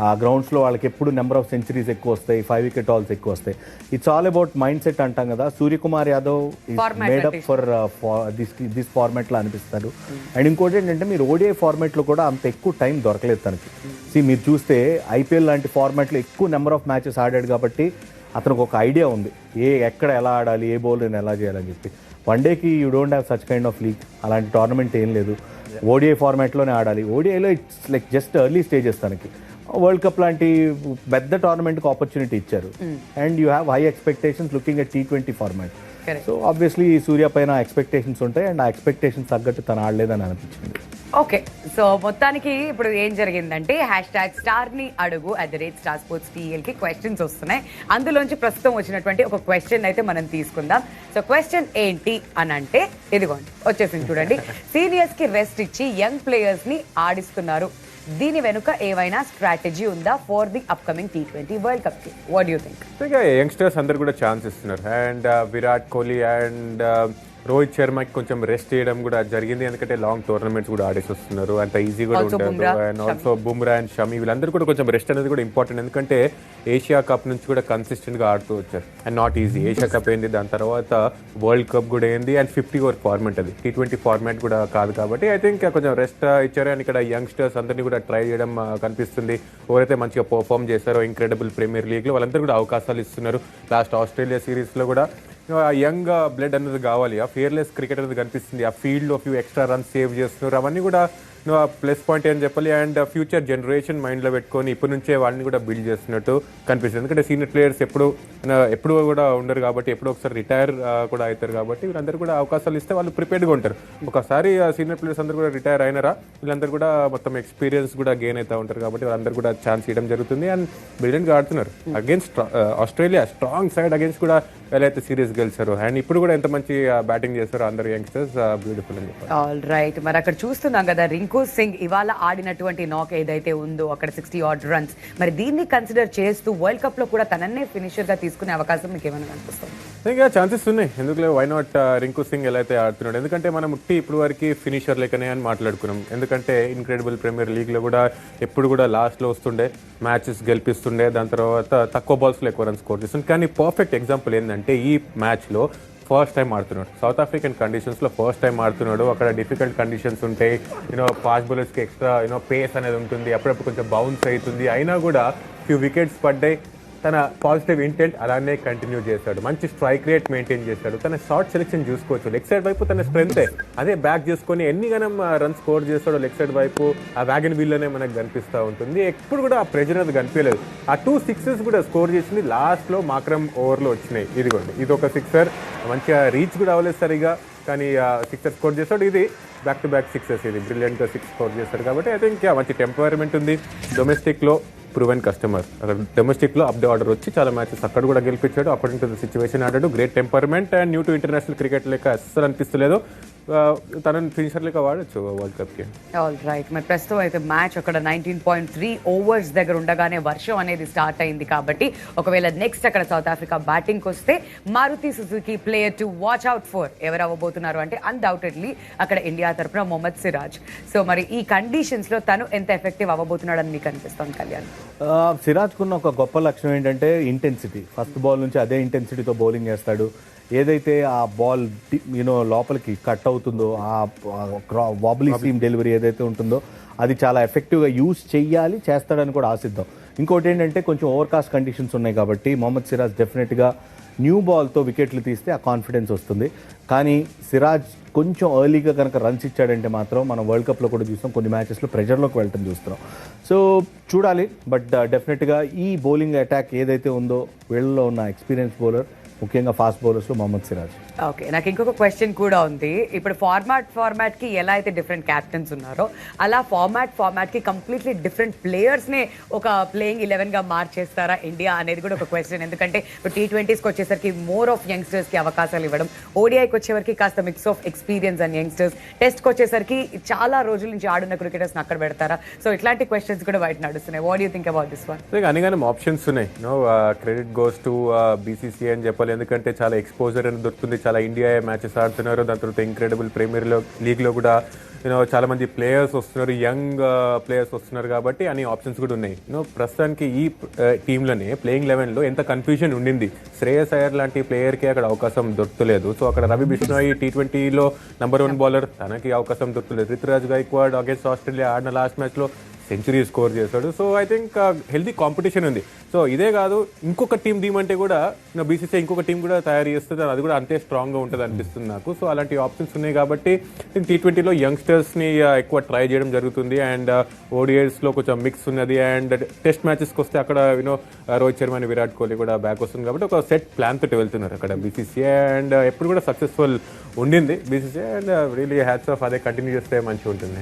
[SPEAKER 25] ఆ గ్రౌండ్స్లో వాళ్ళకి ఎప్పుడు నెంబర్ ఆఫ్ సెంచరీస్ ఎక్కువ వస్తాయి, 5 వికెట్ హాల్స్ ఎక్కువ వస్తాయి. It's all about mind set అంటాం కదా. Suryakumar Yadav is made up for this ఫార్మాట్లో అనిపిస్తాడు. అండ్ ఇంకోటి ఏంటంటే మీరు ఓడిఐ ఫార్మాట్లో కూడా అంత ఎక్కువ టైం దొరకలేదు తనకి. మీరు చూస్తే ఐపీఎల్ లాంటి ఫార్మాట్లో ఎక్కువ నెంబర్ ఆఫ్ మ్యాచెస్ ఆడాడు కాబట్టి అతనికి ఒక ఐడియా ఉంది ఎక్కడ ఎలా ఆడాలి, ఏ బౌలర్ని ఎలా చేయాలని చెప్పి. వన్డేకి you don't have such kind of league, అలాంటి టోర్నమెంట్ ఏం లేదు. ఓడిఐ ఫార్మాట్లోనే ఆడాలి. ఓడిఐలో it's like just early stages తనకి. వరల్డ్ కప్ లాంటి పెద్ద టోర్నమెంట్కి ఆపర్చునిటీ ఇచ్చారు. And you have high expectations looking at T20 format. So obviously Surya పైన ఎక్స్పెక్టేషన్స్ ఉంటాయి, అండ్ ఆ ఎక్స్పెక్టేషన్స్ తగ్గట్టు తను ఆడలేదని అనిపించింది.
[SPEAKER 14] ఓకే, సో మొత్తానికి ఇప్పుడు ఏం జరిగిందంటే #స్టార్ని అడుగు @StarSportsTL కి క్వశ్చన్స్ వస్తున్నాయి. అందులోంచి ప్రస్తుతం వచ్చినటువంటి ఒక క్వశ్చన్ అయితే మనం తీసుకుందాం. సో క్వశ్చన్ ఏంటి అని అంటే ఇదిగోండి వచ్చేసింది చూడండి. సీనియర్స్ కి రెస్ట్ ఇచ్చి యంగ్ ప్లేయర్స్ ని ఆడిస్తున్నారు. దీని వెనుక ఏమైనా స్ట్రాటజీ ఉందా for the upcoming T20 world cup కి? What do you think?
[SPEAKER 26] Youngsters అందరు కూడా ఛాన్స్ ఇస్తున్నారు. అండ్ విరాట్ కోహ్లీ అండ్ రోహిత్ శర్మకి కొంచెం రెస్ట్ చేయడం కూడా జరిగింది, ఎందుకంటే లాంగ్ టోర్నమెంట్స్ కూడా ఆడేసి వస్తున్నారు, అంత ఈజీ కూడా ఉండదు. And also Bumrah and Shami వీళ్ళందరూ కూడా కొంచెం రెస్ట్ అనేది కూడా ఇంపార్టెంట్, ఎందుకంటే ఏషియా కప్ నుంచి కూడా కన్సిస్టెంట్గా ఆడుతూ వచ్చారు. And not easy. Asia cup ఏంది, దాని తర్వాత వరల్డ్ కప్ కూడా ఏంది, అండ్ 50 ఓవర్ ఫార్మాట్, అది T20 ఫార్మాట్ కూడా కాదు. కాబట్టి ఐ థింక్ కొంచెం రెస్ట్ ఇచ్చారు. అండ్ ఇక్కడ యంగ్స్టర్స్ అందరినీ కూడా ట్రై చేయడం కనిపిస్తుంది. ఎవరైతే మంచిగా పర్ఫామ్ చేస్తారో ఇంక్రెడిబుల్ ప్రీమియర్ లీగ్లో వాళ్ళందరూ కూడా అవకాశాలు ఇస్తున్నారు. లాస్ట్ ఆస్ట్రేలియా సిరీస్లో కూడా యంగ్ బ్లడ్ అనేది కావాలి, ఆ ఫియర్లెస్ క్రికెట్ అనేది కనిపిస్తుంది. ఆ ఫీల్డ్లో ఫ్యూ ఎక్స్ట్రా రన్స్ సేవ్ చేస్తున్నారు, అవన్నీ కూడా ప్లస్ పాయింట్ అని చెప్పాలి. అండ్ ఫ్యూచర్ జనరేషన్ మైండ్లో పెట్టుకొని ఇప్పటి నుంచే వాళ్ళని కూడా బిల్డ్ చేస్తున్నట్టు కనిపిస్తుంది. ఎందుకంటే సీనియర్ ప్లేయర్స్ ఎప్పుడు కూడా ఉండరు కాబట్టి, ఎప్పుడు ఒకసారి రిటైర్ కూడా అవుతారు కాబట్టి వీళ్ళందరూ కూడా అవకాశాలు ఇస్తే వాళ్ళు ప్రిపేర్డ్గా ఉంటారు. ఒకసారి సీనియర్ ప్లేయర్స్ అందరూ కూడా రిటైర్ అయినారా, వీళ్ళందరూ కూడా మొత్తం ఎక్స్పీరియన్స్ కూడా గెయిన్ అవుతూ ఉంటారు కాబట్టి వాళ్ళందరూ కూడా ఛాన్స్ ఇవ్వడం జరుగుతుంది. అండ్ బ్రిలియంట్గా ఆడుతున్నారు against Australia, strong side against కూడా ఎలా సిరీస్ గెలిచారు. అండ్ ఇప్పుడు కూడా ఎంత మంచి బ్యాటింగ్ చేశారు అందరు యంగ్స్టర్స్, బ్యూటిఫుల్ అని చెప్పారు.
[SPEAKER 14] ఆల్ రైట్, మరి అక్కడ చూస్తున్నాం కదా రింకు సింగ్ ఇవాళ ఆడినటువంటి నాక్ ఏదైతే ఉందో అక్కడ 60 odd runs, మరి దీన్ని కన్సిడర్ చేస్తూ వరల్డ్ కప్ లో కూడా తనన్నే ఫినిషర్ గా తీసుకునే అవకాశం మీకు ఏమైనా కనిపిస్తుంది?
[SPEAKER 26] ఇంకా ఛాన్సెస్ ఉన్నాయి, ఎందుకు వై నాట్. రింకు సింగ్ ఎలా అయితే ఆడుతున్నాడు, ఎందుకంటే మనం ఇప్పుడు వరకు ఫినిషర్ లేకనే అని మాట్లాడుకున్నాం. ఎందుకంటే ఇన్క్రెడిబుల్ ప్రీమియర్ లీగ్లో కూడా ఎప్పుడు కూడా లాస్ట్లో వస్తుండే, మ్యాచెస్ గెలిపిస్తుండే, దాని తర్వాత తక్కువ బాల్స్లో ఎక్కువ రన్స్ స్కోర్ చేస్తుండే. కానీ పర్ఫెక్ట్ ఎగ్జాంపుల్ ఏంటంటే ఈ మ్యాచ్లో ఫస్ట్ టైం ఆడుతున్నాడు, సౌత్ ఆఫ్రికన్ కండిషన్స్లో ఫస్ట్ టైం ఆడుతున్నాడు. అక్కడ డిఫికల్ట్ కండిషన్స్ ఉంటాయి, ఫాస్ట్ బౌలర్స్కి ఎక్స్ట్రా పేస్ అనేది ఉంటుంది, అప్పుడప్పుడు కొంచెం బౌన్స్ అవుతుంది. అయినా కూడా ఫ్యూ వికెట్స్ పడ్డాయి. తన పాజిటివ్ ఇంటెంట్ అలానే కంటిన్యూ చేశాడు, మంచి స్ట్రైక్ రేట్ మెయింటైన్ చేశాడు. తన షార్ట్ సెలెక్షన్ చూసుకోవచ్చు, లెగ్ సైడ్ వైపు తన స్ట్రెంతే, అదే బ్యాక్ చేసుకొని ఎన్ని గనం రన్ స్కోర్ చేస్తాడో లెగ్ సైడ్ వైపు ఆ వ్యాగన్ వీల్లోనే మనకు కనిపిస్తూ ఉంటుంది. ఎప్పుడు కూడా ఆ ప్రెజర్ అనేది కనిపించలేదు. ఆ 2 6s కూడా స్కోర్ చేసింది లాస్ట్లో మాక్రమ్ ఓవర్లో వచ్చినాయి. ఇదిగోండి, ఇది ఒక 6 మంచిగా రీచ్ కూడా అవ్వలేదు సరిగా, కానీ 6 స్కోర్ చేస్తాడు. ఇది బ్యాక్ టు బ్యాక్ 6s, ఇది బ్రిలియంట్గా 6 స్కోర్ చేస్తాడు. కాబట్టి ఐ థింక్ మంచి టెంపర్మెంట్ ఉంది. డొమెస్టిక్లో ప్రూవెన్ కస్టమర్, అక్కడ డొమెస్టిక్లో అప్ ద ఆర్డర్ వచ్చి చాలా మ్యాచెస్ అక్కడ కూడా గెలిపించాడు. అకార్డింగ్ టు ద సిచ్యువేషన్ ఆడాడు. Great temperament and new to international cricket లెక్క అస్సలు అనిపిస్తలేదు. తనని ఫినిషర్ లెక్క వాడచ్చు వరల్డ్ కప్కి.
[SPEAKER 14] ఆల్ రైట్, మరి ప్రస్తుతం అయితే మ్యాచ్ అక్కడ 19.3 ఓవర్స్ దగ్గర ఉండగానే వర్షం అనేది స్టార్ట్ అయింది. కాబట్టి ఒకవేళ నెక్స్ట్ అక్కడ సౌత్ ఆఫ్రికా బ్యాటింగ్కి వస్తే Maruti Suzuki player to watch out for ఎవరు అవ్వబోతున్నారు అంటే అన్డౌటెడ్లీ అక్కడ ఇండియా తరపున మొహమ్మద్ సిరాజ్. సో మరి ఈ కండిషన్స్లో తను ఎంత ఎఫెక్టివ్ అవ్వబోతున్నాడని మీకు అనిపిస్తుంది కళ్యాణ్?
[SPEAKER 25] సిరాజ్కున్న ఒక గొప్ప లక్షణం ఏంటంటే ఇంటెన్సిటీ. ఫస్ట్ బాల్ నుంచి అదే ఇంటెన్సిటీతో బౌలింగ్ చేస్తాడు. ఏదైతే ఆ బాల్ లోపలికి కట్ అవుతుందో, ఆ వాబ్లీ సీమ్ డెలివరీ ఏదైతే ఉంటుందో అది చాలా ఎఫెక్టివ్గా యూజ్ చేయాలి, చేస్తాడని కూడా ఆశిద్దాం. ఇంకోటి ఏంటంటే కొంచెం ఓవర్కాస్ట్ కండిషన్స్ ఉన్నాయి కాబట్టి మొహమ్మద్ సిరాజ్ డెఫినెట్గా న్యూ బాల్తో వికెట్లు తీస్తే ఆ కాన్ఫిడెన్స్ వస్తుంది. కానీ సిరాజ్ కొంచెం ఎర్లీగా కనుక రన్స్ ఇచ్చాడంటే మాత్రం మనం వరల్డ్ కప్లో కూడా చూస్తాం, కొన్ని మ్యాచెస్లో ప్రెషర్లోకి వెళ్ళటం చూస్తున్నాం. సో చూడాలి. బట్ డెఫినెట్గా ఈ బౌలింగ్ అటాక్ ఏదైతే ఉందో వీళ్ళలో ఉన్న ఎక్స్పీరియన్స్ బౌలర్, ముఖ్యంగా ఫాస్ట్ బౌలర్స్లో మొహమ్మద్ సిరాజ్.
[SPEAKER 14] ఓకే, నాకు ఇంకొక క్వశ్చన్ కూడా ఉంది. ఇప్పుడు ఫార్మాట్కి ఎలా అయితే డిఫరెంట్ క్యాప్టెన్స్ ఉన్నారో అలా ఫార్మాట్కి కంప్లీట్లీ డిఫరెంట్ ప్లేయర్స్నే ఒక ప్లేయింగ్ 11గా మార్చేస్తారా ఇండియా అనేది కూడా ఒక క్వశ్చన్. ఎందుకంటే ఇప్పుడు T20స్కి వచ్చేసరికి మోర్ ఆఫ్ యంగ్స్టర్స్కి అవకాశాలు ఇవ్వడం, ODIకి వచ్చేసరికి కాస్త mix of experience and youngsters, టెస్ట్కి వచ్చేసరికి చాలా రోజుల నుంచి ఆడున్న క్రికెటర్స్ని అక్కడ పెడతారా? సో ఇట్లాంటి క్వశ్చన్స్ కూడా బయట నడుస్తున్నాయి. What you think about this one?
[SPEAKER 26] అనిగానే ఆప్షన్స్ ఉన్నాయి. క్రెడిట్ గోస్ టు BCCI అని చెప్పాలి, ఎందుకంటే చాలా ఎక్స్పోజర్ అని దొరుకుతుంది. చాలా ఇండియా మ్యాచెస్ ఆడుతున్నారు. దాని తర్వాత ఇంక్రెడిబుల్ ప్రీమియర్ లీగ్లో కూడా చాలా మంది ప్లేయర్స్ వస్తున్నారు, యంగ్ ప్లేయర్స్ వస్తున్నారు. కాబట్టి అన్ని ఆప్షన్స్ కూడా ఉన్నాయి. ప్రస్తుతానికి ఈ టీంలోనే ప్లేయింగ్ 11లో ఎంత కన్ఫ్యూజన్ ఉండింది. శ్రేయస్ అయ్యర్ లాంటి ప్లేయర్కి అక్కడ అవకాశం దొరకలేదు. సో అక్కడ రవి బిష్ణోయ్ T20లో నంబర్ 1 బౌలర్, తనకి అవకాశం దొరకలేదు. రితురాజ్ గైక్వాడ్ అగేన్స్ట్ ఆస్ట్రేలియా ఆడిన లాస్ట్ మ్యాచ్లో సెంచరీ స్కోర్ చేశాడు. So I think healthy competition ఉంది. సో ఇదే కాదు, ఇంకొక టీం దీమంటే కూడా BCCI ఇంకొక టీం కూడా తయారు చేస్తుంది, అది కూడా అంతే స్ట్రాంగ్గా ఉంటుంది అనిపిస్తుంది నాకు. సో అలాంటి ఆప్షన్స్ ఉన్నాయి కాబట్టి T20లో యంగ్స్టర్స్ని ఎక్కువ ట్రై చేయడం జరుగుతుంది. అండ్ ODIస్లో కొంచెం మిక్స్ ఉన్నది. అండ్ టెస్ట్ మ్యాచెస్కి వస్తే అక్కడ రోహిత్ శర్మ అని విరాట్ కోహ్లీ కూడా బ్యాక్ వస్తుంది. కాబట్టి ఒక సెట్ ప్లాన్ తోటి వెళ్తున్నారు అక్కడ BCCI. అండ్ ఎప్పుడు కూడా సక్సెస్ఫుల్ ఉండింది BCCI. And really hats off, అదే కంటిన్యూ చేస్తే మంచిగా ఉంటుంది.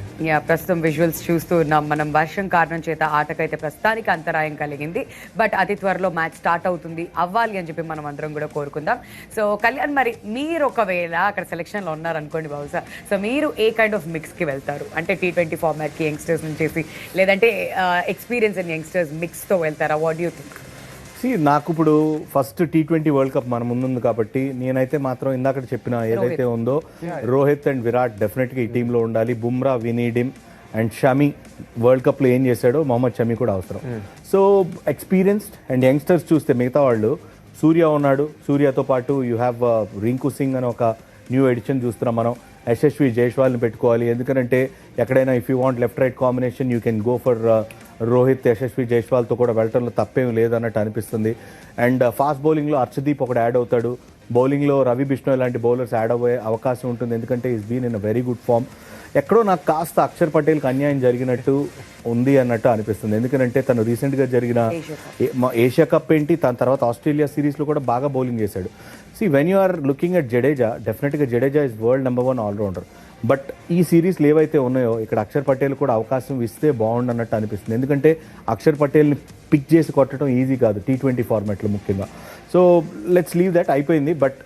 [SPEAKER 14] ప్రస్తుతం విజువల్స్ చూస్తూ ఉన్నాం మనం. వర్షం కారణం చేత ఆటకైతే ప్రస్తుతానికి అంతరాయం కలిగింది. బట్ అతి త్వరలో మ్యాచ్ స్టార్ట్ అవుతుంది, అవ్వాలి అని చెప్పి మనం అందరం కూడా కోరుకుందాం. సో కళ్యాణ్, మరి మీరు ఒకవేళ అక్కడ సెలెక్షన్లో ఉన్నారనుకోండి బహుశా, సో మీరు ఏ కైండ్ ఆఫ్ మిక్స్కి వెళ్తారు? అంటే T20 ఫార్మాట్కి యంగ్స్టర్స్ నుంచి, లేదంటే ఎక్స్పీరియన్స్ అండ్ యంగ్స్టర్స్ మిక్స్తో వెళ్తారా? What you think?
[SPEAKER 25] నాకు ఇప్పుడు ఫస్ట్ T20 వరల్డ్ కప్ మన ముందుంది కాబట్టి నేనైతే మాత్రం ఇందాక చెప్పిన ఏదైతే ఉందో రోహిత్ అండ్ విరాట్ డెఫినెట్గా ఈ టీంలో ఉండాలి. Bumrah, we need him. And Shami world కప్లో ఏం చేశాడో మొహమ్మద్ షమి కూడా అవసరం. సో ఎక్స్పీరియన్స్డ్ అండ్ యంగ్స్టర్స్ చూస్తే మిగతా వాళ్ళు సూర్య ఉన్నాడు, సూర్యతో పాటు యూ హ్యావ్ రింకు సింగ్ అని ఒక న్యూ ఎడిషన్ చూస్తున్నాం మనం. యశస్వి, జైస్వాల్ని పెట్టుకోవాలి. ఎందుకంటే ఎక్కడైనా if you want left right combination you can go for Rohit, Yashasvi, జైస్వాల్తో కూడా వెళ్ళటంలో తప్పేం లేదన్నట్టు అనిపిస్తుంది. అండ్ ఫాస్ట్ బౌలింగ్లో అర్షదీప్ ఒకటి యాడ్ అవుతాడు. బౌలింగ్లో రవి బిష్ణోయ్ లాంటి బౌలర్స్ యాడ్ అయ్యే అవకాశం ఉంటుంది, ఎందుకంటే is been in a very good form. ఎక్కడో నాకు కాస్త అక్షర్ పటేల్కి అన్యాయం జరిగినట్టు ఉంది అన్నట్టు అనిపిస్తుంది. ఎందుకంటే తను రీసెంట్గా జరిగిన ఏషియా కప్ ఏంటి, తన తర్వాత ఆస్ట్రేలియా సిరీస్లో కూడా బాగా బౌలింగ్ చేశాడు. When you are looking at Jadeja, డెఫినెట్గా Jadeja is world number 1 allrounder. But ఈ సిరీస్లు ఏవైతే ఉన్నాయో ఇక్కడ అక్షర్ పటేల్ కూడా అవకాశం ఇస్తే బాగుండు అన్నట్టు అనిపిస్తుంది. ఎందుకంటే అక్షర్ పటేల్ని పిక్ చేసి కొట్టడం ఈజీ కాదు T20 ఫార్మాట్లో ముఖ్యంగా. సో లెట్స్ లీవ్ దట్, అయిపోయింది. బట్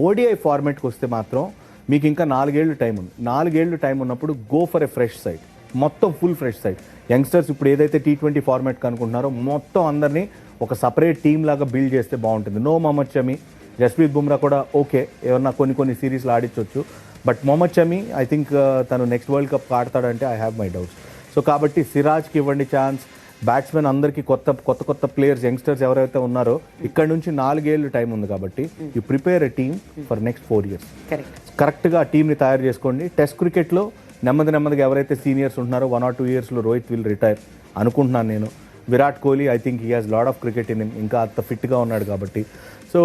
[SPEAKER 25] ODI ఫార్మాట్కి వస్తే మాత్రం మీకు ఇంకా 4 ఏళ్ళు టైం ఉంది. 4 ఏళ్ళు టైం ఉన్నప్పుడు go for a fresh side, మొత్తం ఫుల్ ఫ్రెష్ సైడ్. యంగ్స్టర్స్ ఇప్పుడు ఏదైతే T20 ఫార్మాట్కి అనుకుంటున్నారో మొత్తం అందరినీ ఒక సపరేట్ టీమ్ లాగా బిల్డ్ చేస్తే బాగుంటుంది. నో మొహమ్మద్ షమి, జస్ప్రీత్ బుమ్రా కూడా ఓకే, ఏమన్నా కొన్ని సిరీస్లు ఆడించవచ్చు. But Mohammed Shami I think తను నెక్స్ట్ వరల్డ్ కప్ ఆడతాడంటే I have my doubts. So కాబట్టి సిరాజ్కి ఇవ్వండి ఛాన్స్, బ్యాట్స్మెన్ అందరికీ కొత్త ప్లేయర్స్ యంగ్స్టర్స్ ఎవరైతే ఉన్నారో ఇక్కడ నుంచి 4 ఏళ్ళు టైం ఉంది కాబట్టి you prepare a team for next 4 years. కరెక్ట్గా ఆ టీంని తయారు చేసుకోండి. టెస్ట్ క్రికెట్లో నెమ్మదిగా ఎవరైతే సీనియర్స్ ఉంటున్నారో 1 or 2 yearsలో రోహిత్ విల్ రిటైర్ అనుకుంటున్నాను నేను. Virat Kohli I think he has lot of cricket in him, ఇంకా అంత ఫిట్గా ఉన్నాడు కాబట్టి. సో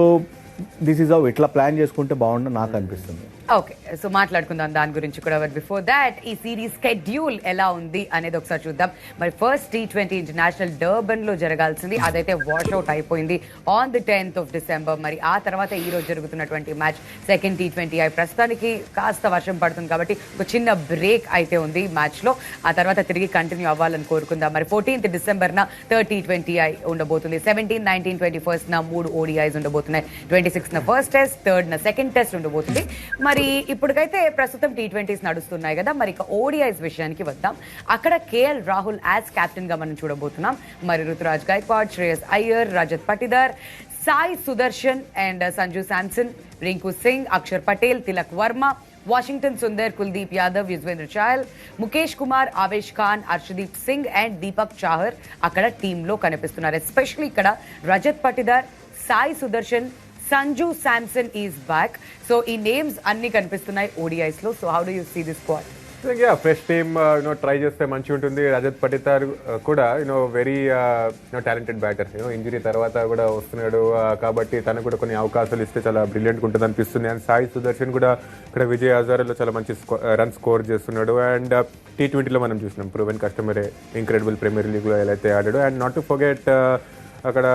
[SPEAKER 25] దిస్ ఈజ్ హౌ ఇట్లా ప్లాన్ చేసుకుంటే బాగుండని నాకు అనిపిస్తుంది.
[SPEAKER 14] ఓకే, సో మాట్లాడుకుందాం దాని గురించి కూడా. బట్ బిఫోర్ దాట్ ఈ సిరీస్ షెడ్యూల్ ఎలా ఉంది అనేది ఒకసారి చూద్దాం. మరి ఫస్ట్ T20 ఇంటర్నేషనల్ డర్బన్ లో జరగాల్సింది, అదైతే వాష్అవుట్ అయిపోయింది on the 10th of December. మరి ఆ తర్వాత ఈ రోజు జరుగుతున్నటువంటి మ్యాచ్ సెకండ్ T20I. ప్రస్తుతానికి కాస్త వర్షం పడుతుంది కాబట్టి ఒక చిన్న బ్రేక్ అయితే ఉంది మ్యాచ్ లో. ఆ తర్వాత తిరిగి కంటిన్యూ అవ్వాలని కోరుకుందాం. మరి 14th December థర్డ్ T20I ఉండబోతుంది. 17, 19, 21 3 ODIs ఉండబోతున్నాయి. 26 first test, 3rd second test ఉండబోతుంది. మరి ఇప్పటికైతే ప్రస్తుతం T20s నడుస్తున్నాయి కదా, మరి ఇక ODIs విషయానికి వద్దాం. అక్కడ KL రాహుల్ యాజ్ కెప్టెన్ గా మనం చూడబోతున్నాం. మరి Ruturaj Gaikwad, Shreyas Iyer, Rajat Patidar, Sai Sudharsan and Sanju Samson, Rinku Singh, Axar Patel, Tilak Varma, Washington Sundar, Kuldeep Yadav, Yuzvendra Chahal, Mukesh Kumar, Avesh Khan, Arshdeep Singh and Deepak Chahar అక్కడ టీంలో కనిపిస్తున్నారు. ఎస్పెషల్లీ ఇక్కడ Rajat Patidar, Sai Sudharsan, Sanju Samson is back. So ఈ నేమ్స్ అన్ని కనిపిస్తున్నాయి ODIs లో. So how do you see this squad?
[SPEAKER 26] Fresh team try చేస్తే మంచిగా ఉంటుంది. రజత్ పటిదార్ కూడా వెరీ టాలెంటెడ్ బ్యాటర్. ఇంజరీ తర్వాత కూడా వస్తున్నాడు కాబట్టి తనకు కూడా కొన్ని అవకాశాలు ఇస్తే చాలా బ్రిలియంట్గా ఉంటుంది అనిపిస్తుంది. అండ్ సాయి సుదర్శన్ కూడా ఇక్కడ విజయ్ హజారేలో చాలా మంచి రన్ స్కోర్ చేస్తున్నాడు. అండ్ T20లో మనం చూసినాం ప్రూవెన్ కస్టమరే, ఇంక్రెడిబుల్ ప్రీమియర్ లీగ్లో ఎలా అయితే ఆడాడు. అండ్ నాట్ టు ఫర్గెట్ అక్కడ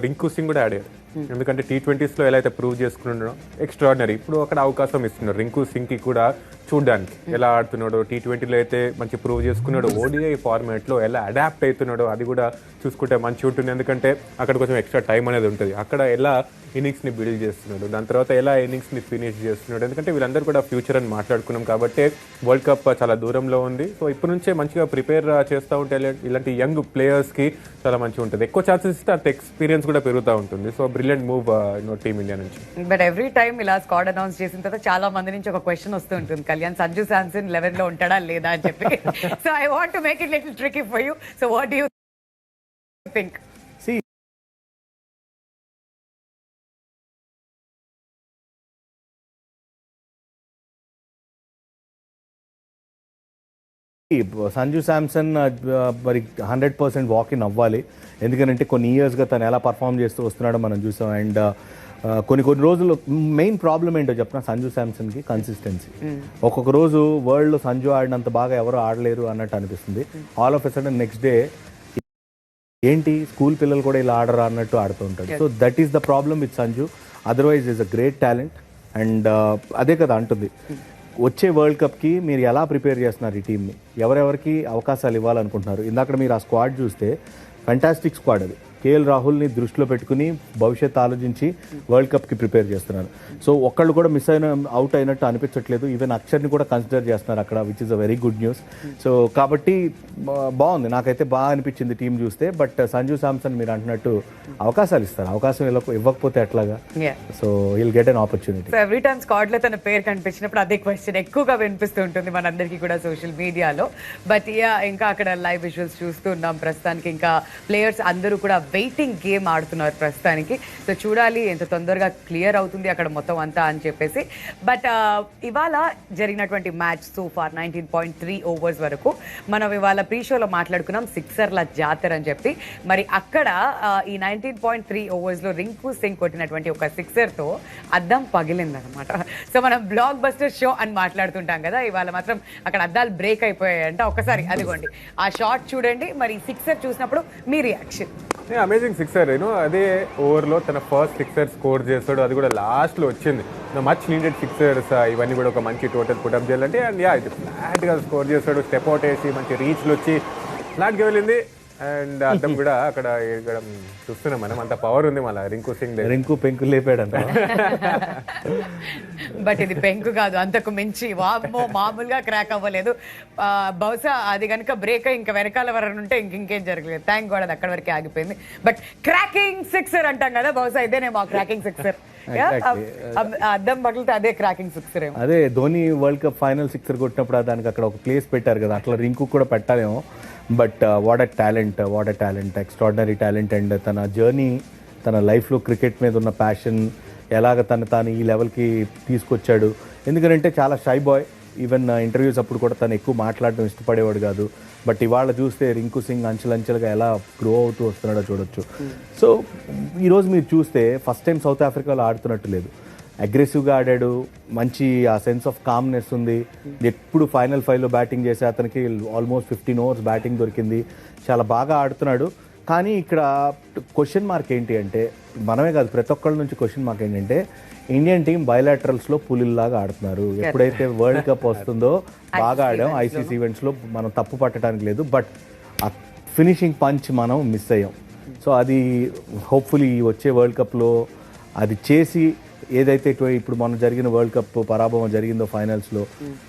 [SPEAKER 26] రింకు సింగ్ కూడా ఆడాడు. ఎందుకంటే T20sలో ఎలా అయితే ప్రూవ్ చేసుకున్నాడో ఎక్స్ట్రాడినరీ. ఇప్పుడు అక్కడ అవకాశం ఇస్తున్నారు రింకు సింగ్కి కూడా చూడడానికి ఎలా ఆడుతున్నాడో. T20లో అయితే మంచి ప్రూవ్ చేసుకున్నాడు. ODI ఫార్మాట్లో ఎలా అడాప్ట్ అవుతున్నాడో అది కూడా చూసుకుంటే మంచి ఉంటుంది. ఎందుకంటే అక్కడ కొంచెం ఎక్స్ట్రా టైం అనేది ఉంటుంది. అక్కడ ఎలా ఇన్నింగ్స్ని బిల్డ్ చేస్తున్నాడు, దాని తర్వాత ఎలా ఇన్నింగ్స్ని ఫినిష్ చేస్తున్నాడు. ఎందుకంటే వీళ్ళందరూ కూడా ఫ్యూచర్ అని మాట్లాడుకున్నాం కాబట్టి వరల్డ్ కప్ చాలా దూరంలో ఉంది. సో ఇప్పటి నుంచే మంచిగా ప్రిపేర్ చేస్తూ ఉంటే ఇలాంటి యంగ్ ప్లేయర్స్కి చాలా మంచిగా ఉంటుంది. ఎక్కువ ఛాన్సెస్ ఇస్తే అంత ఎక్స్పీరియన్స్ కూడా పెరుగుతూ ఉంటుంది. So brilliant move team India నుంచి.
[SPEAKER 14] బట్ ఎవ్రీ టైమ్ ఇలా స్క్వాడ్ అనౌన్స్ చేసిన తర్వాత చాలా మంది నుంచి ఒక క్వశ్చన్ వస్తూ ఉంటుంది, కళ్యాణ్ సంజు శాంసన్ 11 లో ఉంటాడా లేదా అని చెప్పి. So I want to make it little tricky for you. So what do you think?
[SPEAKER 25] Sanju Samson మరి 100% వాకిన్ అవ్వాలి. ఎందుకంటే కొన్ని ఇయర్స్గా తను ఎలా పర్ఫామ్ చేస్తూ వస్తున్నాడో మనం చూసాం. అండ్ కొన్ని రోజులు మెయిన్ ప్రాబ్లం ఏంటో చెప్పిన సంజు శాంసన్కి కన్సిస్టెన్సీ. ఒక్కొక్క రోజు వరల్డ్లో సంజు ఆడినంత బాగా ఎవరు ఆడలేరు అన్నట్టు అనిపిస్తుంది. All of a sudden next day ఏంటి స్కూల్ పిల్లలు కూడా ఇలా ఆడరా అన్నట్టు ఆడుతూ ఉంటాడు. So that is the problem with Sanju. Otherwise is a great talent. And అదే కదా అంటుంది, వచ్చే వరల్డ్ కప్కి మీరు ఎలా ప్రిపేర్ చేస్తున్నారు ఈ టీంని, ఎవరెవరికి అవకాశాలు ఇవ్వాలనుకుంటున్నారు. ఇందాక మీరు ఆ స్క్వాడ్ చూస్తే ఫ్యాంటాస్టిక్ స్క్వాడ్ అది. KL రాహుల్ని దృష్టిలో పెట్టుకుని భవిష్యత్తు ఆలోచించి వరల్డ్ కప్కి ప్రిపేర్ చేస్తున్నారు. సో ఒక్కళ్ళు కూడా అవుట్ అయినట్టు అనిపించట్లేదు. ఈవెన్ అక్షర్ని కూడా కన్సిడర్ చేస్తున్నారు అక్కడ, which is a very good news. So కాబట్టి బాగుంది, నాకైతే బాగా అనిపించింది టీం చూస్తే. బట్ సంజు శాంసన్ మీరు అంటున్నట్టు అవకాశాలు ఇస్తారు, అవకాశం ఇవ్వకపోతే ఎట్లాగా. So will get an opportunity.
[SPEAKER 14] So every time squad లో తన పేరు కనిపించినప్పుడు అదే క్వశ్చన్ ఎక్కువగా వినిపిస్తూ ఉంటుంది మనందరికీ కూడా సోషల్ మీడియాలో. బట్ ఇంకా అక్కడ లైవ్ విజువల్స్ చూస్తున్నాం ప్రస్తుతానికి. ఇంకా ప్లేయర్స్ అందరూ కూడా వెయిటింగ్ గేమ్ ఆడుతున్నారు ప్రస్తుతానికి. సో చూడాలి ఎంత తొందరగా క్లియర్ అవుతుంది అక్కడ మొత్తం అంతా అని చెప్పేసి. బట్ ఇవాళ జరిగినటువంటి మ్యాచ్ సో ఫార్ 19.3 ఓవర్స్ వరకు మనం ఇవాళ ప్రీ షోలో మాట్లాడుకున్నాం సిక్సర్ల జాతర అని చెప్పి. మరి అక్కడ ఈ 19.3 ఓవర్స్లో రింకు సింగ్ కొట్టినటువంటి ఒక సిక్సర్తో అద్దం పగిలిందనమాట. సో మనం బ్లాక్ బస్టర్ షో అని మాట్లాడుతుంటాం కదా, ఇవాళ మాత్రం అక్కడ అద్దాలు బ్రేక్ అయిపోయాయంట. ఒకసారి అదిగోండి ఆ షాట్ చూడండి. మరి సిక్సర్ చూసినప్పుడు మీ రియాక్షన్?
[SPEAKER 26] Amazing sixer. అదే ఓవర్లో తన ఫస్ట్ సిక్సర్ స్కోర్ చేస్తాడు, అది కూడా లాస్ట్లో వచ్చింది. మచ్ నీడెడ్ సిక్సర్స్ ఇవన్నీ కూడా ఒక మంచి టోటల్ పుటప్ చేయాలంటే. అండ్ ఇది ఫ్లాట్గా స్కోర్ చేస్తాడు, స్టెప్ అవుట్ వేసి మంచి రీచ్లు వచ్చి ఫ్లాట్గా వెళ్ళింది. అండ్ అర్థం కూడా అక్కడ చూస్తున్నాం మనం, అంత పవర్ ఉంది మళ్ళీ రింకు సింగ్.
[SPEAKER 25] రింకు పెంకు లేపాడంట.
[SPEAKER 14] బట్ ఇది పెంకు కాదు, అంతకు మించి వామ్మో మామూలుగా క్రాక్ అవ్వలేదు. బహుశా అది కనుక బ్రేక్ అయ్యి ఇంకా వెనకాల వరకు ఉంటే ఇంకేం జరగలేదు. థ్యాంక్ గాడ్ అది అక్కడి వరకే ఆగిపోయింది. బట్ క్రాకింగ్ సిక్సర్ అంటాం కదా, బహుశా ఇదేనే మా క్రాకింగ్ సిక్సర్. అద్దం పగిలితే అదే క్రాకింగ్ సిక్సర్.
[SPEAKER 25] అదే Dhoni world cup final sixer కొట్టినప్పుడు దానికి అక్కడ ఒక ప్లేస్ పెట్టారు కదా, అట్లా రింకు కూడా పెట్టాలేమో. But what a talent, extraordinary talent. And తన జర్నీ, తన లైఫ్లో క్రికెట్ మీద ఉన్న ప్యాషన్, ఎలాగ తాను ఈ లెవెల్కి తీసుకొచ్చాడు. ఎందుకంటే చాలా షై బాయ్, ఈవెన్ ఇంటర్వ్యూస్ అప్పుడు కూడా తను ఎక్కువ మాట్లాడడం ఇష్టపడేవాడు కాదు. బట్ ఇవాళ చూస్తే రింకు సింగ్ అంచెలంచెలుగా ఎలా గ్రో అవుతూ వస్తున్నాడో చూడొచ్చు. సో ఈరోజు మీరు చూస్తే ఫస్ట్ టైం సౌత్ ఆఫ్రికాలో ఆడుతున్నట్టు లేదు, అగ్రెసివ్గా ఆడాడు. మంచి ఆ సెన్స్ ఆఫ్ కామ్నెస్ ఉంది. ఎప్పుడు ఫైనల్ 5లో బ్యాటింగ్ చేసే అతనికి ఆల్మోస్ట్ 15 overs బ్యాటింగ్ దొరికింది. చాలా బాగా ఆడుతున్నాడు. కానీ ఇక్కడ క్వశ్చన్ మార్క్ ఏంటి అంటే, మనమే కాదు ప్రతి ఒక్కళ్ళ నుంచి క్వశ్చన్ మార్క్ ఏంటంటే, ఇండియన్ టీం బయలాటరల్స్లో పులిల్లాగా ఆడుతున్నారు. ఎప్పుడైతే వరల్డ్ కప్ వస్తుందో బాగా ఆడాం, ఐసీసీ ఈవెంట్స్లో మనం తప్పు పట్టడానికి లేదు. బట్ ఆ ఫినిషింగ్ పంచ్ మనం మిస్ అయ్యాం. సో అది హోప్ఫుల్లీ వచ్చే వరల్డ్ కప్లో అది చేసి, ఏదైతే ఇప్పుడు మనం జరిగిన వరల్డ్ కప్ పరాభవం జరిగిందో ఫైనల్స్లో,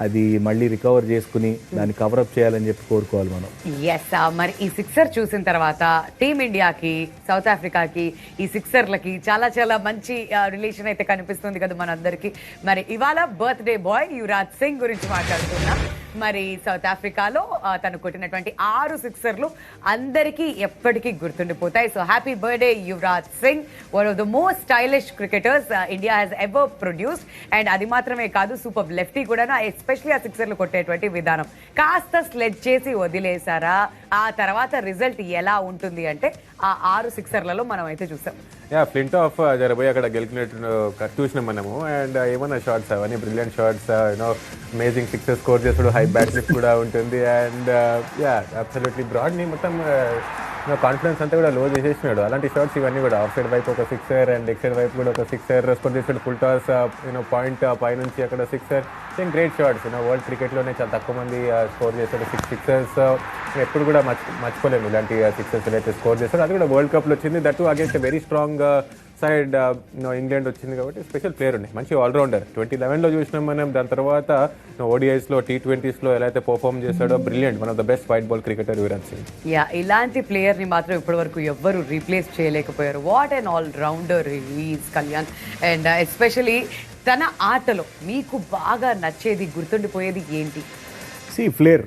[SPEAKER 25] అది మళ్ళీ రికవర్ చేసుకుని దాన్ని కవరప్ చేయాలని చెప్పి కోరుకోవాలి మనం.
[SPEAKER 14] ఎస్, మరి ఈ సిక్సర్ చూసిన తర్వాత టీమిండియాకి, సౌత్ ఆఫ్రికాకి, ఈ సిక్సర్లకి చాలా చాలా మంచి రిలేషన్ అయితే కనిపిస్తుంది కదా మనందరికీ. మరి ఇవాళ బర్త్డే బాయ్ యువరాజ్ సింగ్ గురించి మాట్లాడుతున్నాం. మరి సౌత్ ఆఫ్రికాలో తను కొట్టినటువంటి 6 సిక్సర్లు అందరికీ ఎప్పటికీ గుర్తుండిపోతాయి. So happy birthday Yuvraj Singh, one of the most stylish cricketers India has ever produced. And అది మాత్రమే కాదు, సూపర్ లెఫ్టీ కూడా. ఎస్పెషలీ ఆ సిక్సర్లు కొట్టేటువంటి విధానం కాస్త స్లెడ్ చేసి వదిలేసారా, ఆ తర్వాత రిజల్ట్ ఎలా ఉంటుంది అంటే ఆ 6 సిక్సర్లలో మనం అయితే చూసాం.
[SPEAKER 26] ఫ్లింట్ ఆఫ్ జరబోయి అక్కడ గెలిచినట్టు చూసినాం మనము. అండ్ ఏమన్నా షార్ట్స్ అవన్నీ brilliant shots, amazing sixer score చేసాడు, హై బ్యాట్ లిఫ్ట్ కూడా ఉంటుంది. అండ్ అబ్సల్యూట్లీ బ్రాడ్ని మొత్తం కాన్ఫిడెన్స్ అంతా కూడా లో చేసేసినాడు. అలాంటి షాట్స్ ఇవన్నీ కూడా ఆఫ్ సైడ్ వైపు ఒక సిక్సర్ అండ్ ఎక్స్ సైడ్ వైపు కూడా ఒక సిక్సర్ స్కోర్ చేసాడు. ఫుల్ టాస్ పాయింట్ పై నుంచి అక్కడ సిక్సర్. Great shots. వరల్డ్ క్రికెట్లోనే చాలా తక్కువ మంది స్కోర్ చేశాడు 6 సిక్సర్స్. ఎప్పుడు కూడా మర్చిపోలేము ఇలాంటి సిక్సర్స్ అయితే స్కోర్ చేశాడు. అది కూడా వరల్డ్ కప్లో వచ్చింది, that against very strong side England వచ్చింది కాబట్టి స్పెషల్ ప్లేయర్ ఉన్నాయి, మంచి ఆల్రౌండర్. 2011లో చూసినాం మనం. దాని తర్వాత ఓడిఐస్లో, T20స్లో ఎలా అయితే పర్ఫార్మ్ చేశాడో, brilliant, one of the best white ball cricketer Yuvraj Singh.
[SPEAKER 14] ఇలాంటి ప్లేయర్ని మాత్రం ఇప్పటి వరకు ఎవ్వరు రీప్లేస్ చేయలేకపోయారు. What and all rounder is Kalyan. And especially తన ఆటలో మీకు బాగా నచ్చేది, గుర్తుండిపోయేది ఏంటి?
[SPEAKER 25] ఫ్లేర్.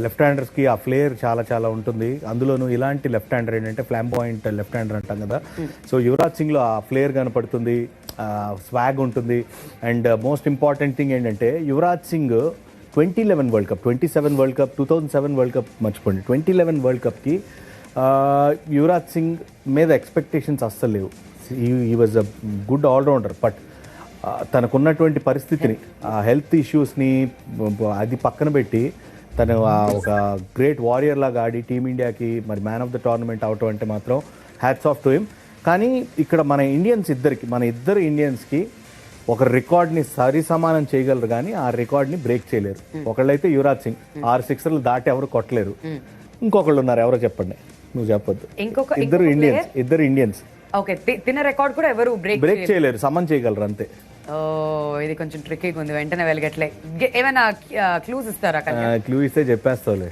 [SPEAKER 25] లెఫ్ట్ హ్యాండర్స్కి ఆ ఫ్లేర్ చాలా చాలా ఉంటుంది. అందులోనూ ఇలాంటి లెఫ్ట్ హ్యాండర్ ఏంటంటే ఫ్లాంబాయింట్ లెఫ్ట్ హ్యాండర్ అంటాం కదా. సో యువరాజ్ సింగ్లో ఆ ఫ్లేర్ కనపడుతుంది, స్వాగ్ ఉంటుంది. అండ్ మోస్ట్ ఇంపార్టెంట్ థింగ్ ఏంటంటే Yuvraj Singh 2011 world cup, 27 world cup, 2007 world cup మర్చిపోండి, 2011 వరల్డ్ కప్కి యువరాజ్ సింగ్ మీద ఎక్స్పెక్టేషన్స్ అస్సలు లేవు. He was a good all-rounder. But తనకున్నటువంటి పరిస్థితిని, ఆ హెల్త్ ఇష్యూస్ని అది పక్కన పెట్టి తను ఒక గ్రేట్ వారియర్ లాగా ఆడి టీమిండియాకి మరి మ్యాన్ ఆఫ్ ద టోర్నమెంట్ అవటం అంటే మాత్రం హ్యాట్స్ ఆఫ్ టు హిమ్. కానీ ఇక్కడ మన ఇద్దరు ఇండియన్స్కి ఒక రికార్డ్ని సమానం చేయగలరు, కానీ ఆ రికార్డ్ని బ్రేక్ చేయలేరు. ఒకళ్ళైతే యువరాజ్ సింగ్ 6 సిక్సర్లు దాటి ఎవరు కొట్టలేరు. ఇంకొకళ్ళు ఉన్నారు, ఎవరో చెప్పండి, నువ్వు చెప్పొద్దు. ఇద్దరు ఇండియన్స్
[SPEAKER 14] ఓకే, తిన రికార్డ్ కూడా ఎవరు
[SPEAKER 25] బ్రేక్ చేయలేరు, సమన్ చేయగలరు అంతే.
[SPEAKER 14] ఇది కొంచెం ట్రిక్కీగా ఉంది, వెంటనే వెలగట్లే. ఏమైనా క్లూస్ ఇస్తారా?
[SPEAKER 25] క్లూ ఇస్తే చెప్పేస్తావులే.